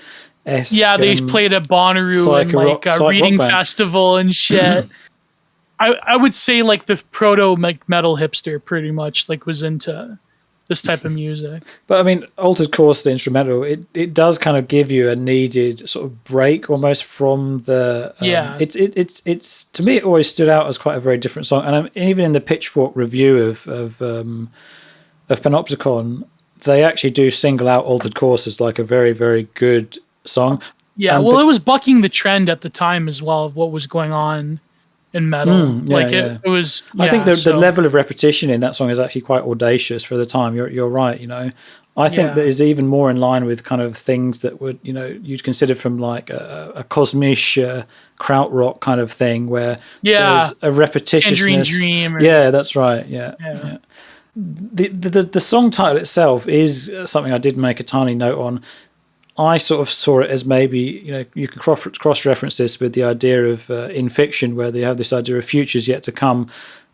They played at Bonnaroo and like a reading festival and shit. I would say like the proto metal hipster pretty much like was into this type of music. But I mean, Altered Course, the instrumental, it does kind of give you a needed sort of break almost from the it's to me it always stood out as quite a very different song. And even in the Pitchfork review of Panopticon, they actually do single out Altered Course as like a very, very good song. Yeah, and it was bucking the trend at the time as well of what was going on in metal. It was. I think the level of repetition in that song is actually quite audacious for the time. You're right. You know, I think that is even more in line with kind of things that would, you know, you'd consider from like a cosmic krautrock kind of thing where there's a repetitiousness. Tangerine Dream. That's right. Yeah. The song title itself is something I did make a tiny note on. I sort of saw it as maybe, you know, you can cross-reference this with the idea of in fiction where they have this idea of futures yet to come,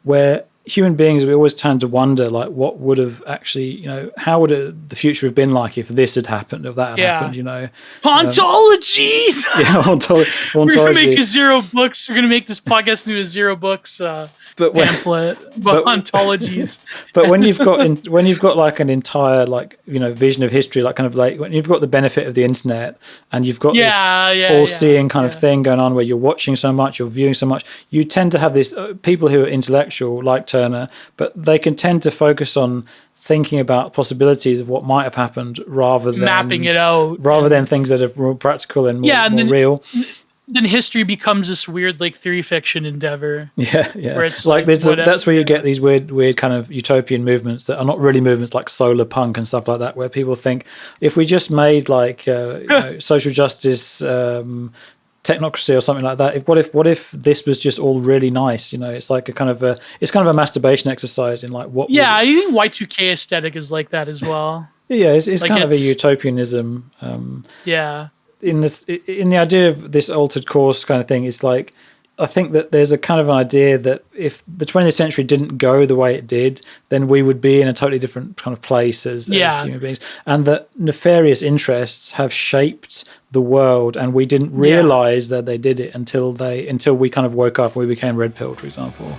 where human beings, we always tend to wonder, like, what would have actually, you know, how would the future have been like if this had happened, if that had happened, you know? Ontologies! Ontology. We're going to make a zero books. We're going to make this podcast into a zero books pamphlet about ontologies. But when you've got like an entire, like, you know, vision of history, like kind of like when you've got the benefit of the internet and you've got this all-seeing kind of thing going on where you're watching so much, you're viewing so much, you tend to have this people who are intellectual like Turner, but they can tend to focus on thinking about possibilities of what might have happened rather than mapping it out, rather than things that are more practical and more real. Then history becomes this weird like theory fiction endeavor. Yeah. Where it's like that's where you get these weird kind of utopian movements that are not really movements, like solar punk and stuff like that, where people think if we just made like you know, social justice, technocracy or something like that. What if this was just all really nice? You know, it's like a kind of a masturbation exercise in like what. Yeah, I think Y2K aesthetic is like that as well. Yeah, it's like kind of a utopianism. In the idea of this altered course kind of thing, it's like I think that there's a kind of an idea that if the 20th century didn't go the way it did, then we would be in a totally different kind of place as human beings, and that nefarious interests have shaped the world, and we didn't realize that they did it until we kind of woke up and we became red pilled, for example.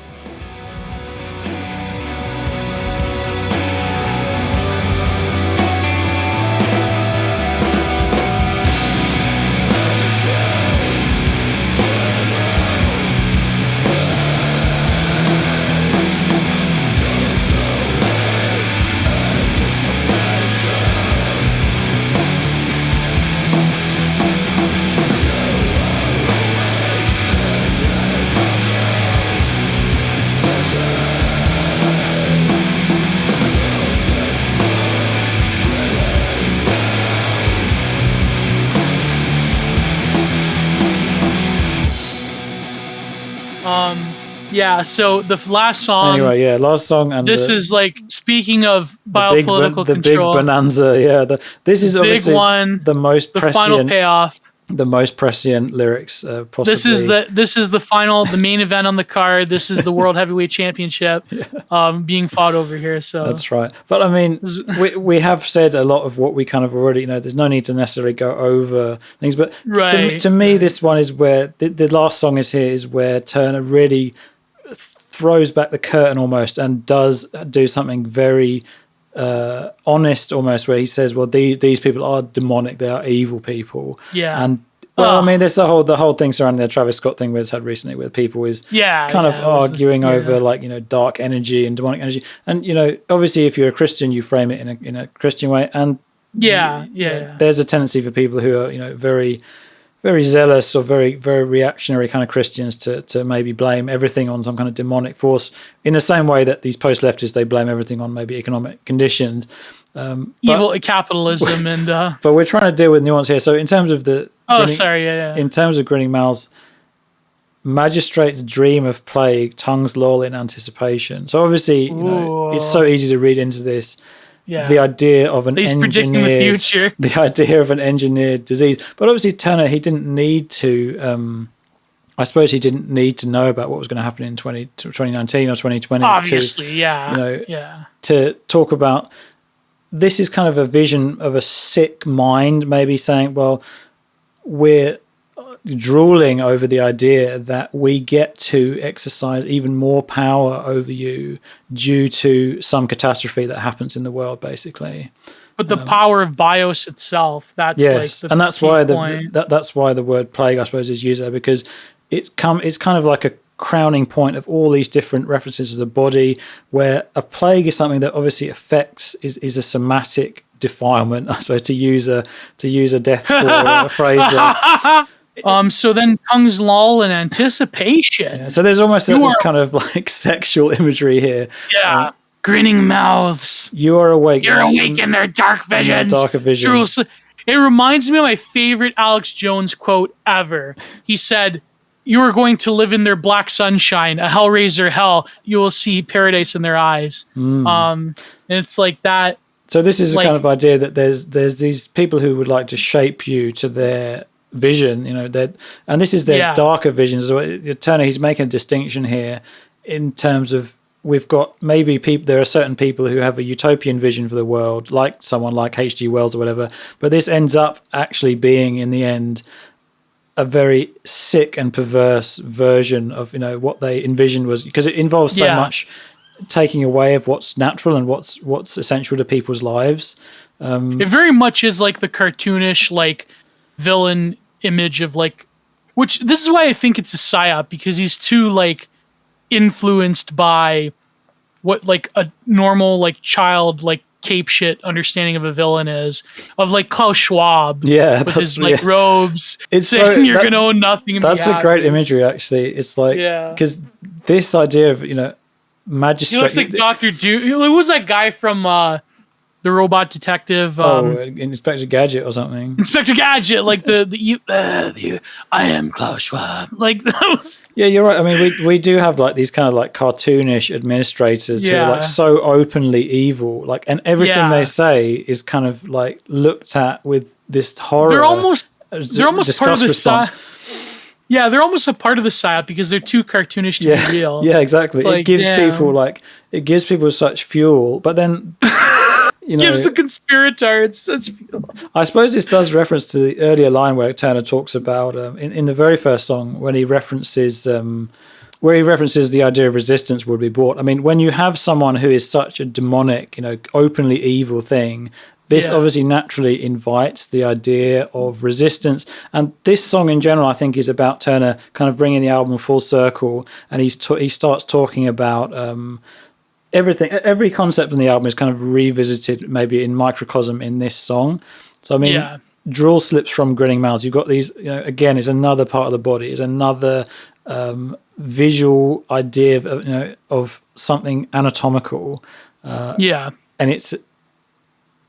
So the last song. Anyway, last song, and this is like speaking of biopolitical the control. Big bonanza. This is obviously big one, the most the prescient. final payoff. the most prescient lyrics possibly. This is the main event on the card. This is the World Heavyweight Championship being fought over here. So that's right. But I mean, we have said a lot of what we kind of already know. There's no need to necessarily go over things. But to me, this one is where the last song is where Turner really throws back the curtain almost and does do something very honest almost, where he says, well, these people are demonic, they are evil people. And I mean, there's the whole thing surrounding the Travis Scott thing we've had recently, where people is arguing over like, dark energy and demonic energy, and obviously if you're a Christian, you frame it in a Christian way, and there's a tendency for people who are very, very zealous or very, very reactionary kind of Christians to maybe blame everything on some kind of demonic force, in the same way that these post-leftists, they blame everything on maybe economic conditions. Evil capitalism and... But we're trying to deal with nuance here. So in terms of the... In terms of Grinning Mouths, magistrates dream of plague, tongues loll in anticipation. So obviously, it's so easy to read into this. Yeah. The idea of He's predicting the future. The idea of an engineered disease. But obviously Turner, he didn't need to I suppose he didn't need to know about what was going to happen in 2019 or 2020. Obviously, to talk about, this is kind of a vision of a sick mind, maybe saying, well, we're drooling over the idea that we get to exercise even more power over you due to some catastrophe that happens in the world, basically. But the power of bios itself, that's and that's why that's why the word plague, I suppose, is used there, because it's kind of like a crowning point of all these different references to the body, where a plague is something that obviously affects is a somatic defilement, I suppose, to use a deathcore phrase. So then tongues loll in anticipation. Yeah, so there's almost this kind of like sexual imagery here. Yeah. Grinning mouths. You are awake. You're awake in their dark visions. Darker visions. It reminds me of my favorite Alex Jones quote ever. He said, "You are going to live in their black sunshine, a hellraiser hell. You will see paradise in their eyes." And it's like that. So this is a kind of idea that there's these people who would like to shape you to their vision, and this is their darker visions. So Turner, he's making a distinction here in terms of, we've got maybe there are certain people who have a utopian vision for the world, like someone like H.G. Wells or whatever, but this ends up actually being, in the end, a very sick and perverse version of what they envisioned was, because it involves so much taking away of what's natural and what's essential to people's lives. It very much is like the cartoonish villain image of which this is why I think it's a psyop, because he's too influenced by what a normal child cape shit understanding of a villain is, of Klaus Schwab with his robes, it's saying you're gonna own nothing and that's a great imagery, actually. It's because this idea of magistrate, he looks like Dr. Doom. Who was that guy from the robot detective? Inspector Gadget or something. Inspector Gadget, I am Klaus Schwab. That was. Yeah, you're right. I mean, we do have these kind of cartoonish administrators who are so openly evil, and everything they say is kind of looked at with this horror. They're almost part of the Yeah, they're almost a part of the psyop because they're too cartoonish to be real. Yeah, exactly. It gives people such fuel, but then gives the conspirators such fuel. I suppose this does reference to the earlier line where Turner talks about in the very first song, when he references the idea of resistance would be bought. I mean, when you have someone who is such a demonic, openly evil thing, this obviously naturally invites the idea of resistance. And this song in general, I think, is about Turner kind of bringing the album full circle. And he starts talking about everything. Every concept in the album is kind of revisited maybe in microcosm in this song. So, I mean, drool slips from Grinning Mouths. You've got these, again, is another part of the body, is another visual idea of something anatomical. And it's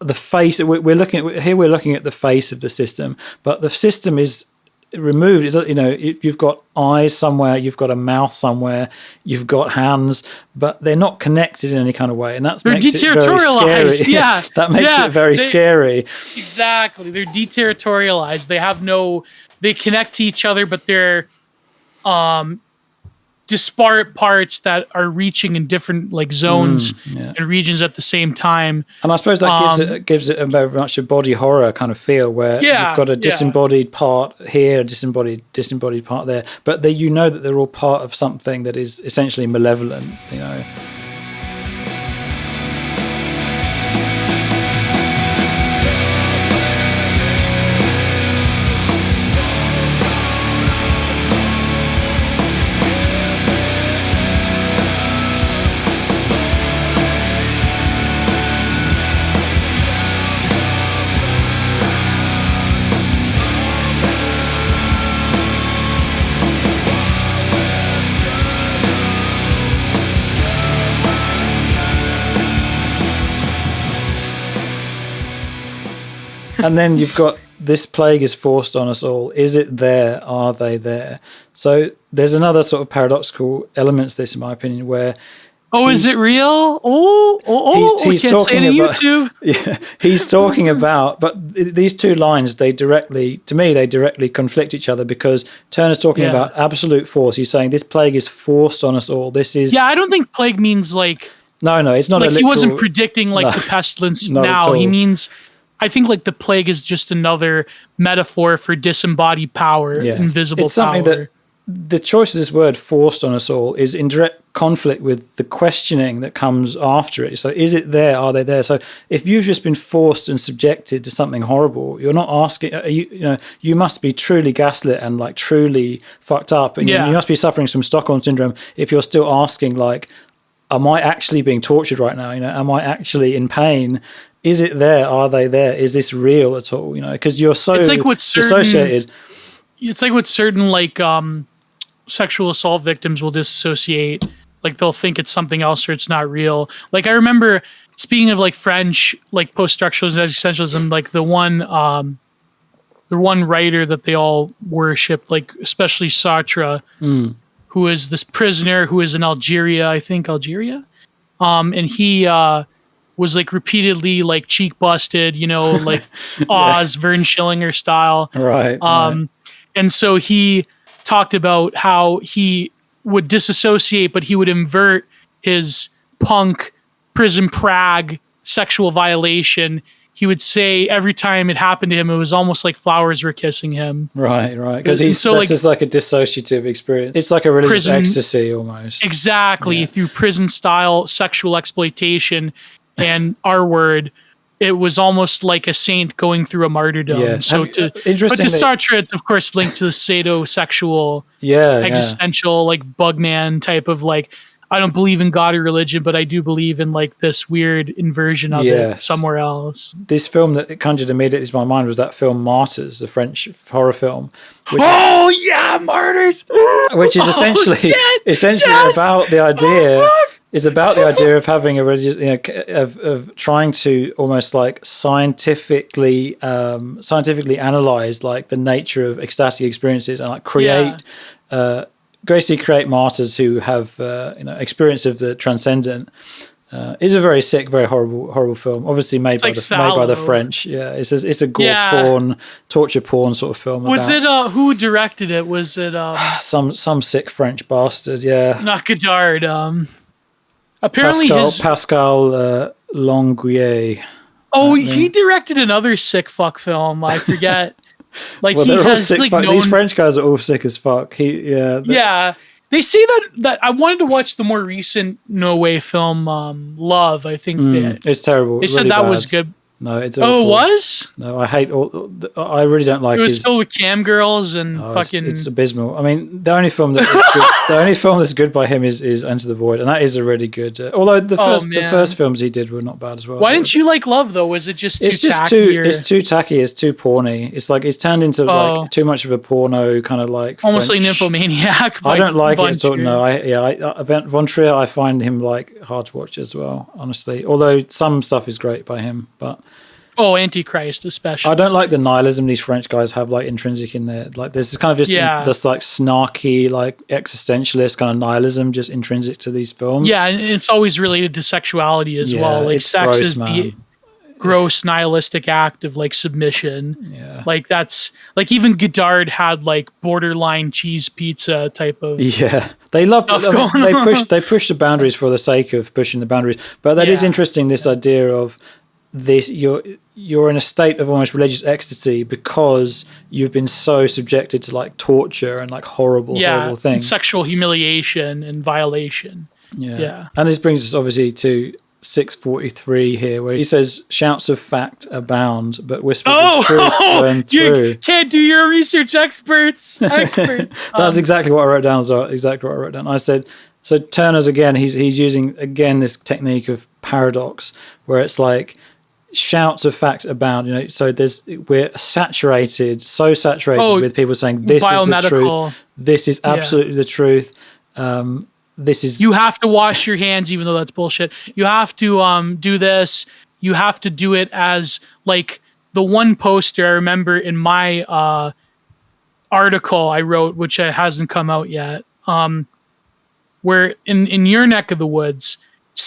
the face. We're looking at the face of the system, but the system is removed. You've got eyes somewhere, you've got a mouth somewhere, you've got hands, but they're not connected in any kind of way, and that makes it very scary. That makes it very scary. Exactly, they're deterritorialized. They have no they connect to each other, but they're disparate parts that are reaching in different like zones and regions at the same time. And I suppose that gives it a very much a body horror kind of feel, where you've got a disembodied part here, a disembodied part there, but you know that they're all part of something that is essentially malevolent, you know. And then you've got this plague is forced on us all. Is it there? Are they there? So there's another sort of paradoxical element to this, in my opinion, where is it real? He's talking about YouTube. Yeah, he's talking about, but these two lines, they directly conflict each other, because Turner's talking about absolute force. He's saying this plague is forced on us all. This is I don't think plague means like no, it's not like a literal, he wasn't predicting like the pestilence now. He means, I think like the plague is just another metaphor for disembodied power, invisible it's something power. that the choice of this word forced on us all is in direct conflict with the questioning that comes after it. So is it there? Are they there? So if you've just been forced and subjected to something horrible, you're not asking, you must be truly gaslit and like truly fucked up. And you must be suffering from Stockholm syndrome if you're still asking like, am I actually being tortured right now? You know, am I actually in pain? Is it there? Are they there? Is this real at all? You know, because you're so dissociated. It's like what certain like sexual assault victims will disassociate. Like they'll think it's something else or it's not real. Like I remember, speaking of like French, like post-structuralism, existentialism, like the one writer that they all worship, like especially Sartre, who is this prisoner who is in Algeria, and he was like repeatedly like cheek busted, you know, like Oz, Vern Schillinger style. Right. And so he talked about how he would disassociate, but he would invert his punk prison Prague sexual violation. He would say every time it happened to him, it was almost like flowers were kissing him. Right. Because this is like a dissociative experience. It's like a religious ecstasy almost. Exactly. Through prison style sexual exploitation and our word, it was almost like a saint going through a martyrdom. Yeah. So but to Sartre, it's of course linked to the sadomasochistic, existential, like Bugman type of like, I don't believe in God or religion, but I do believe in like this weird inversion of it somewhere else. This film that it conjured immediately to my mind was that film Martyrs, the French horror film. Martyrs! Which is essentially about the idea. Is about the idea of having a religious, you know, of trying to almost like scientifically analyze like the nature of ecstatic experiences and like basically create martyrs who have experience of the transcendent. Is a very sick, very horrible film. Obviously made by the French. Yeah, it's a gore porn, torture porn sort of film. Was it who directed it? Was it some sick French bastard? Yeah, not Godard. Apparently Pascal Longuier. Oh, he directed another sick fuck film. I forget. Like well, he has like these French guys are all sick as fuck. They say that I wanted to watch the more recent No Way film, Love. I think it's terrible. They said that was good. No, it's awful. Oh, it was? No, I hate all. I really don't like. It was still with cam girls and fucking. It's abysmal. I mean, the only film that's good by him is Enter the Void, and that is a really good. Although the first films he did were not bad as well. Why didn't you like Love though? Was it just too tacky? It's too tacky. It's too porny. It's like it's turned into like too much of a porno kind of like. Almost French. like Nymphomaniac. I don't like it at all. No, Von Trier, I find him like hard to watch as well. Honestly, although some stuff is great by him, but. Oh, Antichrist especially. I don't like the nihilism these French guys have like intrinsic in there. Like there's this kind of just this like snarky, like existentialist kind of nihilism just intrinsic to these films. Yeah, and it's always related to sexuality as well. Like sex is gross nihilistic act of like submission. Yeah. Like that's like even Godard had like borderline cheese pizza type of They love they push the boundaries for the sake of pushing the boundaries. But that is interesting, this idea of this you're in a state of almost religious ecstasy because you've been so subjected to like torture and like horrible things, and sexual humiliation and violation. And this brings us obviously to 643 here, where he says, "Shouts of fact abound, but whispers of truth burn through." You can't do your research, experts. That's exactly what I wrote down as well. Exactly what I wrote down. I said, so Turner's again, he's using again this technique of paradox, where it's like shouts of fact abound. You know, so we're saturated with people saying this is the truth. This is absolutely the truth. This is, you have to wash your hands, even though that's bullshit. You have to do this. You have to do it as like the one poster I remember in my article I wrote, which hasn't come out yet. Where in your neck of the woods,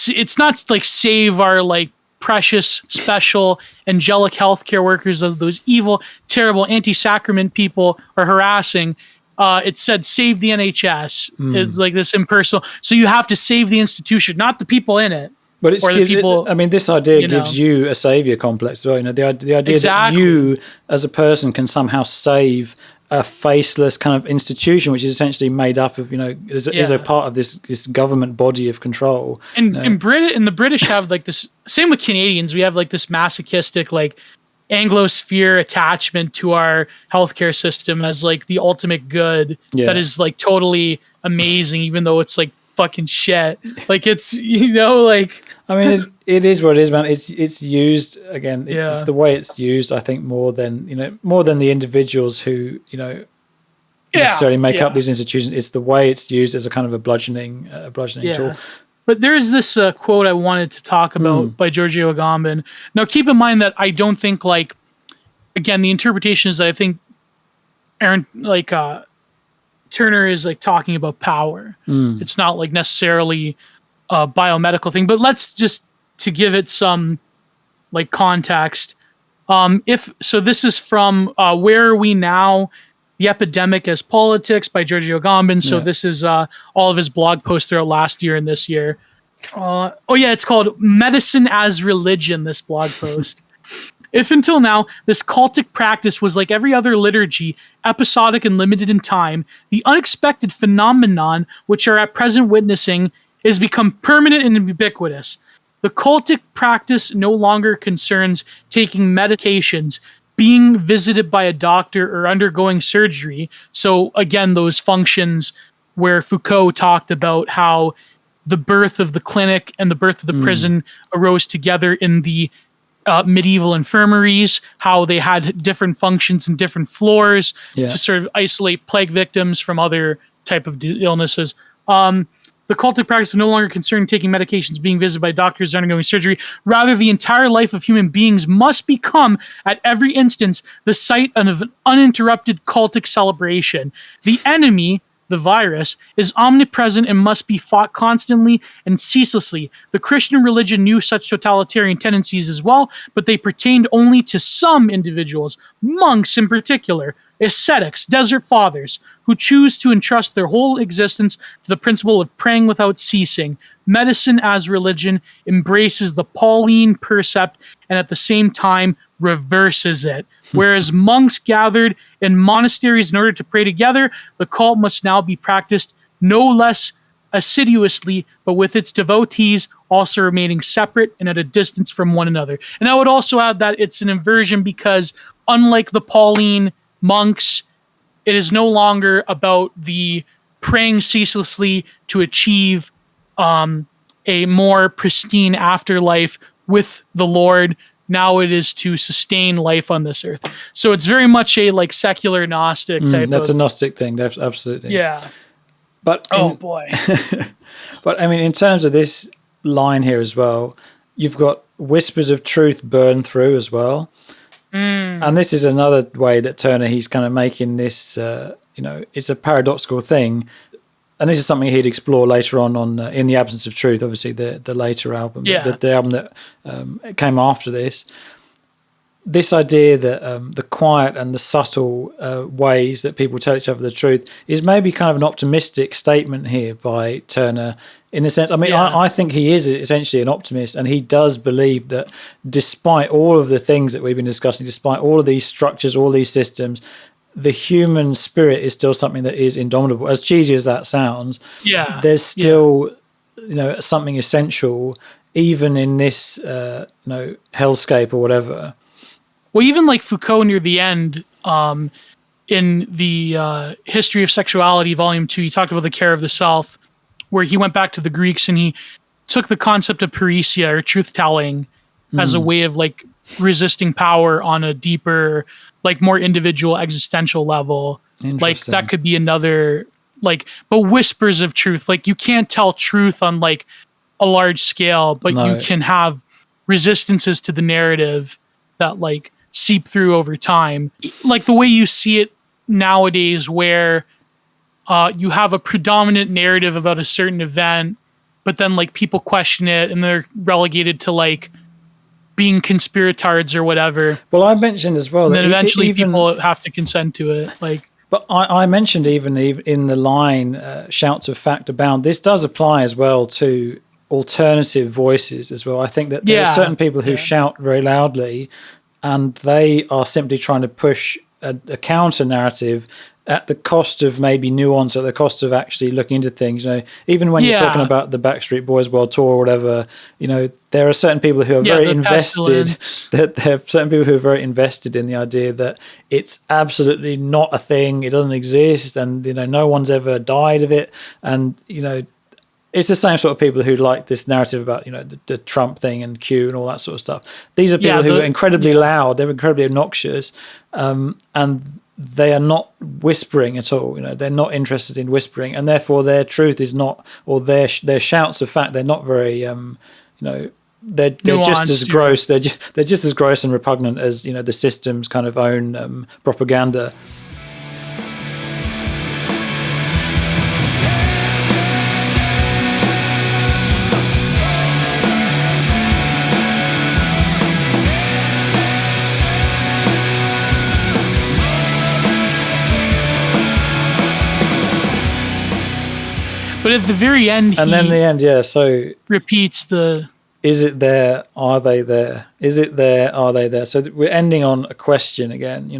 it's not like save our like precious, special, angelic healthcare workers of those evil, terrible anti-sacrament people are harassing. It said save the NHS. It's like this impersonal. So you have to save the institution, not the people in it. But it's this idea gives you a savior complex as well. You know, the idea that you as a person can somehow save a faceless kind of institution, which is essentially made up of, you know, is a part of this government body of control. And the British have like this. Same with Canadians. We have like this masochistic like Anglosphere attachment to our healthcare system as like the ultimate good that is like totally amazing, even though it's like fucking shit. Like it's, you know, like I mean it is what it is, man. It's used again. It's the way it's used. I think more than the individuals who necessarily make up these institutions. It's the way it's used as a kind of a bludgeoning tool. But there's this quote I wanted to talk about by Giorgio Agamben. Now, keep in mind that I don't think, like, again, the interpretation is that I think Turner is like talking about power. It's not like necessarily a biomedical thing. But let's just to give it some like context. This is from Where Are We Now? The Epidemic as Politics by Giorgio Agamben. So this is all of his blog posts throughout last year and this year. It's called Medicine as Religion, this blog post. If until now, this cultic practice was like every other liturgy, episodic and limited in time, the unexpected phenomenon which are at present witnessing has become permanent and ubiquitous. The cultic practice no longer concerns taking medications, being visited by a doctor, or undergoing surgery. So again, those functions where Foucault talked about how the birth of the clinic and the birth of the prison arose together in the medieval infirmaries, how they had different functions and different floors to sort of isolate plague victims from other type of illnesses. The cultic practice is no longer concerned taking medications, being visited by doctors, undergoing surgery. Rather, the entire life of human beings must become, at every instance, the site of an uninterrupted cultic celebration. The enemy, the virus, is omnipresent and must be fought constantly and ceaselessly. The Christian religion knew such totalitarian tendencies as well, but they pertained only to some individuals, monks in particular, ascetics, desert fathers, who choose to entrust their whole existence to the principle of praying without ceasing. Medicine as religion embraces the Pauline percept and at the same time reverses it. Whereas monks gathered in monasteries in order to pray together, the cult must now be practiced no less assiduously, but with its devotees also remaining separate and at a distance from one another. And I would also add that it's an inversion because unlike the Pauline monks, it is no longer about the praying ceaselessly to achieve a more pristine afterlife with the Lord. Now it is to sustain life on this earth. So it's very much a like secular Gnostic type. That's a Gnostic thing, absolutely. Yeah. But boy. But I mean, in terms of this line here as well, you've got whispers of truth burn through as well. And this is another way that Turner, he's kind of making this, it's a paradoxical thing. and this is something he'd explore later on In the Absence of Truth, obviously the later album, the album that came after this. This idea that the quiet and the subtle ways that people tell each other the truth is maybe kind of an optimistic statement here by Turner, in a sense. I mean, I think he is essentially an optimist, and he does believe that despite all of the things that we've been discussing, despite all of these structures, all these systems, the human spirit is still something that is indomitable. As cheesy as that sounds, there's still something essential, even in this hellscape or whatever. Well, even like Foucault near the end, in the History of Sexuality, Volume 2, he talked about the care of the self, where he went back to the Greeks and he took the concept of parrhesia, or truth-telling, as a way of like resisting power on a deeper, like more individual existential level. Like that could be another, like, but whispers of truth. Like you can't tell truth on like a large scale, but you can have resistances to the narrative that like seep through over time. Like the way you see it nowadays, where you have a predominant narrative about a certain event, but then like people question it and they're relegated to like being conspiratards or whatever. Well, I mentioned as well and that then eventually people have to consent to it. Like, but I mentioned even in the line "shouts of fact abound." This does apply as well to alternative voices as well. I think that there are certain people who shout very loudly, and they are simply trying to push a counter narrative at the cost of maybe nuance, at the cost of actually looking into things. Even when you're talking about the Backstreet Boys World Tour or whatever, there are certain people who are very invested. That there are certain people who are very invested in the idea that it's absolutely not a thing, it doesn't exist, and no one's ever died of it, and it's the same sort of people who like this narrative about the Trump thing and Q and all that sort of stuff. These are people who are incredibly loud, they're incredibly obnoxious, and they are not whispering at all. They're not interested in whispering, and therefore their truth is not, or their shouts of fact, they're not very they're just as gross. They're just as gross and repugnant as the system's kind of own propaganda. But at the very end, and then the end, so repeats the... Is it there? Are they there? Is it there? Are they there? So we're ending on a question again, he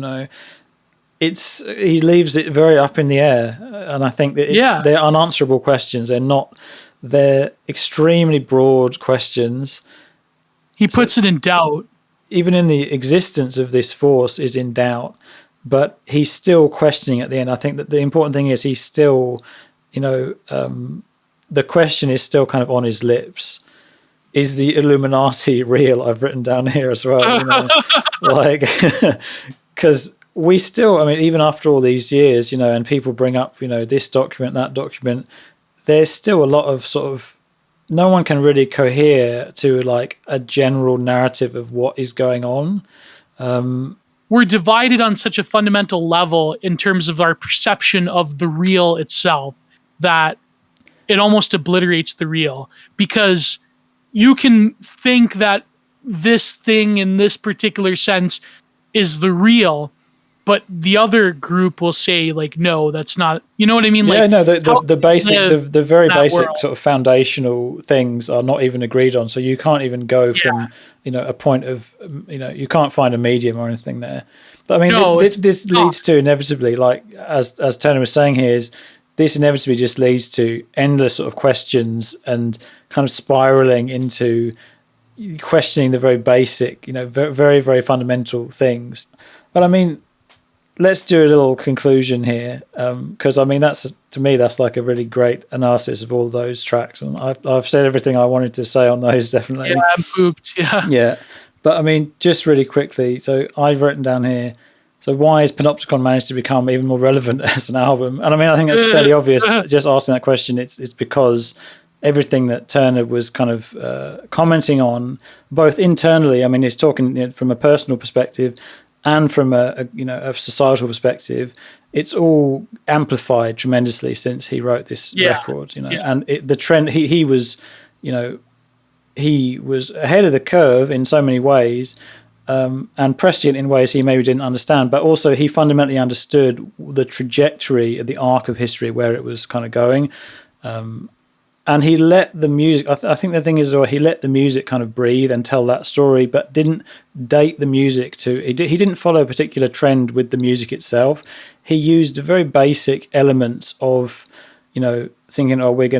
leaves it very up in the air, and I think that they're unanswerable questions. They're extremely broad questions. He puts it in doubt. Even in the existence of this force is in doubt, but he's still questioning at the end. I think that the important thing is he's still... the question is still kind of on his lips. Is the Illuminati real? I've written down here as well. Because we still, even after all these years, and people bring up, this document, that document, there's still a lot of sort of, no one can really cohere to like a general narrative of what is going on. We're divided on such a fundamental level in terms of our perception of the real itself, that it almost obliterates the real, because you can think that this thing in this particular sense is the real, but the other group will say like, no, that's not, you know what I mean? Like, the basic, the very basic sort of foundational things are not even agreed on. So you can't even go from, a point of, you can't find a medium or anything there. But this leads to inevitably, like as Turner was saying here, is this inevitably just leads to endless sort of questions and kind of spiraling into questioning the very basic, very, very fundamental things. But let's do a little conclusion here, because that's, to me, that's like a really great analysis of all those tracks, and I've said everything I wanted to say on those, definitely. Yeah, I'm pooped. Yeah, but just really quickly. So I've written down here. So why has Panopticon managed to become even more relevant as an album? And I think that's fairly obvious. Just asking that question, it's because everything that Turner was kind of commenting on, both internally. He's talking from a personal perspective and from a societal perspective, it's all amplified tremendously since he wrote this record, and the trend, he was, he was ahead of the curve in so many ways, and prescient in ways he maybe didn't understand, but also he fundamentally understood the trajectory of the arc of history, where it was kind of going. And he let the music, I think the thing is, he let the music kind of breathe and tell that story, but didn't date the music he didn't follow a particular trend with the music itself. He used very basic elements of, thinking,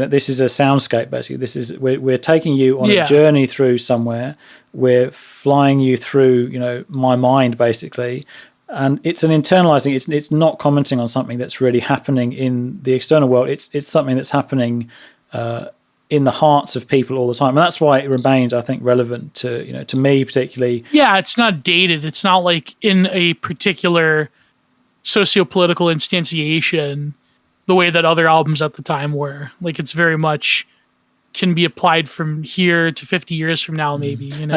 this is a soundscape, basically. We're taking you on a journey through somewhere. We're flying you through, my mind, basically. And it's an internalizing, it's not commenting on something that's really happening in the external world. It's something that's happening in the hearts of people all the time, and that's why it remains, I think, relevant to me particularly. Yeah, it's not dated. It's not like in a particular socio-political instantiation the way that other albums at the time were. Like, it's very much can be applied from here to 50 years from now, maybe. And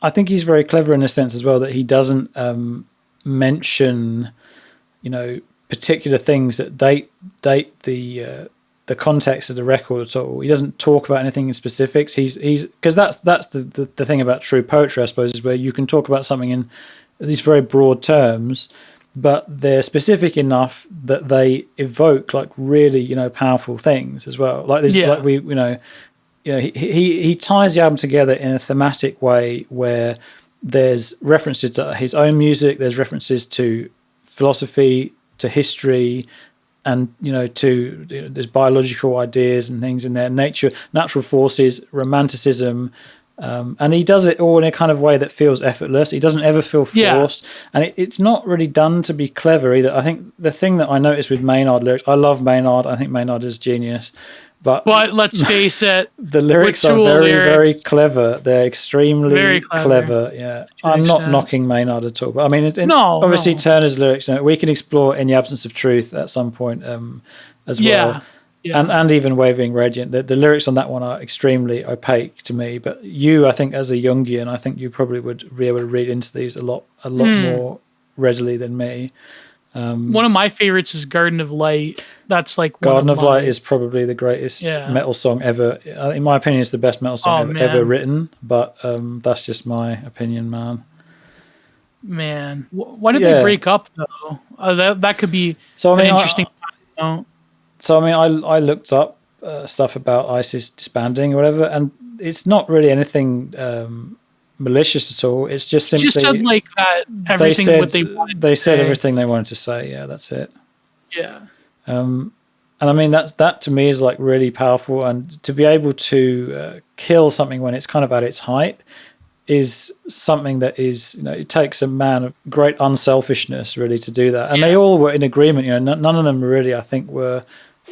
I think he's very clever in a sense as well, that he doesn't mention, particular things that date the context of the record at all. He doesn't talk about anything in specifics. He's because that's the thing about true poetry, I suppose, is where you can talk about something in these very broad terms, but they're specific enough that they evoke like really powerful things as well. Like this, like he ties the album together in a thematic way where there's references to his own music, there's references to philosophy, to history, and there's biological ideas and things in there, natural forces, romanticism, and he does it all in a kind of way that feels effortless. He doesn't ever feel forced, and it's not really done to be clever either. I think the thing that I noticed with Maynard lyrics, I love Maynard. I think Maynard is genius. But let's face it, the lyrics are very clever. They're extremely very clever. Yeah, I'm not knocking Maynard at all. But I mean, obviously Turner's lyrics, we can explore In the Absence of Truth at some point as well. Yeah. And even Wavering Radiant. The lyrics on that one are extremely opaque to me. But I think as a Jungian, I think you probably would be able to read into these a lot more readily than me. One of my favorites is Garden of Light. That's like Garden of Light is probably the greatest metal song ever. In my opinion, it's the best metal song ever written. But that's just my opinion, man. Man, why did they break up though? That could be an interesting. So I looked up stuff about ISIS disbanding or whatever, and it's not really anything malicious at all. It's just simply said like that. They said everything they wanted to say. Yeah, that's it. Yeah. And I mean that to me is like really powerful, and to be able to kill something when it's kind of at its height is something that is, it takes a man of great unselfishness really to do that. And they all were in agreement. None of them really, I think, were.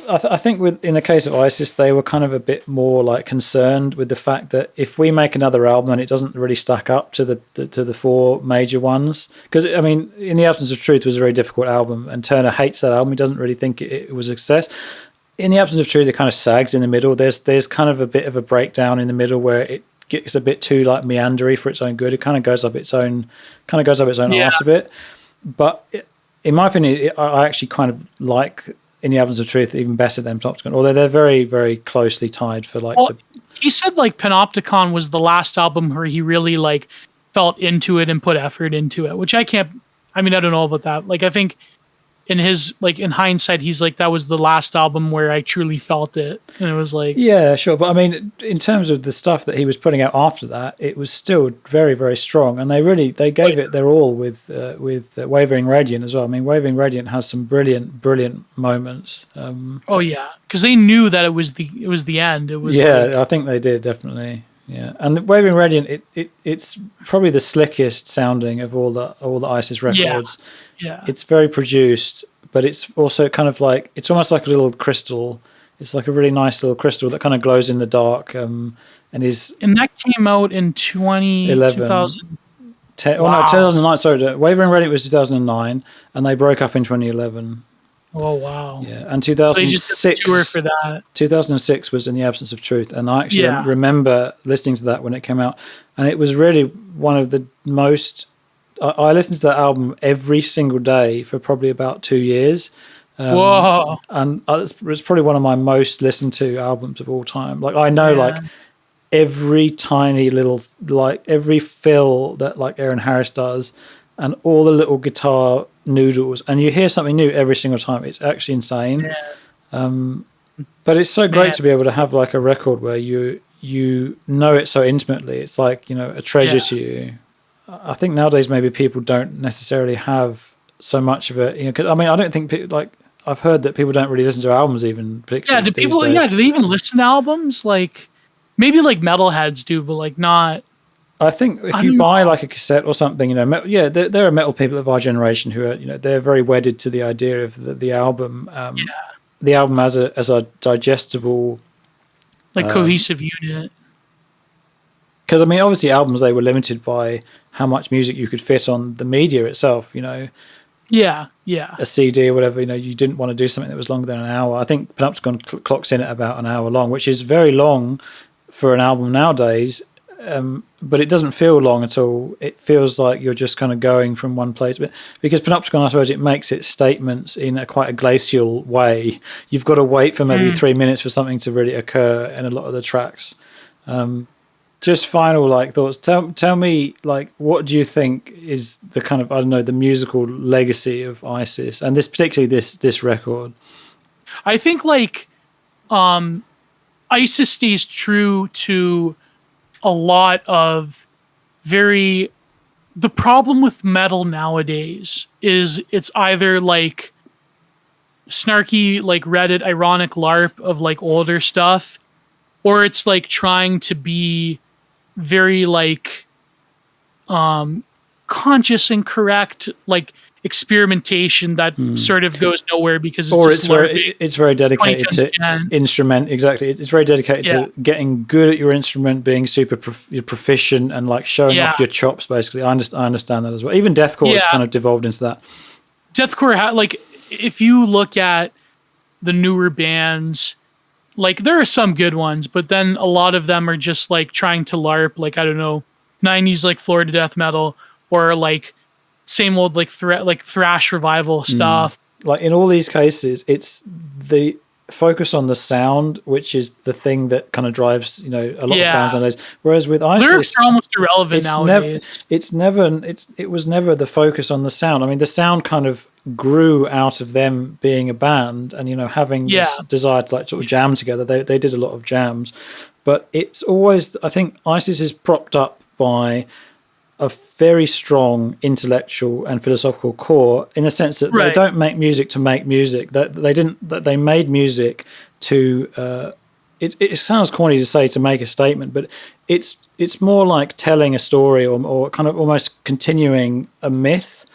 I think in the case of ISIS, they were kind of a bit more like concerned with the fact that if we make another album and it doesn't really stack up to the four major ones, because I mean, In the Absence of Truth was a very difficult album, and Turner hates that album. He doesn't really think it was a success. In the Absence of Truth, it kind of sags in the middle. There's kind of a bit of a breakdown in the middle where it gets a bit too like meandery for its own good. It kind of goes up its own arse a bit. But in my opinion, I actually kind of like In the Absence of Truth even better than Panopticon, although they're very, very closely tied for like. He said like Panopticon was the last album where he really like felt into it and put effort into it, which I don't know about that. Like, I think in hindsight, he's like, that was the last album where I truly felt it. And it was like, yeah, sure. But I mean, in terms of the stuff that he was putting out after that, it was still very, very strong. And they gave it their all with Wavering Radiant as well. I mean, Wavering Radiant has some brilliant, brilliant moments. Because they knew that it was the end. It was I think they did, definitely. Yeah, and the Wavering Radiant, it's probably the slickest sounding of all the ISIS records. Yeah. It's very produced, but it's also kind of like, it's almost like a little crystal. It's like a really nice little crystal that kind of glows in the dark. And that came out in 2011. 2009. Sorry, Wavering Radiant was 2009, and they broke up in 2011. Oh wow! Yeah, and 2006. So they just did a tour for that. 2006 was In the Absence of Truth, and I actually remember listening to that when it came out, and it was really one of the most I listened to that album every single day for probably about 2 years. Whoa. And it's probably one of my most listened to albums of all time. Like I know like Man. every tiny little, like every fill that like Aaron Harris does and all the little guitar noodles, and you hear something new every single time. It's actually insane. But it's so great to be able to have like a record where you know it so intimately. It's like, you know, a treasure to you. I think nowadays maybe people don't necessarily have so much of it. You know, 'cause, I mean, I don't think like I've heard that people don't really listen to albums even. Yeah, do people? Days. Yeah, do they even listen to albums? Like maybe like metalheads do, but like not. I think if you buy like a cassette or something, you know, there are metal people of our generation who are, you know, they're very wedded to the idea of the album. The album as a digestible, like cohesive unit. Because I mean, obviously, albums, they were limited by how much music you could fit on the media itself. You know, a CD or whatever. You know, you didn't want to do something that was longer than an hour. I think Panopticon clocks in at about an hour long, which is very long for an album nowadays. But it doesn't feel long at all. It feels like you're just kind of going from one place. But because Panopticon, I suppose, it makes its statements in quite a glacial way. You've got to wait for maybe 3 minutes for something to really occur in a lot of the tracks. Just final like thoughts. Tell me, like, what do you think is the kind of, I don't know, the musical legacy of ISIS, and particularly this record? I think like ISIS stays true to a lot of the problem with metal nowadays is it's either like snarky, like Reddit ironic LARP of like older stuff, or it's like trying to be very like conscious and correct, like experimentation that sort of goes nowhere because it's very dedicated to instrument. Exactly, it's very dedicated to getting good at your instrument, being super proficient, and like showing off your chops. Basically, I understand that as well. Even deathcore has kind of devolved into that. Deathcore, like if you look at the newer bands, like there are some good ones, but then a lot of them are just like trying to LARP, like I don't know, 90s like Florida death metal, or like same old like thrash revival stuff. Like in all these cases, it's the focus on the sound, which is the thing that kind of drives, you know, a lot of bands nowadays. Whereas with ISIS, lyrics are almost irrelevant nowadays. It was never the focus on the sound. I mean, the sound kind of grew out of them being a band and, you know, having this desire to like sort of jam together. They did a lot of jams, but it's always, I think ISIS is propped up by a very strong intellectual and philosophical core, in the sense that they don't make music to make music. That they made music to. It sounds corny to say to make a statement, but it's more like telling a story or kind of almost continuing a myth.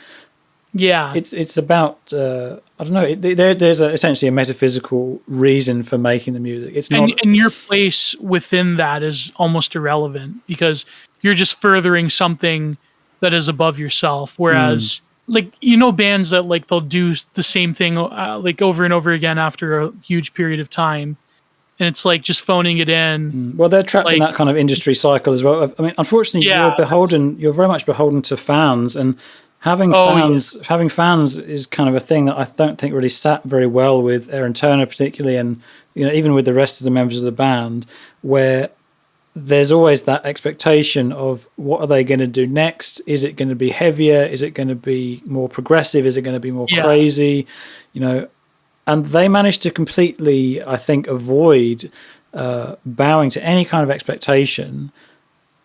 Yeah, it's about I don't know. There's essentially a metaphysical reason for making the music. It's not, and your place within that is almost irrelevant because you're just furthering something that is above yourself. Whereas, like, you know, bands that like they'll do the same thing like over and over again after a huge period of time, and it's like just phoning it in. Well, they're trapped in that kind of industry cycle as well. I mean, unfortunately, you're very much beholden to fans, and having fans is kind of a thing that I don't think really sat very well with Aaron Turner particularly, and, you know, even with the rest of the members of the band, where there's always that expectation of what are they going to do next? Is it going to be heavier? Is it going to be more progressive? Is it going to be more crazy? You know, and they managed to completely, I think, avoid bowing to any kind of expectation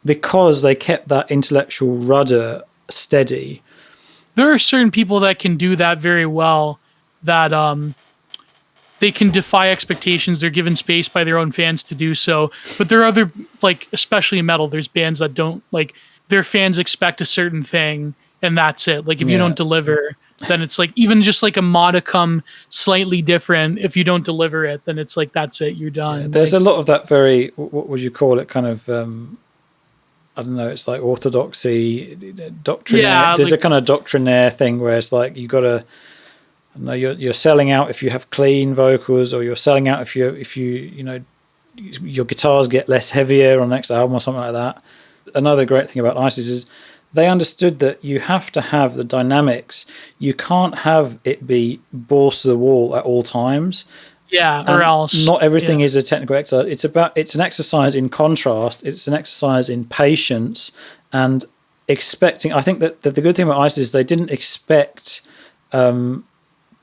because they kept that intellectual rudder steady. There are certain people that can do that very well, that they can defy expectations. They're given space by their own fans to do so. But there are other, like, especially in metal, there's bands that don't, like, their fans expect a certain thing and that's it. Like, if you don't deliver, then it's like, even just like a modicum slightly different, if you don't deliver it, then it's like, that's it, you're done. Yeah, there's a lot of that very, what would you call it, kind of, I don't know, it's like orthodoxy, doctrinaire. Yeah, there's a kind of doctrinaire thing where it's like you got to, I don't know, you're selling out if you have clean vocals, or you're selling out if you know, your guitars get less heavier on the next album or something like that. another great thing about ISIS is they understood that you have to have the dynamics. You can't have it be balls to the wall at all times. Yeah, or else not everything is a technical exercise. It's an exercise in contrast. It's an exercise in patience and expecting. I think that the good thing about ISIS is they didn't expect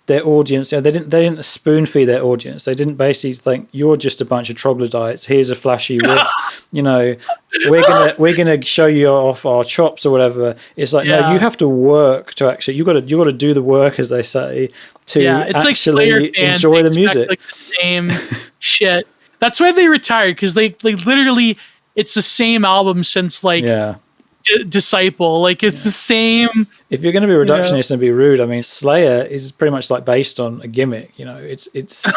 their audience. They didn't spoon feed their audience. They didn't basically think you're just a bunch of troglodytes. Here's a flashy riff. We're gonna show you off our chops or whatever. It's like no, you have to work to actually. You got to do the work, as they say, to it's actually like enjoy the music. Like the same shit. That's why they retired, because they literally it's the same album since like Disciple. Like it's the same. If you're going to be reductionist and be rude, I mean, Slayer is pretty much like based on a gimmick. It's it's a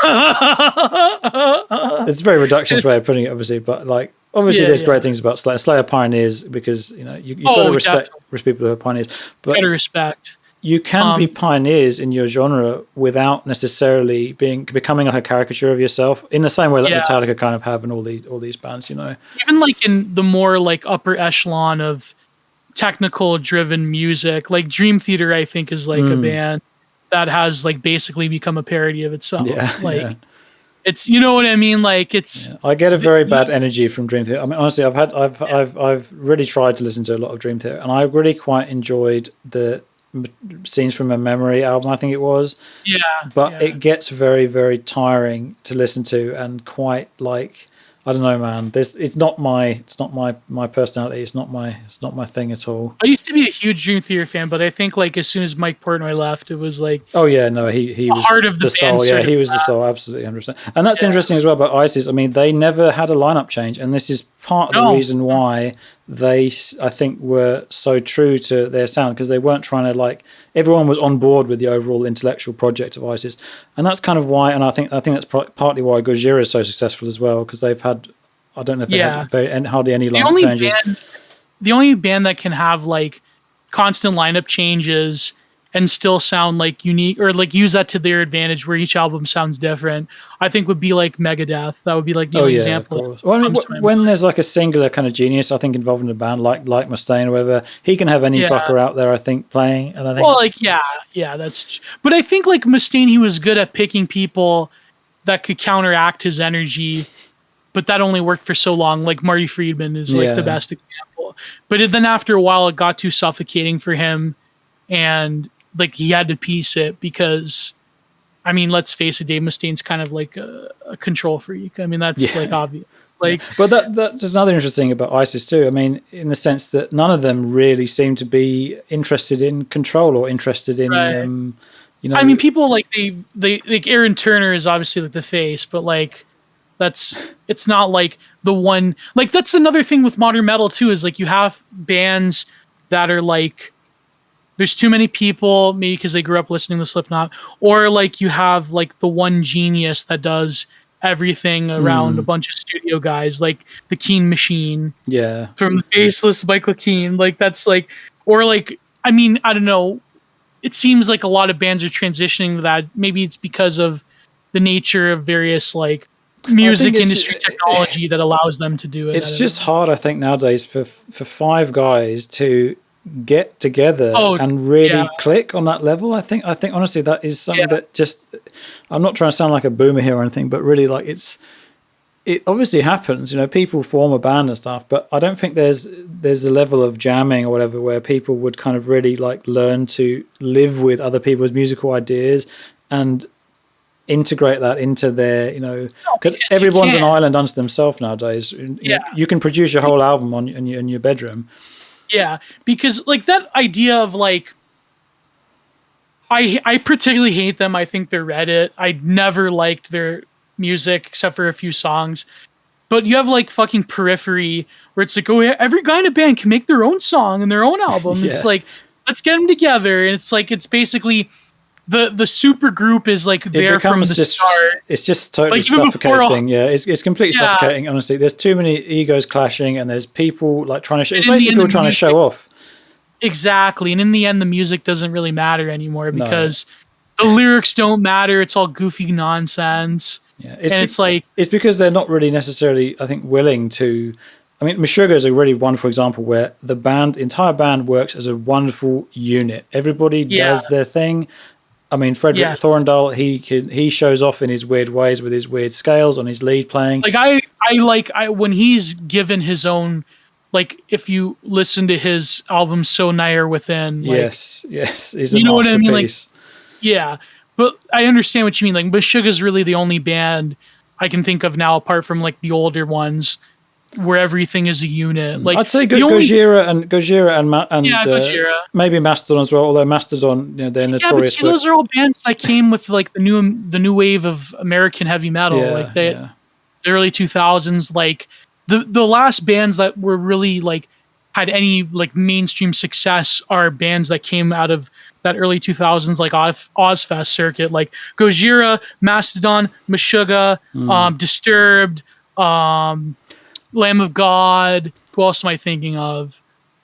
very reductionist way of putting it, obviously. But like, obviously, there's great things about Slayer. Slayer pioneers, because you've got to respect people who are pioneers. But gotta respect. You can be pioneers in your genre without necessarily becoming like a caricature of yourself, in the same way that Metallica kind of have, and all these bands. Even like in the more like upper echelon of technical driven music, like Dream Theater, I think is like a band that has like basically become a parody of itself. It's, you know what I mean? Like it's. I get a very bad energy from Dream Theater. I mean, honestly, I've really tried to listen to a lot of Dream Theater, and I really quite enjoyed the Scenes from a Memory album, I think it was. But it gets very, very tiring to listen to, and quite like, I don't know, man. It's not my personality. It's not my thing at all. I used to be a huge Dream Theater fan, but I think like as soon as Mike Portnoy left, it was like, oh yeah, no, he was heart of the soul. Yeah, he was the soul, absolutely 100%. And that's interesting as well about ISIS. I mean, they never had a lineup change, and this is part of the reason why they, I think, were so true to their sound, because they weren't trying to like. Everyone was on board with the overall intellectual project of ISIS, and that's kind of why. And I think that's partly why Gojira is so successful as well, because they've had, I don't know if they had hardly any lineup changes. The only band that can have like constant lineup changes and still sound like unique, or like use that to their advantage, where each album sounds different, I think would be like Megadeth. That would be like the only example. Well, I mean, when there's like a singular kind of genius, I think, involved in a band, like Mustaine or whatever, he can have any fucker out there, I think, playing. And I think, well, like that's. But I think like Mustaine, he was good at picking people that could counteract his energy, but that only worked for so long. Like Marty Friedman is like the best example. But then after a while, it got too suffocating for him, and like he had to piece it, because I mean, let's face it, Dave Mustaine's kind of like a control freak. I mean, that's like obvious. Like, but that's another interesting about ISIS too. I mean, in the sense that none of them really seem to be interested in control or interested in, I mean, people like they like Aaron Turner is obviously like the face, but like it's not like the one. Like that's another thing with modern metal too, is like you have bands that are like, there's too many people, maybe because they grew up listening to Slipknot, or like you have like the one genius that does everything around a bunch of studio guys, like the Keane Machine. Yeah. From the faceless Michael Keane. Like that's like, or like, I mean, I don't know. It seems like a lot of bands are transitioning to that. Maybe it's because of the nature of various like music industry technology that allows them to do it. It's just hard, I think, nowadays for five guys to get together and really click on that level. I think honestly that is something that just, I'm not trying to sound like a boomer here or anything, but really like it obviously happens, people form a band and stuff, but I don't think there's a level of jamming or whatever where people would kind of really like learn to live with other people's musical ideas and integrate that into their, because everyone's an island unto themselves nowadays. You can produce your whole album in your bedroom. Yeah, because like that idea of like, I particularly hate them. I think they're Reddit. I never liked their music except for a few songs. But you have like fucking Periphery, where it's like, oh, every guy in a band can make their own song and their own album. It's like, let's get them together. And it's like, it's basically the super group is like there from the start. It's just totally suffocating. It's completely suffocating. Honestly, there's too many egos clashing, and there's people like trying to show. It's basically people trying to show off. Exactly, and in the end, the music doesn't really matter anymore because the lyrics don't matter. It's all goofy nonsense. Yeah, it's like it's because they're not really necessarily, I think, willing to I mean, Meshuggah is a really wonderful example where the entire band works as a wonderful unit. Everybody does their thing. I mean, Frederick Thorndal, he shows off in his weird ways with his weird scales on his lead playing. Like I when he's given his own, like if you listen to his album So Nigher Within, like, yes, he's a you know what I mean? Like, masterpiece. yeah, but I understand what you mean. Like, Meshuggah is really the only band I can think of now, apart from like the older ones, where everything is a unit. Like, I'd say Gojira and Gojira. Maybe Mastodon as well. Although Mastodon, they're notorious. Yeah, but see, those are all bands that came with like the new wave of American heavy metal, like the early 2000s. Like the last bands that were really like had any like mainstream success are bands that came out of that early 2000s, like Ozfest circuit, like Gojira, Mastodon, Meshuggah, Disturbed, Lamb of God. Who else am I thinking of?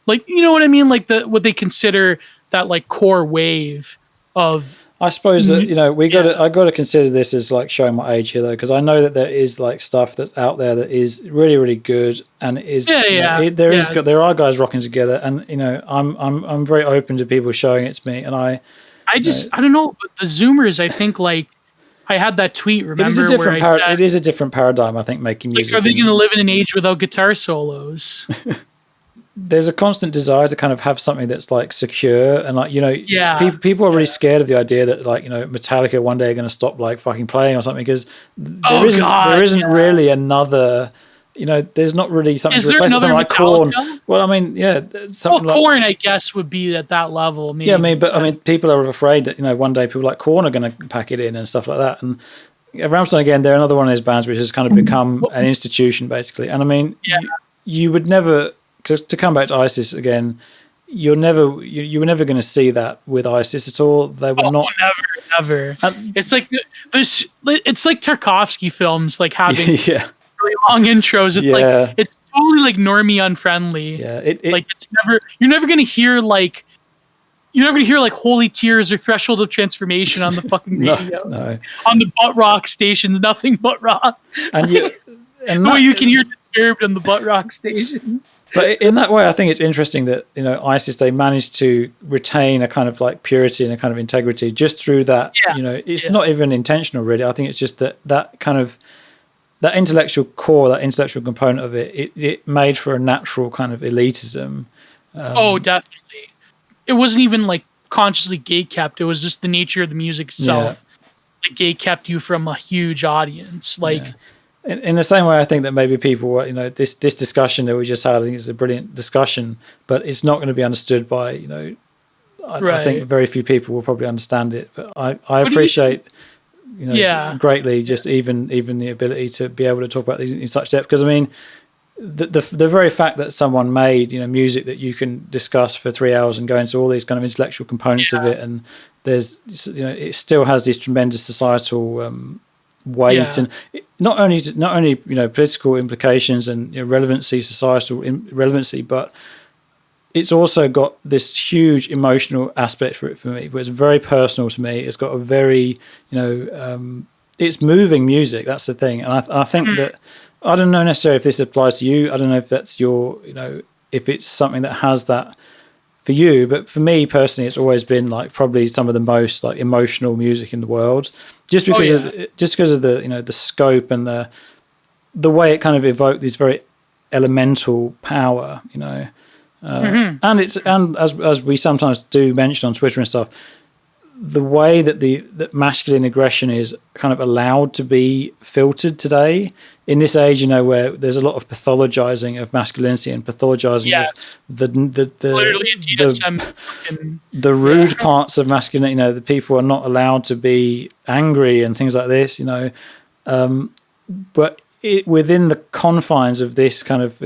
Like, you know what I mean? Like what they consider that like core wave of. I suppose that I got to consider this as like showing my age here, though, because I know that there is like stuff that's out there that is really, really good, and it is there are guys rocking together, and I'm very open to people showing it to me, and I don't know, but the Zoomers, I think, like, I had that tweet. Remember, it is a different paradigm. I think making music. Like, are they going to live in an age without guitar solos? There's a constant desire to kind of have something that's like secure, and like people are really scared of the idea that like Metallica one day are going to stop like fucking playing or something, because there isn't really another. There's not really something. Is there another like Korn? Well, I mean, something like Korn, I guess, would be at that level. Maybe. Yeah, I mean, people are afraid that one day people like Korn are going to pack it in and stuff like that. And Rammstein, again, they're another one of those bands which has kind of become an institution basically. And I mean, you would never, to come back to ISIS again, you were never going to see that with ISIS at all. They were not never. It's like it's like Tarkovsky films, like having really long intros. It's like it's totally like normie unfriendly. Yeah, it's never. You're never gonna hear like Holy Tears or Threshold of Transformation on the fucking radio. No. On the butt rock stations, nothing but rock. And the way you can hear Disturbed on the butt rock stations. But in that way, I think it's interesting that ISIS, they managed to retain a kind of like purity and a kind of integrity just through that. It's not even intentional, really. I think it's just that kind of that intellectual core, that intellectual component of it made for a natural kind of elitism. Definitely. It wasn't even like consciously gate-kept. It was just the nature of the music itself. Like gate-kept you from a huge audience. Like. Yeah. In the same way, I think that maybe people, this discussion that we just had, I think is a brilliant discussion, but it's not going to be understood by, I think very few people will probably understand it. But I appreciate, greatly just even the ability to be able to talk about these in such depth. Because I mean, the very fact that someone made music that you can discuss for 3 hours and go into all these kind of intellectual components of it, and there's it still has these tremendous societal weight, and not only political implications and relevancy, societal relevancy, but it's also got this huge emotional aspect for me, where it's very personal to me. It's got a very it's moving music. That's the thing, and I think that I don't know necessarily if this applies to you. I don't know if that's your if it's something that has that for you, but for me personally, it's always been like probably some of the most like emotional music in the world, just because of the the scope and the way it kind of evoked this very elemental power, and as we sometimes do mention on Twitter and stuff, the way that masculine aggression is kind of allowed to be filtered today in this age, where there's a lot of pathologizing of masculinity and pathologizing of the rude parts of masculinity. The people are not allowed to be angry and things like this, but within the confines of this kind of,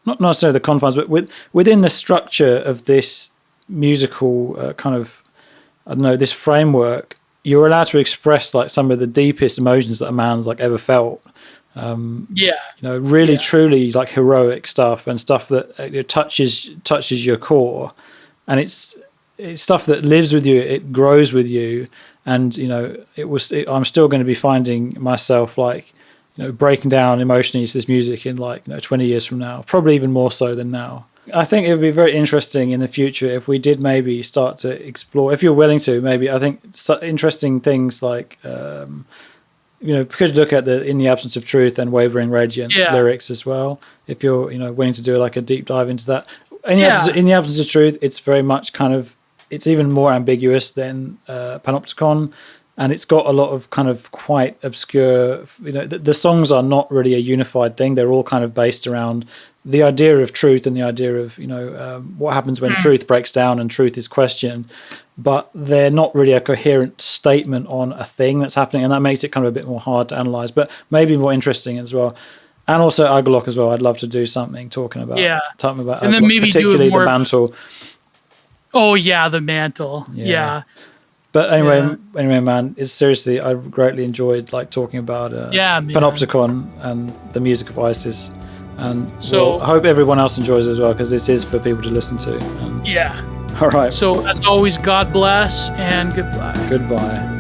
not necessarily the confines, but within the structure of this musical kind of, I don't know, this framework, you're allowed to express like some of the deepest emotions that a man's like ever felt. Really truly like heroic stuff and stuff that touches your core, and it's stuff that lives with you, it grows with you, and I'm still going to be finding myself like breaking down emotionally to this music in 20 years from now, probably even more so than now. I think it would be very interesting in the future if we did maybe start to explore, if you're willing to, maybe, I think interesting things like, because look at the In the Absence of Truth and Wavering Radiant lyrics as well. If you're, willing to do like a deep dive into that. In the Absence of Truth, it's very much it's even more ambiguous than Panopticon. And it's got a lot of kind of quite obscure, the songs are not really a unified thing. They're all kind of based around the idea of truth and the idea of, what happens when truth breaks down and truth is questioned. But they're not really a coherent statement on a thing that's happening. And that makes it kind of a bit more hard to analyze, but maybe more interesting as well. And also Agalok as well. I'd love to do something talking about and Agalok, then maybe particularly do the mantle. Oh, yeah, the mantle. Yeah. But anyway, man, it's seriously, I greatly enjoyed talking about Panopticon and the music of Isis, and so I hope everyone else enjoys it as well, because this is for people to listen to. And, all right. So as always, God bless and goodbye. Goodbye.